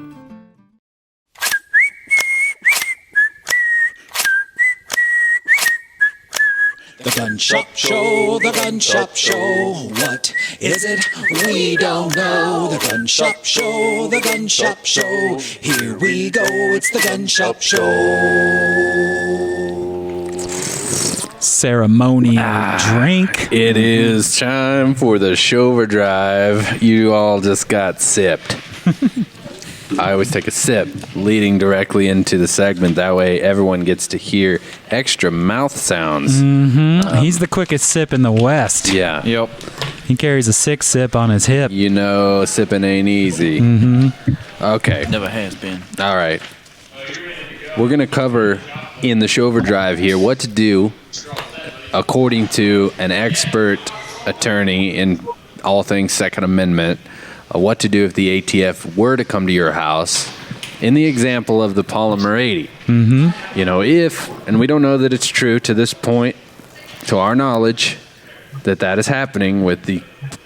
S15: The Gun Shop Show, the Gun Shop Show. What is it? We don't know. The Gun Shop Show, the Gun Shop Show. Here we go, it's the Gun Shop Show.
S21: Ceremonial drink.
S2: It is time for the Shover Drive. You all just got sipped. I always take a sip leading directly into the segment. That way everyone gets to hear extra mouth sounds.
S21: Mm-hmm. He's the quickest sip in the West.
S2: Yeah.
S10: Yep.
S21: He carries a 6 sip on his hip.
S2: You know, sipping ain't easy.
S21: Mm-hmm.
S2: Okay.
S14: Never has been.
S2: All right. We're going to cover in the Shover Drive here what to do according to an expert attorney in all things Second Amendment. What to do if the ATF were to come to your house in the example of the Polymer80.
S21: Mm-hmm.
S2: You know, and we don't know that it's true to this point, to our knowledge, that is happening with the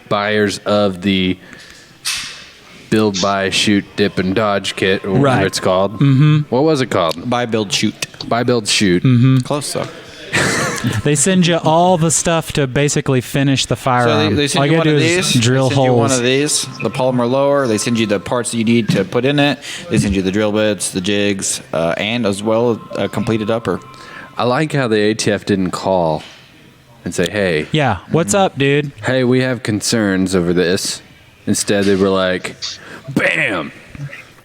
S2: buyers of the build, buy, shoot, dip, and dodge kit, or whatever it's called.
S21: Mm-hmm.
S2: What was it called?
S14: Buy, build, shoot.
S2: Buy, build, shoot.
S21: Mm-hmm.
S14: Close though.
S21: They send you all the stuff to basically finish the firearm.
S14: So they
S21: all
S14: send
S21: you
S14: you
S21: gotta
S14: one of
S21: do
S14: these.
S21: is drill
S14: they send you
S21: holes.
S14: one of these, the polymer lower. They send you the parts that you need to put in it. They send you the drill bits, the jigs, and as well a completed upper.
S2: I like how the ATF didn't call and say, hey.
S21: Yeah, what's up, dude?
S2: Hey, we have concerns over this. Instead, they were like, bam!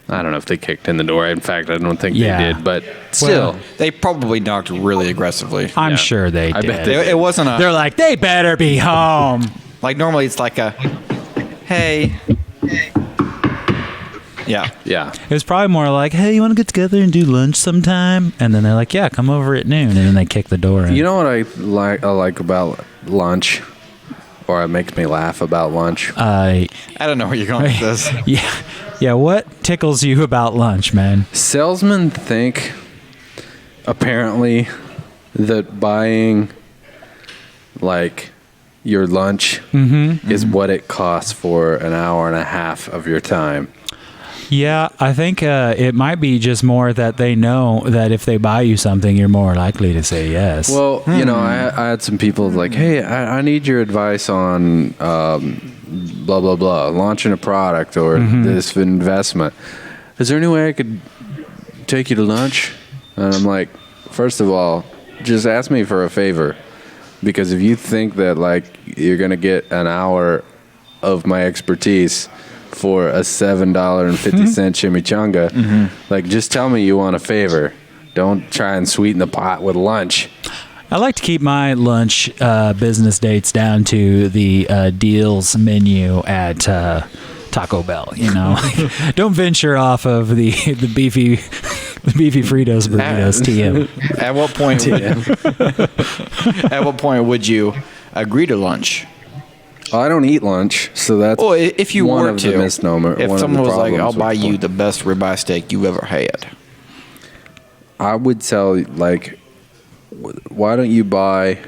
S2: I don't know if they kicked in the door. In fact, I don't think they did, but still.
S14: Well, they probably knocked really aggressively.
S21: I'm sure they did.
S14: Bet it wasn't a...
S21: They're like, they better be home.
S14: Like normally it's like a, hey. Yeah.
S2: Yeah.
S21: It was probably more like, hey, you want to get together and do lunch sometime? And then they're like, yeah, come over at noon. And then they kick the door in.
S2: You know what I like about lunch? Or it makes me laugh about lunch?
S14: I don't know where you're going with this.
S21: Yeah, what tickles you about lunch, man?
S2: Salesmen think, apparently, that buying, like, your lunch is what it costs for an hour and a half of your time.
S21: Yeah, I think it might be just more that they know that if they buy you something, you're more likely to say yes.
S2: Well, you know, I had some people like, hey, I need your advice on blah, blah, blah, launching a product or this investment. Is there any way I could take you to lunch? And I'm like, first of all, just ask me for a favor. Because if you think that, like, you're going to get an hour of my expertise for a $7.50 chimichanga, like, just tell me you want a favor. Don't try and sweeten the pot with lunch.
S21: I like to keep my lunch business dates down to the deals menu at Taco Bell. You know, don't venture off of the beefy Fritos burritos. TM.
S14: At what point? At what point would you agree to lunch?
S2: I don't eat lunch, so that's
S14: well. If you
S2: one
S14: were
S2: of
S14: to,
S2: the misnomer.
S14: If
S2: one
S14: someone
S2: of the
S14: was like, "I'll
S2: problems
S14: buy
S2: with
S14: you the best ribeye steak you ever had,"
S2: I would tell, like, why don't you buy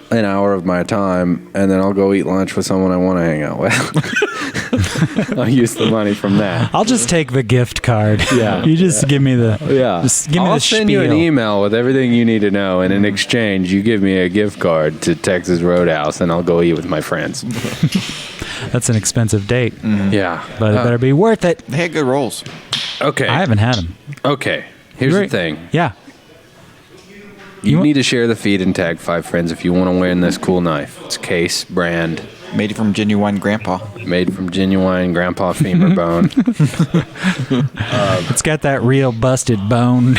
S2: an hour of my time and then I'll go eat lunch with someone I want to hang out with. I'll use the money from that.
S21: I'll just take the gift card.
S2: Yeah.
S21: You just give me the Just give me
S2: I'll
S21: the
S2: send you an
S21: spiel.
S2: email with everything you need to know, and in exchange, you give me a gift card to Texas Roadhouse, and I'll go eat with my friends.
S21: That's an expensive date.
S2: Yeah,
S21: But it better be worth it.
S14: They had good rolls.
S2: Okay.
S21: I haven't had them.
S2: Okay. Here's the thing.
S21: Yeah.
S2: You need to share the feed and tag 5 friends if you want to win this cool knife. It's Case brand.
S14: Made from genuine grandpa.
S2: Made from genuine grandpa femur bone.
S21: It's got that real busted bone,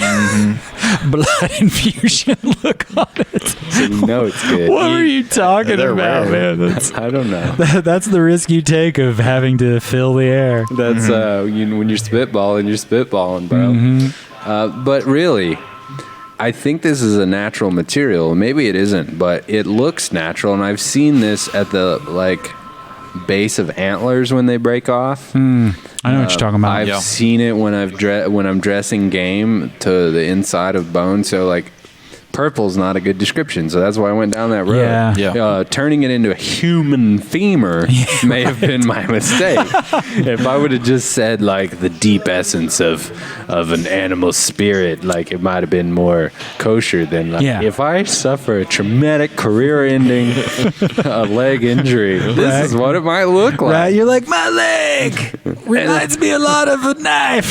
S21: blood infusion look on it.
S2: So you know it's good.
S21: What were you talking
S2: They're
S21: about,
S2: rare.
S21: man? That's,
S2: I don't know.
S21: that's the risk you take of having to fill the air.
S2: That's when you're spitballing, bro. But really, I think this is a natural material. Maybe it isn't, but it looks natural, and I've seen this at the base of antlers when they break off.
S21: I know what you're talking about.
S2: I've seen it when when I'm dressing game to the inside of bone. So purple's not a good description, so that's why I went down that road.
S21: Yeah.
S2: Turning it into a human femur may have been my mistake. If I would have just said the deep essence of an animal spirit, it might have been more kosher than if I suffer a traumatic career-ending leg injury, this is what it might look like.
S21: Right? You're like, my leg reminds me a lot of a knife.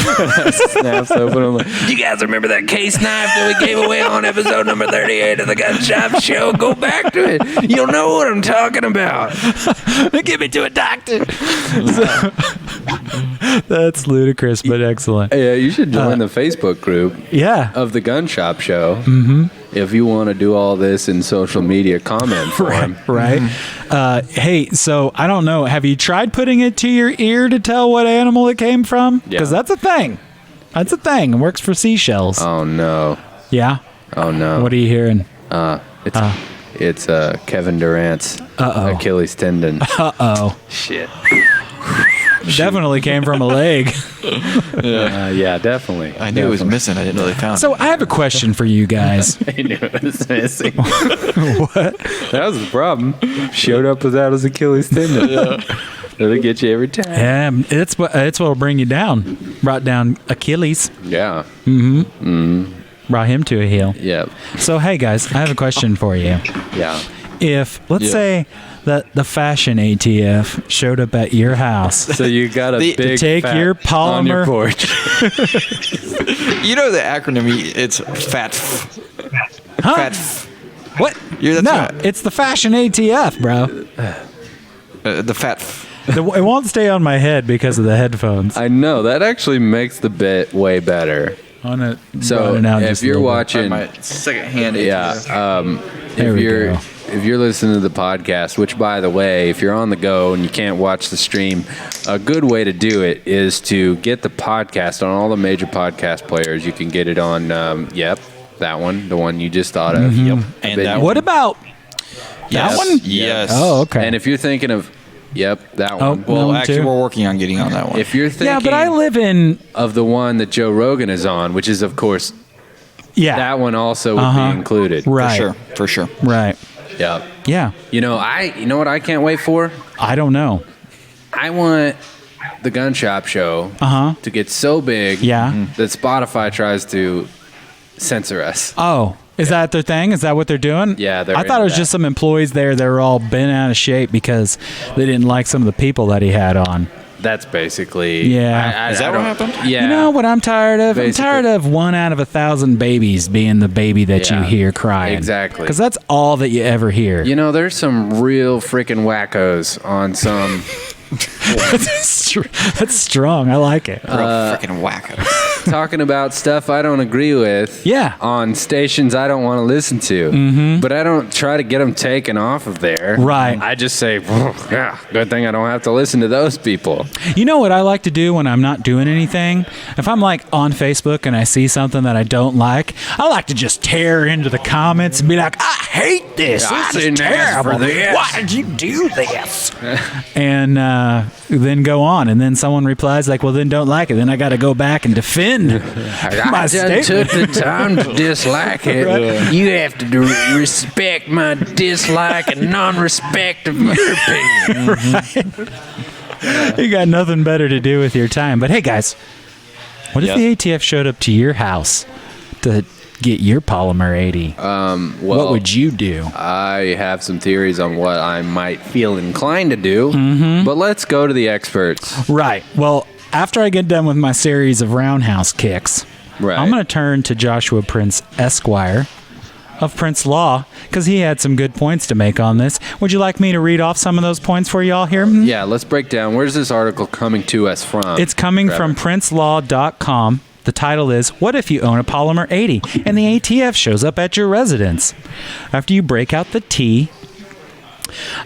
S2: Snaps open. I'm like, you guys remember that Case knife that we gave away on episode number 38 of the Gun Shop Show? Go back to it. You'll know what I'm talking about.
S21: Give me to a doctor. That's ludicrous, but excellent.
S2: Yeah, you should join the Facebook group.
S21: Yeah.
S2: Of the Gun Shop Show.
S21: Mm-hmm.
S2: If you want to do all this in social media comment form.
S21: Right. Hey, so I don't know. Have you tried putting it to your ear to tell what animal it came from? Because that's a thing. That's a thing. It works for seashells.
S2: Oh, no.
S21: Yeah?
S2: Oh, no.
S21: What are you hearing?
S2: It's Kevin Durant's Achilles tendon.
S21: Uh-oh.
S2: Shit.
S21: Definitely came from a leg.
S2: Yeah, definitely.
S14: I knew it was missing. I didn't know they found it.
S21: So I have a question for you guys.
S2: I knew it was missing.
S21: What?
S2: That was the problem. Showed up without his Achilles tendon. That'll get you every time.
S21: Yeah, it's what'll bring you down. Brought down Achilles.
S2: Yeah.
S21: Mm-hmm. Mm-hmm. Brought him to a heel.
S2: Yep.
S21: So hey guys, I have a question for you.
S2: Yeah.
S21: If let's say that the fashion ATF showed up at your house,
S2: so you got a big
S21: to take
S2: fat
S21: your polymer
S2: on your porch.
S14: You know the acronym? It's FAT.
S21: Huh?
S14: FAT.
S21: What? It's the fashion ATF, bro.
S14: The FAT.
S21: It won't stay on my head because of the headphones.
S2: I know that actually makes the bit way better. So if you're watching,
S14: my second hand.
S2: If you're listening to the podcast, which by the way, if you're on the go and you can't watch the stream, a good way to do it is to get the podcast on all the major podcast players. You can get it on, that one, the one you just thought of.
S21: Mm-hmm.
S14: And that
S21: what about that one?
S14: Yes.
S21: Oh, okay.
S2: And if you're thinking of, that one.
S14: Well, actually, we're working on getting on that one.
S2: If you're thinking,
S21: Yeah, but I live in
S2: of the one that Joe Rogan is on, which is of course, that one also would be included.
S21: Right.
S14: For sure.
S21: Right.
S2: Yeah.
S21: Yeah.
S2: You know what I can't wait for?
S21: I don't know.
S2: I want the Gun Shop Show to get so big that Spotify tries to censor us.
S21: Oh, is that their thing? Is that what they're doing?
S2: Yeah,
S21: I thought it was just some employees there that were all bent out of shape because they didn't like some of the people that he had on.
S2: That's basically...
S21: Yeah.
S14: Is that what happened?
S2: Yeah.
S21: You know what I'm tired of?
S2: Basically.
S21: I'm tired of 1 out of 1,000 babies being the baby that you hear crying.
S2: Exactly.
S21: Because that's all that you ever hear.
S2: You know, there's some real freaking wackos on some...
S21: That's strong. I like it.
S14: Freaking wackos.
S2: Talking about stuff I don't agree with.
S21: Yeah.
S2: On stations I don't want to listen to.
S21: Mm-hmm.
S2: But I don't try to get them taken off of there.
S21: Right.
S2: I just say, good thing I don't have to listen to those people.
S21: You know what I like to do when I'm not doing anything? If I'm on Facebook and I see something that I don't like, I like to just tear into the comments and be like, I hate this.
S2: I
S21: This is
S2: didn't ask for
S21: terrible.
S2: this.
S21: Why did you do this? And then go on. And then someone replies well, then don't like it. Then I got to go back and defend my
S2: I just took
S21: statement.
S2: the time to dislike it.
S21: Right.
S2: You have to respect my dislike and non-respect of your opinion.
S21: Right. You got nothing better to do with your time. But hey, guys, what if the ATF showed up to your house to get your Polymer 80? What would you do?
S2: I have some theories on what I might feel inclined to do, but let's go to the experts.
S21: Right. Well, after I get done with my series of roundhouse kicks, I'm going to turn to Joshua Prince Esquire of Prince Law, because he had some good points to make on this. Would you like me to read off some of those points for y'all here?
S2: Yeah, let's break down. Where's this article coming to us from?
S21: It's coming from princelaw.com. The title is, What If You Own a Polymer 80 and the ATF Shows Up at Your Residence? After you break out the T,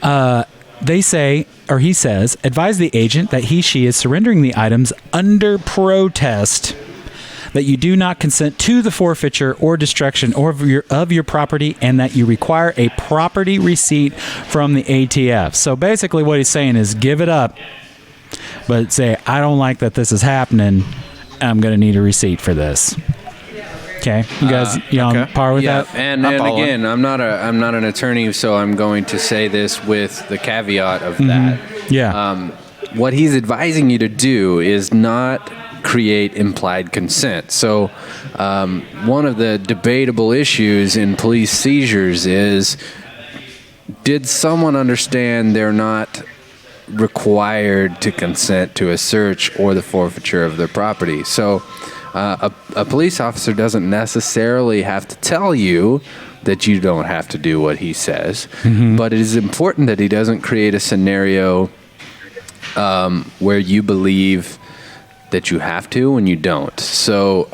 S21: they say, or he says, advise the agent that she is surrendering the items under protest, that you do not consent to the forfeiture or destruction of your property, and that you require a property receipt from the ATF. So basically what he's saying is give it up, but say, I don't like that this is happening. I'm going to need a receipt for this. Okay, you guys, on par with that?
S2: And again, I'm not an attorney, so I'm going to say this with the caveat of that.
S21: Yeah.
S2: What he's advising you to do is not create implied consent. So one of the debatable issues in police seizures is, did someone understand they're not required to consent to a search or the forfeiture of their property? So a police officer doesn't necessarily have to tell you that you don't have to do what he says, but it is important that he doesn't create a scenario where you believe that you have to when you don't. So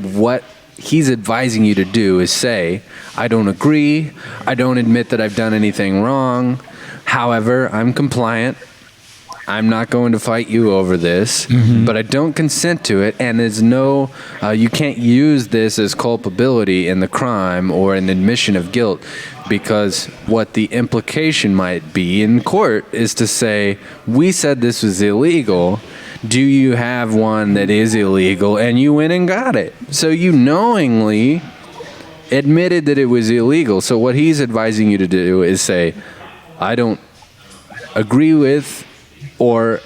S2: what he's advising you to do is say, I don't agree, I don't admit that I've done anything wrong, however, I'm compliant, I'm not going to fight you over this, but I don't consent to it, and there's no, you can't use this as culpability in the crime or an admission of guilt, because what the implication might be in court is to say, we said this was illegal, do you have one that is illegal? And you went and got it. So you knowingly admitted that it was illegal. So what he's advising you to do is say, I don't agree with, or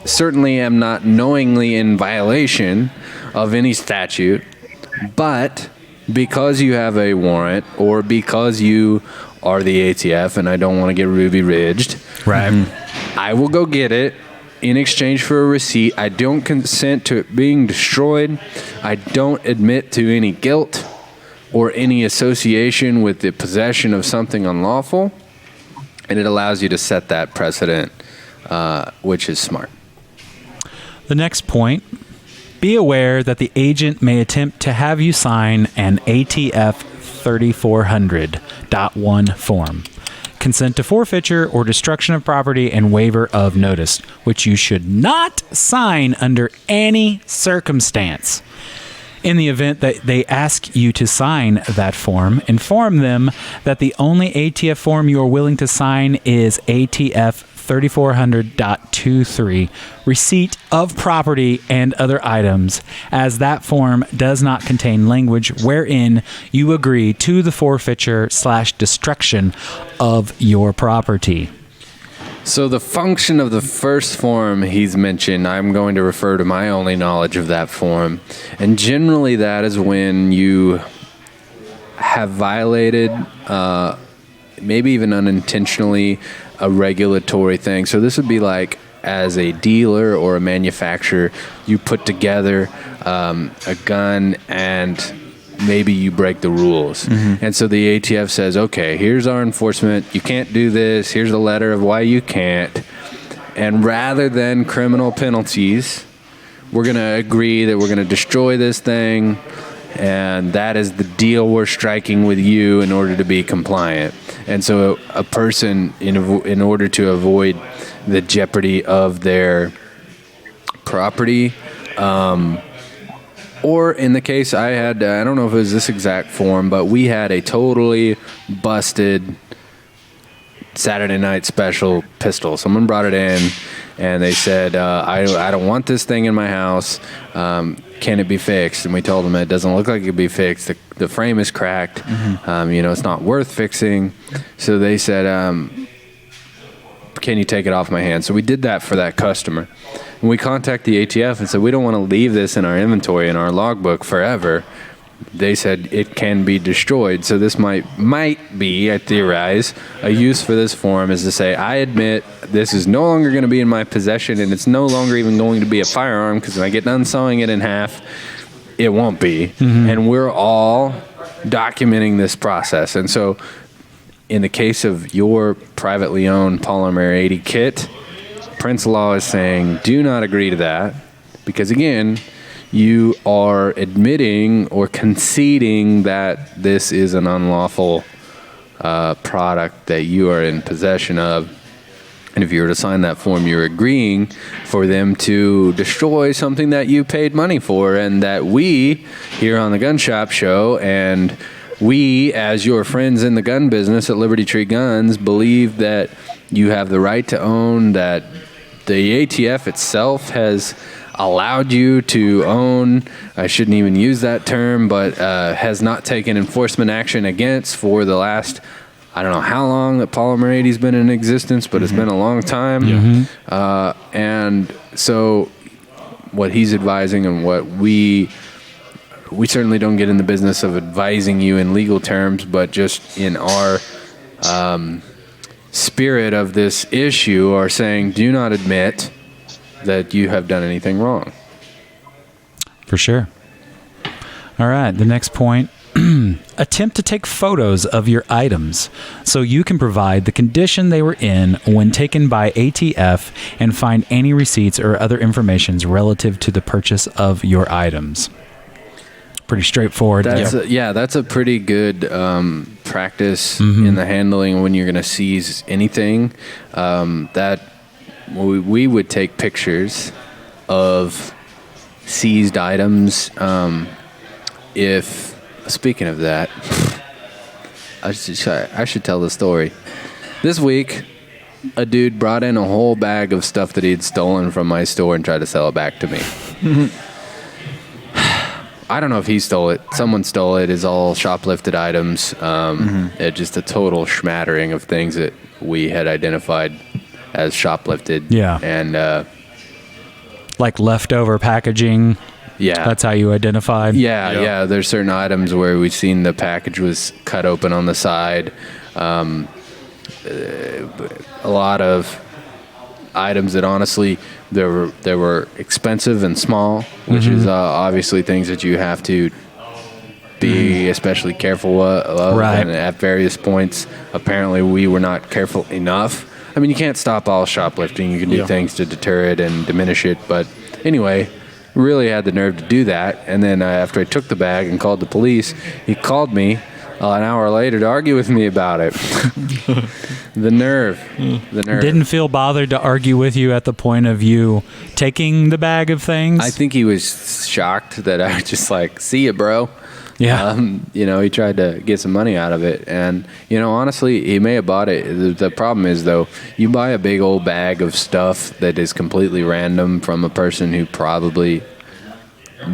S2: certainly am not knowingly in violation of any statute, but because you have a warrant or because you are the ATF and I don't want to get Ruby Ridged, I will go get it in exchange for a receipt. I don't consent to it being destroyed. I don't admit to any guilt or any association with the possession of something unlawful. And it allows you to set that precedent, which is smart.
S21: The next point, be aware that the agent may attempt to have you sign an ATF 3400.1 form. Consent to forfeiture or destruction of property and waiver of notice, which you should not sign under any circumstance. In the event that they ask you to sign that form, inform them that the only ATF form you are willing to sign is ATF 3400.23, receipt of property and other items, as that form does not contain language wherein you agree to the forfeiture/destruction of your property.
S2: So the function of the first form he's mentioned, I'm going to refer to my only knowledge of that form. And generally that is when you have violated, maybe even unintentionally, a regulatory thing. So this would be like, as a dealer or a manufacturer, you put together a gun and maybe you break the rules. And so the ATF says, okay, here's our enforcement. You can't do this. Here's a letter of why you can't. And rather than criminal penalties, we're going to agree that we're going to destroy this thing. And that is the deal we're striking with you in order to be compliant. And so a person, in order to avoid the jeopardy of their property, or in the case I had, I don't know if it was this exact form, but we had a totally busted Saturday Night Special pistol. Someone brought it in, and they said, I don't want this thing in my house. Can it be fixed? And we told them it doesn't look like it could be fixed. The frame is cracked. It's not worth fixing. So they said, can you take it off my hands? So we did that for that customer. And we contact the ATF and said, we don't want to leave this in our inventory, in our logbook forever. They said it can be destroyed. So this might be, I theorize, a use for this form is to say, I admit this is no longer going to be in my possession, and it's no longer even going to be a firearm, because when I get done sawing it in half, it won't be. Mm-hmm. And we're all documenting this process. And so in the case of your privately owned Polymer80 kit, Prince Law is saying, do not agree to that, because again, you are admitting or conceding that this is an unlawful product that you are in possession of. And if you were to sign that form, you're agreeing for them to destroy something that you paid money for, and that we here on the Gun Shop Show and we, as your friends in the gun business at Liberty Tree Guns, believe that you have the right to own, that the ATF itself has allowed you to own, I shouldn't even use that term, but has not taken enforcement action against for the last, I don't know how long that Polymer80's been in existence, but it's been a long time. And so what he's advising and what we certainly don't get in the business of advising you in legal terms, but just in our spirit of this issue are saying, do not admit that you have done anything wrong.
S21: For sure. All right, the next point. Attempt to take photos of your items so you can provide the condition they were in when taken by ATF and find any receipts or other information relative to the purchase of your items. Pretty straightforward.
S2: That's a pretty good practice in the handling when you're going to seize anything. That we would take pictures of seized items. Speaking of that, I should tell the story. This week, a dude brought in a whole bag of stuff that he had stolen from my store and tried to sell it back to me. I don't know if he stole it. Someone stole it. It's all shoplifted items. It's just a total smattering of things that we had identified as shoplifted.
S21: Yeah.
S2: And
S21: like leftover packaging.
S2: Yeah.
S21: That's how you identified?
S2: Yeah. There's certain items where we've seen the package was cut open on the side. A lot of items that honestly, they were expensive and small, which is obviously things that you have to be especially careful of.
S21: Right.
S2: And at various points, apparently we were not careful enough. I mean, you can't stop all shoplifting. You can do things to deter it and diminish it. But anyway, really had the nerve to do that. And then after I took the bag and called the police, he called me an hour later to argue with me about it. The nerve.
S21: Didn't feel bothered to argue with you at the point of you taking the bag of things?
S2: I think he was shocked that I was just like, see ya, bro.
S21: Yeah.
S2: He tried to get some money out of it. And, honestly, he may have bought it. The problem is, though, you buy a big old bag of stuff that is completely random from a person who probably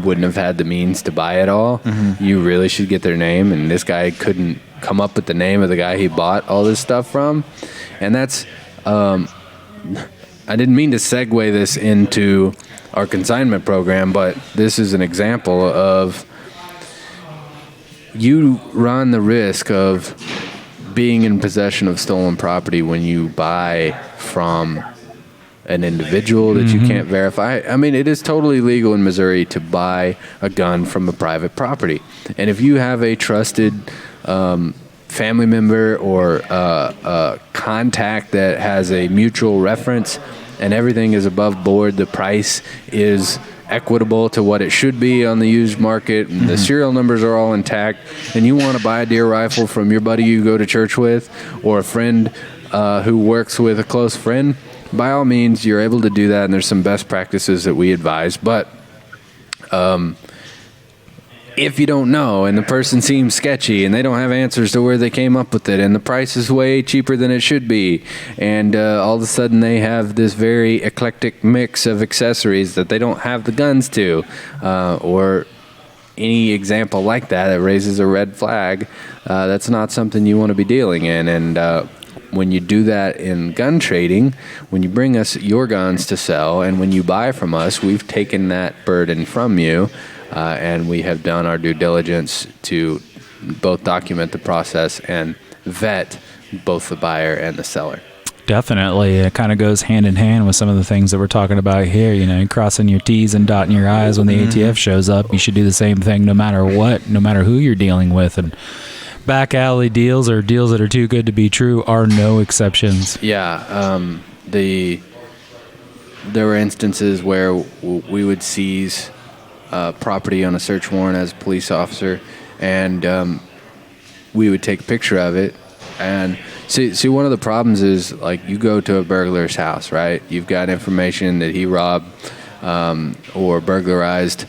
S2: wouldn't have had the means to buy it all. You really should get their name. And this guy couldn't come up with the name of the guy he bought all this stuff from. And that's, I didn't mean to segue this into our consignment program, but this is an example of you run the risk of being in possession of stolen property when you buy from an individual that you can't verify. I mean, it is totally legal in Missouri to buy a gun from a private property. And if you have a trusted family member or a contact that has a mutual reference and everything is above board, the price is equitable to what it should be on the used market, and the serial numbers are all intact, and you want to buy a deer rifle from your buddy you go to church with or a friend who works with a close friend, by all means, you're able to do that, and there's some best practices that we advise. But if you don't know and the person seems sketchy and they don't have answers to where they came up with it and the price is way cheaper than it should be, and all of a sudden they have this very eclectic mix of accessories that they don't have the guns to, or any example like that, it raises a red flag. That's not something you want to be dealing in. And when you do that in gun trading, when you bring us your guns to sell, and when you buy from us, we've taken that burden from you, and we have done our due diligence to both document the process and vet both the buyer and the seller.
S21: Definitely. It kind of goes hand in hand with some of the things that we're talking about here. You know, crossing your T's and dotting your I's when the ATF shows up. You should do the same thing no matter what, no matter who you're dealing with. And back alley deals or deals that are too good to be true are no exceptions.
S2: Yeah. There were instances where we would seize property on a search warrant as a police officer, and we would take a picture of it. And see, one of the problems is, like, you go to a burglar's house, right? You've got information that he robbed or burglarized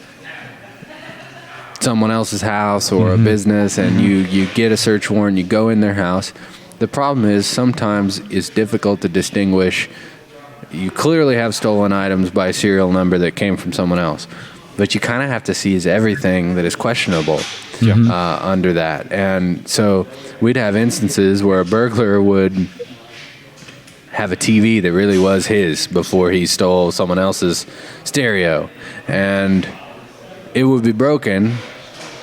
S2: someone else's house or a business, and you get a search warrant, you go in their house. The problem is sometimes it's difficult to distinguish. You clearly have stolen items by serial number that came from someone else, but you kind of have to seize everything that is questionable under that. And so we'd have instances where a burglar would have a TV that really was his before he stole someone else's stereo, and it would be broken,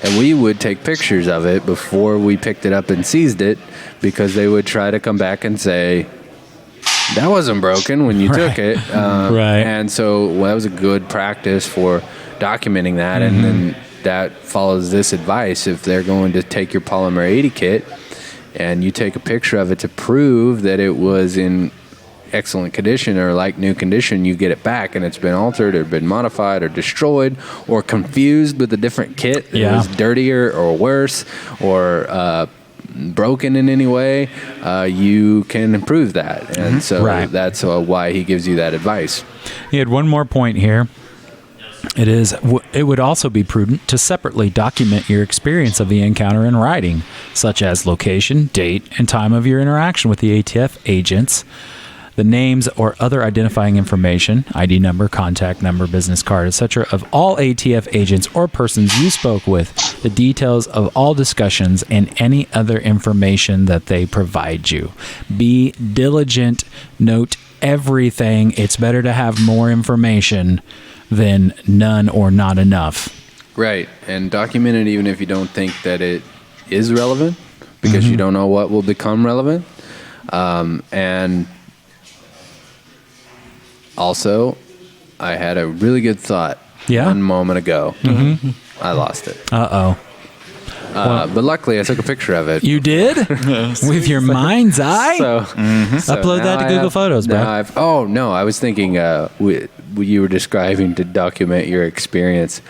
S2: and we would take pictures of it before we picked it up and seized it, because they would try to come back and say, that wasn't broken when you took it.
S21: Right.
S2: And so that was a good practice for documenting that. And then that follows this advice. If they're going to take your Polymer80 kit and you take a picture of it to prove that it was in excellent condition or like new condition, you get it back and it's been altered or been modified or destroyed or confused with a different kit that was dirtier or worse or broken in any way, you can improve that. And so that's why he gives you that advice.
S21: He had one more point here. It would also be prudent to separately document your experience of the encounter in writing, such as location, date, and time of your interaction with the ATF agents, the names or other identifying information, ID number, contact number, business card, etc., of all ATF agents or persons you spoke with, the details of all discussions, and any other information that they provide you. Be diligent. Note everything. It's better to have more information than none or not enough.
S2: Right. And document it even if you don't think that it is relevant, because you don't know what will become relevant. And also, I had a really good thought 1 moment ago. I lost it.
S21: Uh-oh.
S2: But luckily, I took a picture of it.
S21: You did? With your mind's eye?
S2: So
S21: upload that to Google Photos, bro.
S2: I was thinking you were describing to document your experience,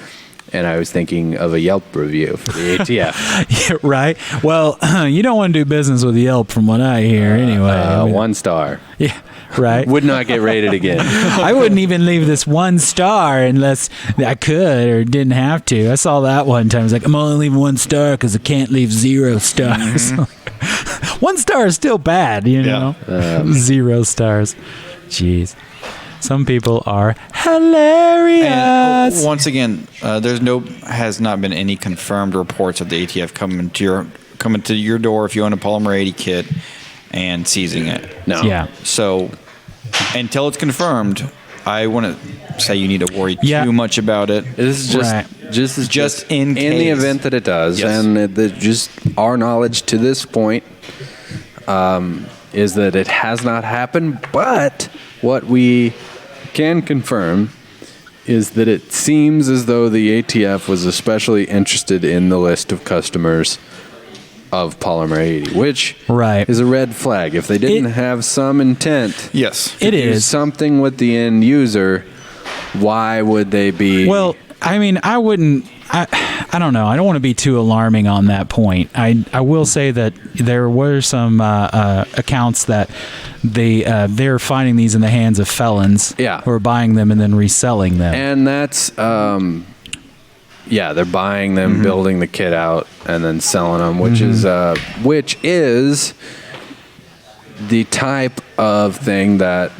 S2: and I was thinking of a Yelp review for the ATF.
S21: Yeah, right. Well, you don't want to do business with Yelp from what I hear anyway.
S2: 1 star.
S21: Yeah, right.
S2: Would not get rated again.
S21: I wouldn't even leave this 1 star unless I could or didn't have to. I saw that one time. I was like, I'm only leaving 1 star because I can't leave 0 stars. 1 star is still bad, you know? 0 stars. Jeez. Some people are hilarious.
S14: And once again, has not been any confirmed reports of the ATF coming to your door if you own a Polymer80 kit and seizing it.
S2: No.
S21: Yeah.
S14: So until it's confirmed, I wouldn't say you need to worry too much about it.
S2: This is just in the event that it does, and just our knowledge to this point is that it has not happened. But what we can confirm is that it seems as though the ATF was especially interested in the list of customers of Polymer80, which is a red flag. If they didn't have some intent to do something with the end user, why would they be?
S21: Well, I mean, I don't know. I don't want to be too alarming on that point. I will say that there were some accounts that they're finding these in the hands of felons who are buying them and then reselling them.
S2: And that's they're buying them, building the kit out, and then selling them, which is the type of thing that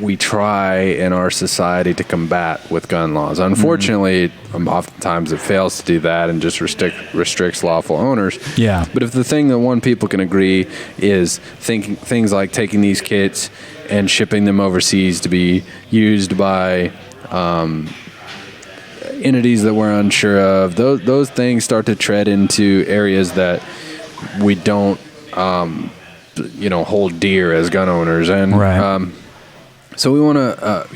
S2: we try in our society to combat with gun laws. Unfortunately, oftentimes it fails to do that and just restricts lawful owners.
S21: Yeah.
S2: But if the thing that one people can agree is things like taking these kits and shipping them overseas to be used by entities that we're unsure of, those things start to tread into areas that we don't, hold dear as gun owners. And so we want to,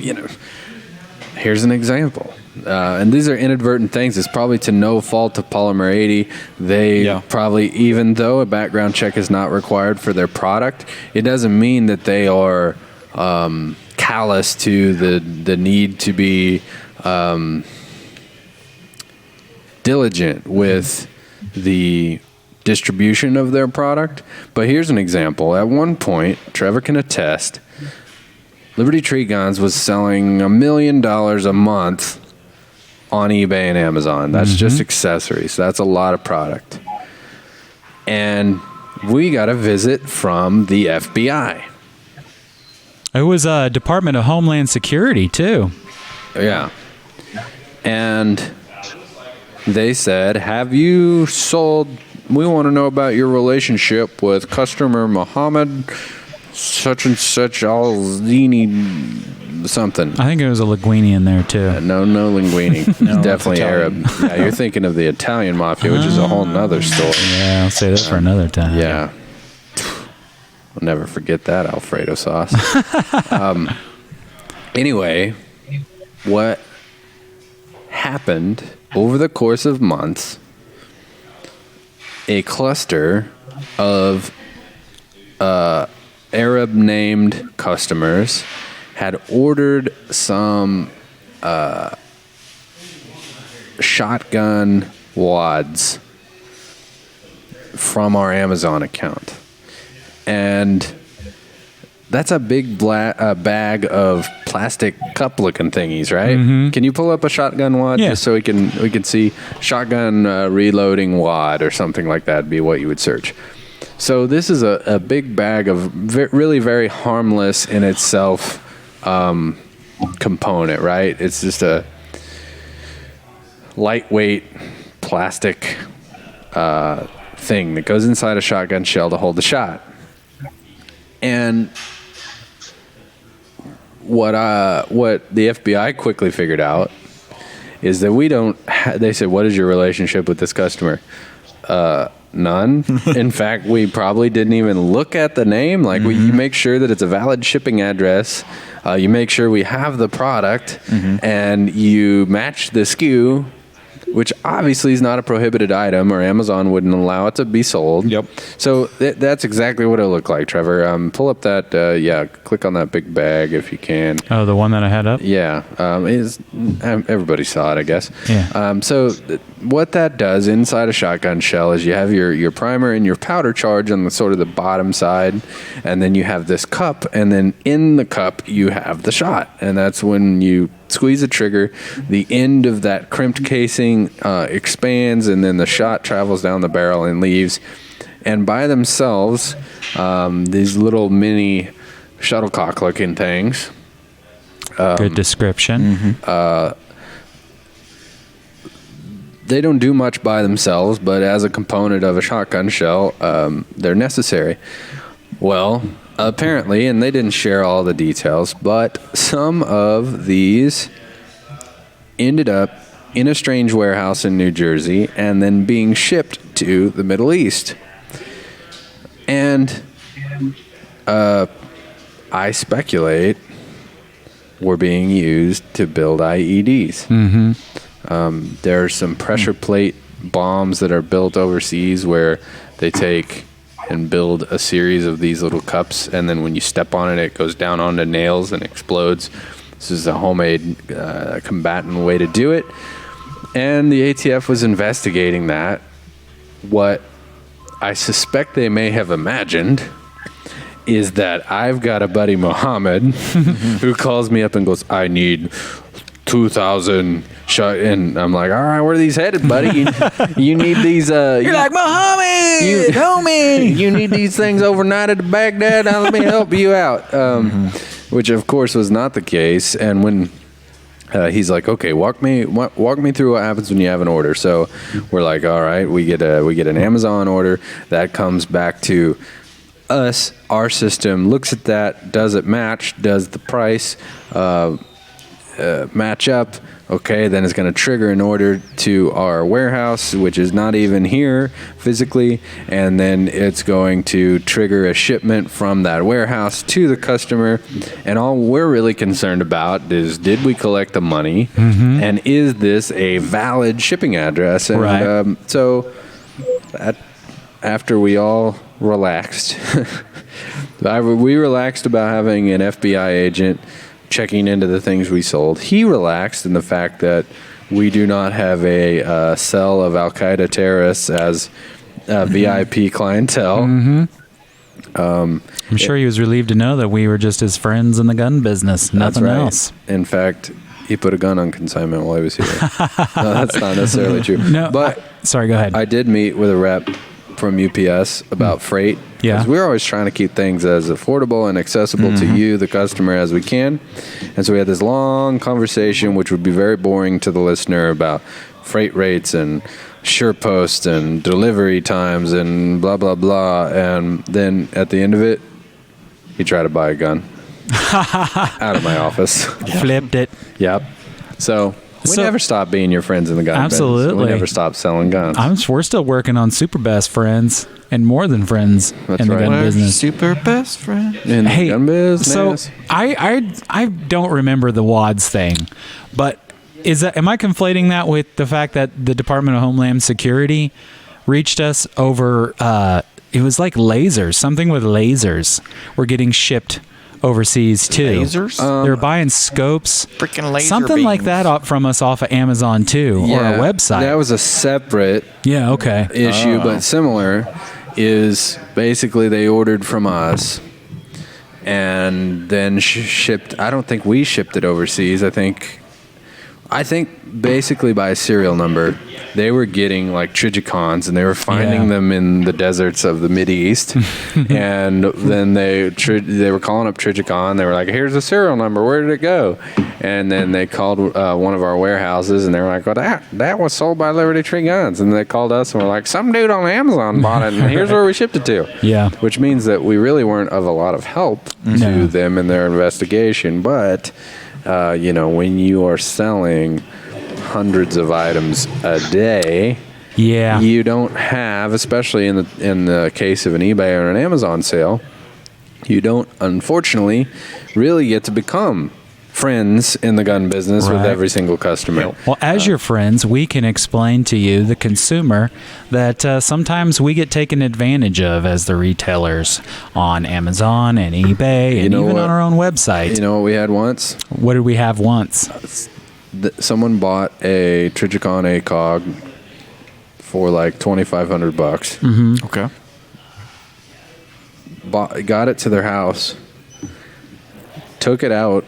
S2: here's an example. And these are inadvertent things. It's probably to no fault of Polymer80. They probably, even though a background check is not required for their product, it doesn't mean that they are callous to the need to be diligent with the distribution of their product. But here's an example. At one point, Trevor can attest, Liberty Tree Guns was selling $1 million a month on eBay and Amazon. That's just accessories. That's a lot of product. And we got a visit from the FBI.
S21: It was Department of Homeland Security, too.
S2: Yeah. And they said, have you sold... We want to know about your relationship with customer Muhammad such and such al-Zini something.
S21: I think it was a linguine in there, too.
S2: No linguine.
S21: No,
S2: Definitely Arab. Yeah, you're thinking of the Italian mafia, which is a whole nother story.
S21: Yeah, I'll say that for another time.
S2: Yeah. I'll never forget that Alfredo sauce. Anyway, what happened over the course of months, a cluster of Arab-named customers had ordered some shotgun wads from our Amazon account. And that's a big bag of plastic cup-looking thingies, right?
S21: Mm-hmm.
S2: Can you pull up a shotgun wad just so we can see shotgun reloading wad or something like that? Would be what you would search. So this is a big bag of really very harmless in itself component, right? It's just a lightweight plastic thing that goes inside a shotgun shell to hold the shot. And what the FBI quickly figured out is that we don't. They said, "What is your relationship with this customer?" None. In fact, we probably didn't even look at the name. Like, you make sure that it's a valid shipping address. You make sure we have the product, and you match the SKU, which obviously is not a prohibited item, or Amazon wouldn't allow it to be sold. Yep. So that's exactly what it looked like, Trevor. Pull up that, click on that big bag if you can.
S21: Oh, the one that I had up?
S2: Yeah. Everybody saw it, I guess.
S21: Yeah.
S2: So what that does inside a shotgun shell is you have your primer and your powder charge on the sort of the bottom side, and then you have this cup, and then in the cup you have the shot. And that's when you squeeze the trigger, the end of that crimped casing expands, and then the shot travels down the barrel and leaves. And by themselves, these little mini shuttlecock looking things.
S21: Good description.
S2: They don't do much by themselves, but as a component of a shotgun shell, they're necessary. Well, apparently, and they didn't share all the details, but some of these ended up in a strange warehouse in New Jersey and then being shipped to the Middle East. And I speculate were being used to build IEDs. There are some pressure plate bombs that are built overseas where they take and build a series of these little cups, and then when you step on it, it goes down onto nails and explodes. This is a homemade combatant way to do it. And the ATF was investigating that. What I suspect they may have imagined is that I've got a buddy, Mohammed, who calls me up and goes, I need 2,000 shot. And I'm like, all right, where are these headed, buddy? You need these.
S3: You're like, Mohammed, homie.
S2: You need these things overnighted to Baghdad. Now let me help you out. which of course was not the case. And when he's like, okay, walk me through what happens when you have an order. So we're like, all right, we get an Amazon order that comes back to us. Our system looks at that. Does it match? Does the price match up? Okay, then it's going to trigger an order to our warehouse, which is not even here physically, and then it's going to trigger a shipment from that warehouse to the customer. And all we're really concerned about is, did we collect the money, and is this a valid shipping address? And
S21: Right.
S2: So after we all relaxed, we relaxed about having an FBI agent checking into the things we sold. He relaxed in the fact that we do not have a cell of Al-Qaeda terrorists as VIP clientele.
S21: I'm sure he was relieved to know that we were just his friends in the gun business. Nothing else.
S2: In fact, he put a gun on consignment while he was here. No, that's not necessarily true.
S21: No,
S2: but
S21: sorry, go ahead.
S2: I did meet with a rep from UPS about freight.
S21: Yeah.
S2: Because we're always trying to keep things as affordable and accessible to you, the customer, as we can. And so we had this long conversation, which would be very boring to the listener, about freight rates and SurePost and delivery times and blah, blah, blah. And then at the end of it, he tried to buy a gun out of my office.
S21: Flipped it.
S2: Yep. So we never stop being your friends in the gun business.
S21: Absolutely.
S2: We never stop selling guns.
S21: We're still working on super best friends and more than friends in the gun business.
S14: Super best friend
S2: in the gun business.
S21: So I don't remember the WADS thing, but am I conflating that with the fact that the Department of Homeland Security reached us over? It was like lasers, something with lasers were getting shipped overseas too.
S14: Lasers?
S21: They were buying scopes,
S14: freaking laser
S21: something like
S14: beams.
S21: that up from us off of Amazon too, or a website.
S2: That was a separate issue, but similar. Is basically they ordered from us and then shipped. I don't think we shipped it overseas. I think basically by serial number, they were getting like Trigicons and they were finding them in the deserts of the Mideast. And then they were calling up Trigicon. They were like, here's the serial number. Where did it go? And then they called one of our warehouses and they were like, well, that was sold by Liberty Tree Guns. And they called us and were like, some dude on Amazon bought it and here's where we shipped it to.
S21: Yeah.
S2: Which means that we really weren't of a lot of help to them in their investigation. But when you are selling hundreds of items a day, you don't have, especially in the case of an eBay or an Amazon sale, you don't, unfortunately, really get to become friends in the gun business with every single customer.
S21: Well, as your friends, we can explain to you, the consumer, that sometimes we get taken advantage of as the retailers on Amazon and eBay and even on our own website.
S2: You know what we had once?
S21: What did we have once?
S2: Someone bought a Trigicon ACOG for like $2,500.
S14: Okay.
S2: Got it to their house, took it out,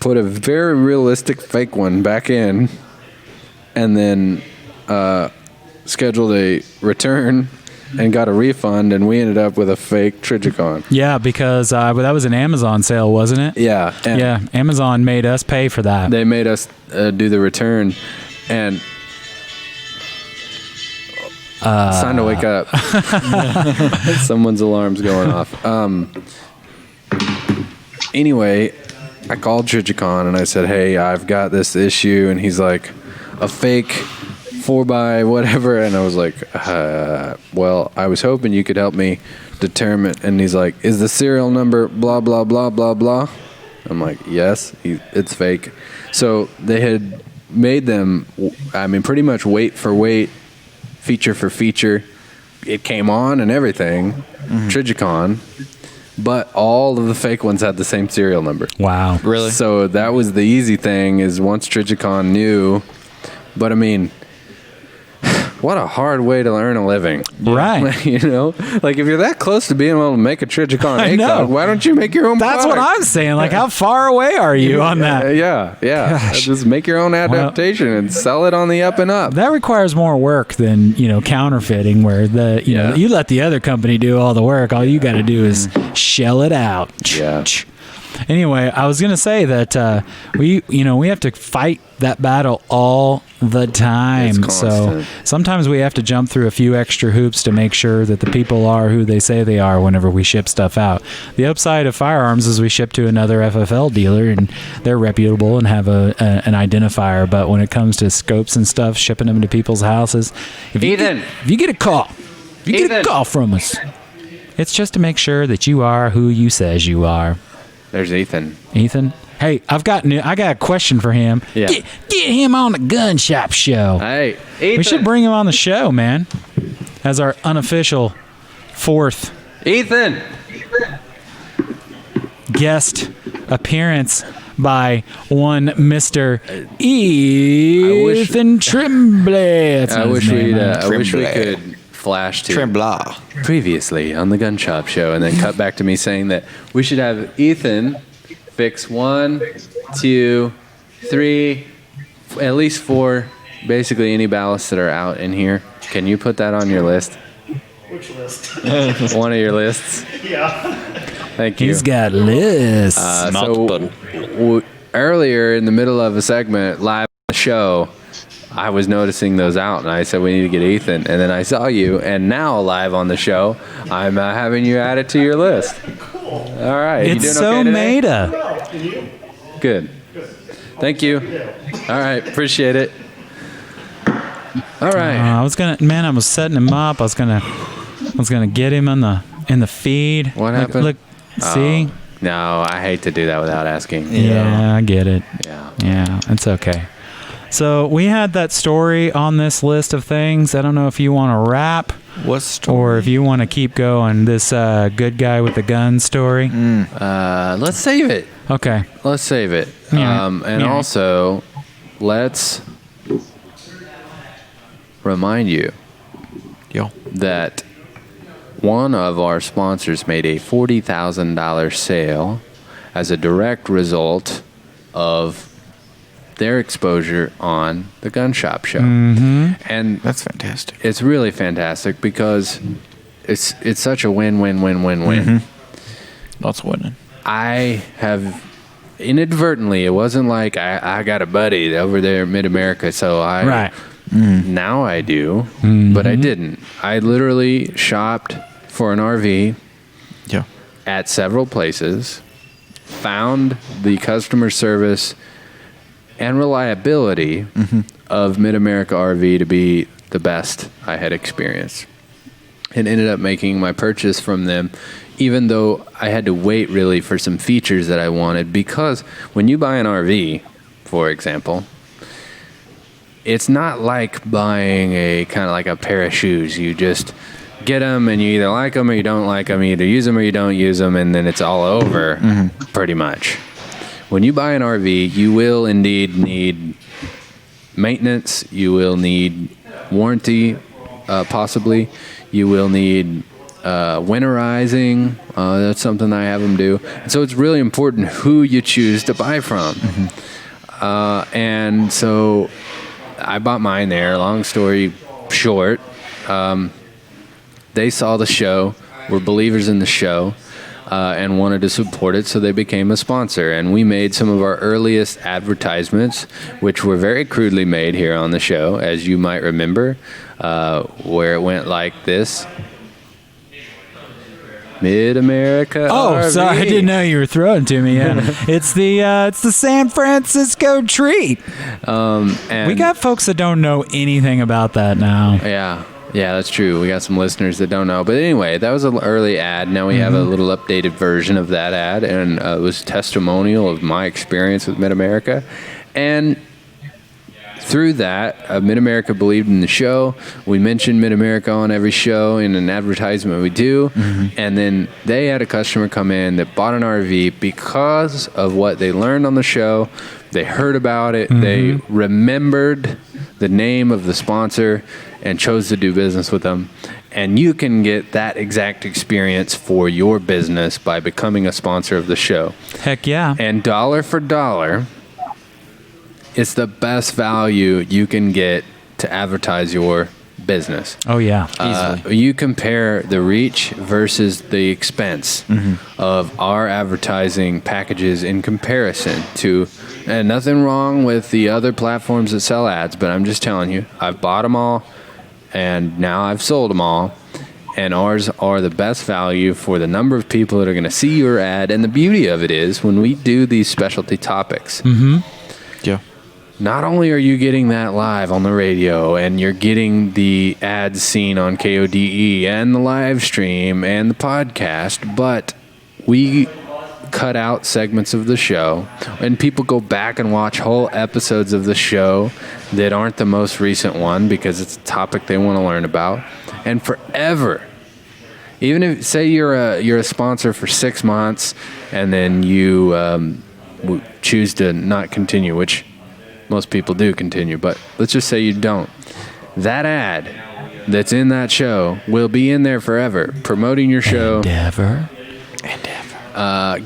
S2: put a very realistic fake one back in, and then scheduled a return and got a refund, and we ended up with a fake Trigicon.
S21: Yeah, because that was an Amazon sale, wasn't it?
S2: Yeah.
S21: Yeah, Amazon made us pay for that.
S2: They made us do the return, and it's time to wake up. Someone's alarm's going off. Anyway, I called Trigicon and I said, hey, I've got this issue. And he's like, a fake 4x whatever. And I was like, well, I was hoping you could help me determine. And he's like, is the serial number blah, blah, blah, blah, blah? I'm like, yes, it's fake. So they had made them, pretty much weight for weight, feature for feature. It came on and everything, Trigicon. But all of the fake ones had the same serial number.
S21: Wow.
S14: Really?
S2: So that was the easy thing, is once Trigicon knew. But what a hard way to earn a living.
S21: Right.
S2: Like if you're that close to being able to make a Trigicon ACOG, why don't you make your own
S21: That's
S2: product?
S21: what I'm saying. Like, how far away are you on that?
S2: Yeah.
S21: Gosh.
S2: Just make your own adaptation and sell it on the up and up.
S21: That requires more work than, counterfeiting, where you let the other company do all the work. All you got to do is shell it out.
S2: Yeah.
S21: Anyway, I was gonna say that we have to fight that battle all the time. So sometimes we have to jump through a few extra hoops to make sure that the people are who they say they are whenever we ship stuff out. The upside of firearms is we ship to another FFL dealer and they're reputable and have an identifier. But when it comes to scopes and stuff, shipping them to people's houses, if you get a call from us, it's just to make sure that you are who you says you are.
S2: There's Ethan.
S21: Ethan? Hey, I got a question for him.
S2: Yeah.
S21: Get him on the Gun Shop Show.
S2: Hey, Ethan.
S21: We should bring him on the show, man, as our unofficial fourth
S2: Ethan
S21: guest appearance by one Mr. Ethan Tremblay.
S2: I wish we could flash to
S14: Tremblant.
S2: previously on the Gun Shop Show and then cut back to me saying that we should have Ethan fix 1, 2, 3, at least 4, basically any ballasts that are out in here. Can you put that on your list?
S5: Which list?
S2: One of your lists.
S5: Yeah.
S2: Thank you.
S21: He's got lists.
S2: Earlier in the middle of a segment live on the show, I was noticing those out, and I said we need to get Ethan. And then I saw you, and now live on the show, I'm having you add it to your list. Cool. All right.
S21: It's
S2: you doing
S21: so
S2: okay today?
S21: meta.
S2: Good. Thank you. All right. Appreciate it. All right.
S21: I was setting him up. I was gonna get him in the feed.
S2: What happened?
S21: Look, see?
S2: No, I hate to do that without asking.
S21: Yeah, I get it.
S2: Yeah,
S21: it's okay. So we had that story on this list of things. I don't know if you want to wrap,
S14: what story?
S21: or if you want to keep going. This good guy with the gun story.
S2: Let's save it.
S21: Okay.
S2: Let's save it.
S21: Yeah.
S2: And also, let's remind you that one of our sponsors made a $40,000 sale as a direct result of their exposure on the Gun Shop Show.
S21: Mm-hmm.
S2: And
S14: that's fantastic.
S2: It's really fantastic because it's such a win-win-win-win-win.
S14: Mm-hmm. Lots of winning.
S2: I have inadvertently, it wasn't like I got a buddy over there in Mid-America, so now I do, but I didn't. I literally shopped for an RV at several places, found the customer service and reliability of Mid-America RV to be the best I had experienced, and ended up making my purchase from them, even though I had to wait really for some features that I wanted, because when you buy an RV, for example, it's not like buying a kind of like a pair of shoes. You just get them and you either like them or you don't like them, you either use them or you don't use them, and then it's all over pretty much. When you buy an RV, you will indeed need maintenance, you will need warranty, possibly. You will need winterizing. That's something I have them do. And so it's really important who you choose to buy from. And so I bought mine there. Long story short, they saw the show, were believers in the show, and wanted to support it, so they became a sponsor. And we made some of our earliest advertisements, which were very crudely made here on the show, as you might remember, where it went like this. Mid-America RV.
S21: Sorry, I didn't know you were throwing to me. Yeah. it's the San Francisco treat.
S2: And
S21: we got folks that don't know anything about that now.
S2: Yeah, that's true. We got some listeners that don't know. But anyway, that was an early ad. Now we have a little updated version of that ad, and it was testimonial of my experience with Mid-America. And through that, Mid-America believed in the show. We mentioned Mid-America on every show in an advertisement we do. And then they had a customer come in that bought an RV because of what they learned on the show. They heard about it. They remembered the name of the sponsor and chose to do business with them. And you can get that exact experience for your business by becoming a sponsor of the show.
S21: Heck yeah.
S2: And dollar for dollar, it's the best value you can get to advertise your
S21: business. Oh, yeah.
S2: You compare the reach versus the expense of our advertising packages in comparison to, and nothing wrong with the other platforms that sell ads, but I'm just telling you, I've bought them all, and now I've sold them all. And ours are the best value for the number of people that are going to see your ad. And the beauty of it is when we do these specialty topics, not only are you getting that live on the radio and you're getting the ads seen on KODE and the live stream and the podcast, but we cut out segments of the show and people go back and watch whole episodes of the show that aren't the most recent one because it's a topic they want to learn about. And forever, even if say you're a sponsor for 6 months and then you choose to not continue, which most people do continue, but let's just say you don't. That ad that's in that show will be in there forever, promoting your show. Endeavor.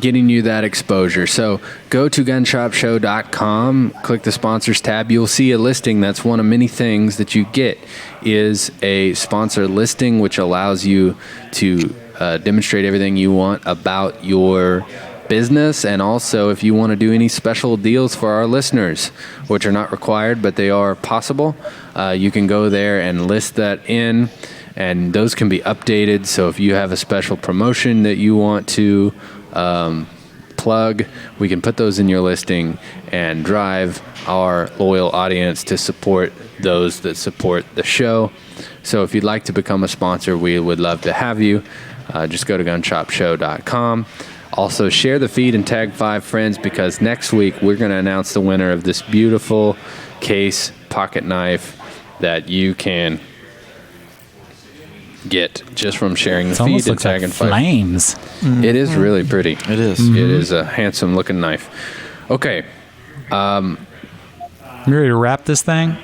S2: Getting you that exposure. So go to gunshopshow.com, click the sponsors tab. You'll see a listing. That's one of many things that you get is a sponsor listing, which allows you to demonstrate everything you want about your business. And also if you want to do any special deals for our listeners, which are not required, but they are possible, you can go there and list that in. And those can be updated. So if you have a special promotion that you want to plug, we can put those in your listing and drive our loyal audience to support those that support the show. So if you'd like to become a sponsor, we would love to have you. Just go to gunshopshow.com. Also share the feed and tag 5 friends because next week we're going to announce the winner of this beautiful case pocket knife that you can get just from sharing the feed and tagging
S21: like flames.
S2: It is really pretty.
S14: It is.
S2: It is a handsome looking knife. Okay.
S21: You ready to wrap this thing?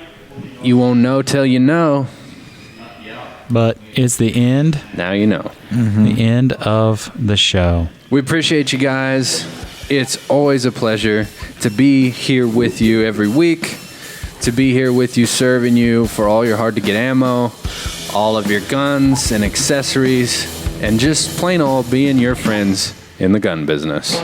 S2: You won't know till you know.
S21: But it's the end.
S2: Now you know.
S21: The end of the show.
S2: We appreciate you guys. It's always a pleasure to be here with you every week, to be here with you, serving you for all your hard-to-get ammo, all of your guns and accessories, and just plain old being your friends in the gun business.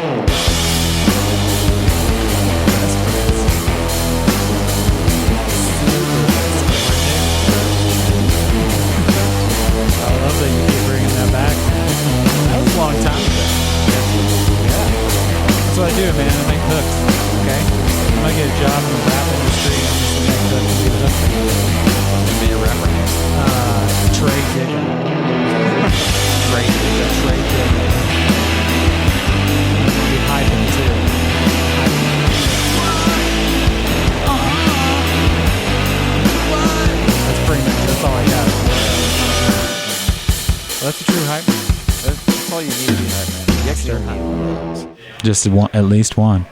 S21: That's what I do, man. I make hooks. Okay? I might get a job in the rap industry. I'm just gonna make hooks and get it up there. Be a rapper. Trade digger. Trade digger. Be hyping too. That's pretty much. That's all I got. Well, that's a true hype man.
S14: That's all you need to be hype man. You actually don't need one of those.
S21: Just one, at least one.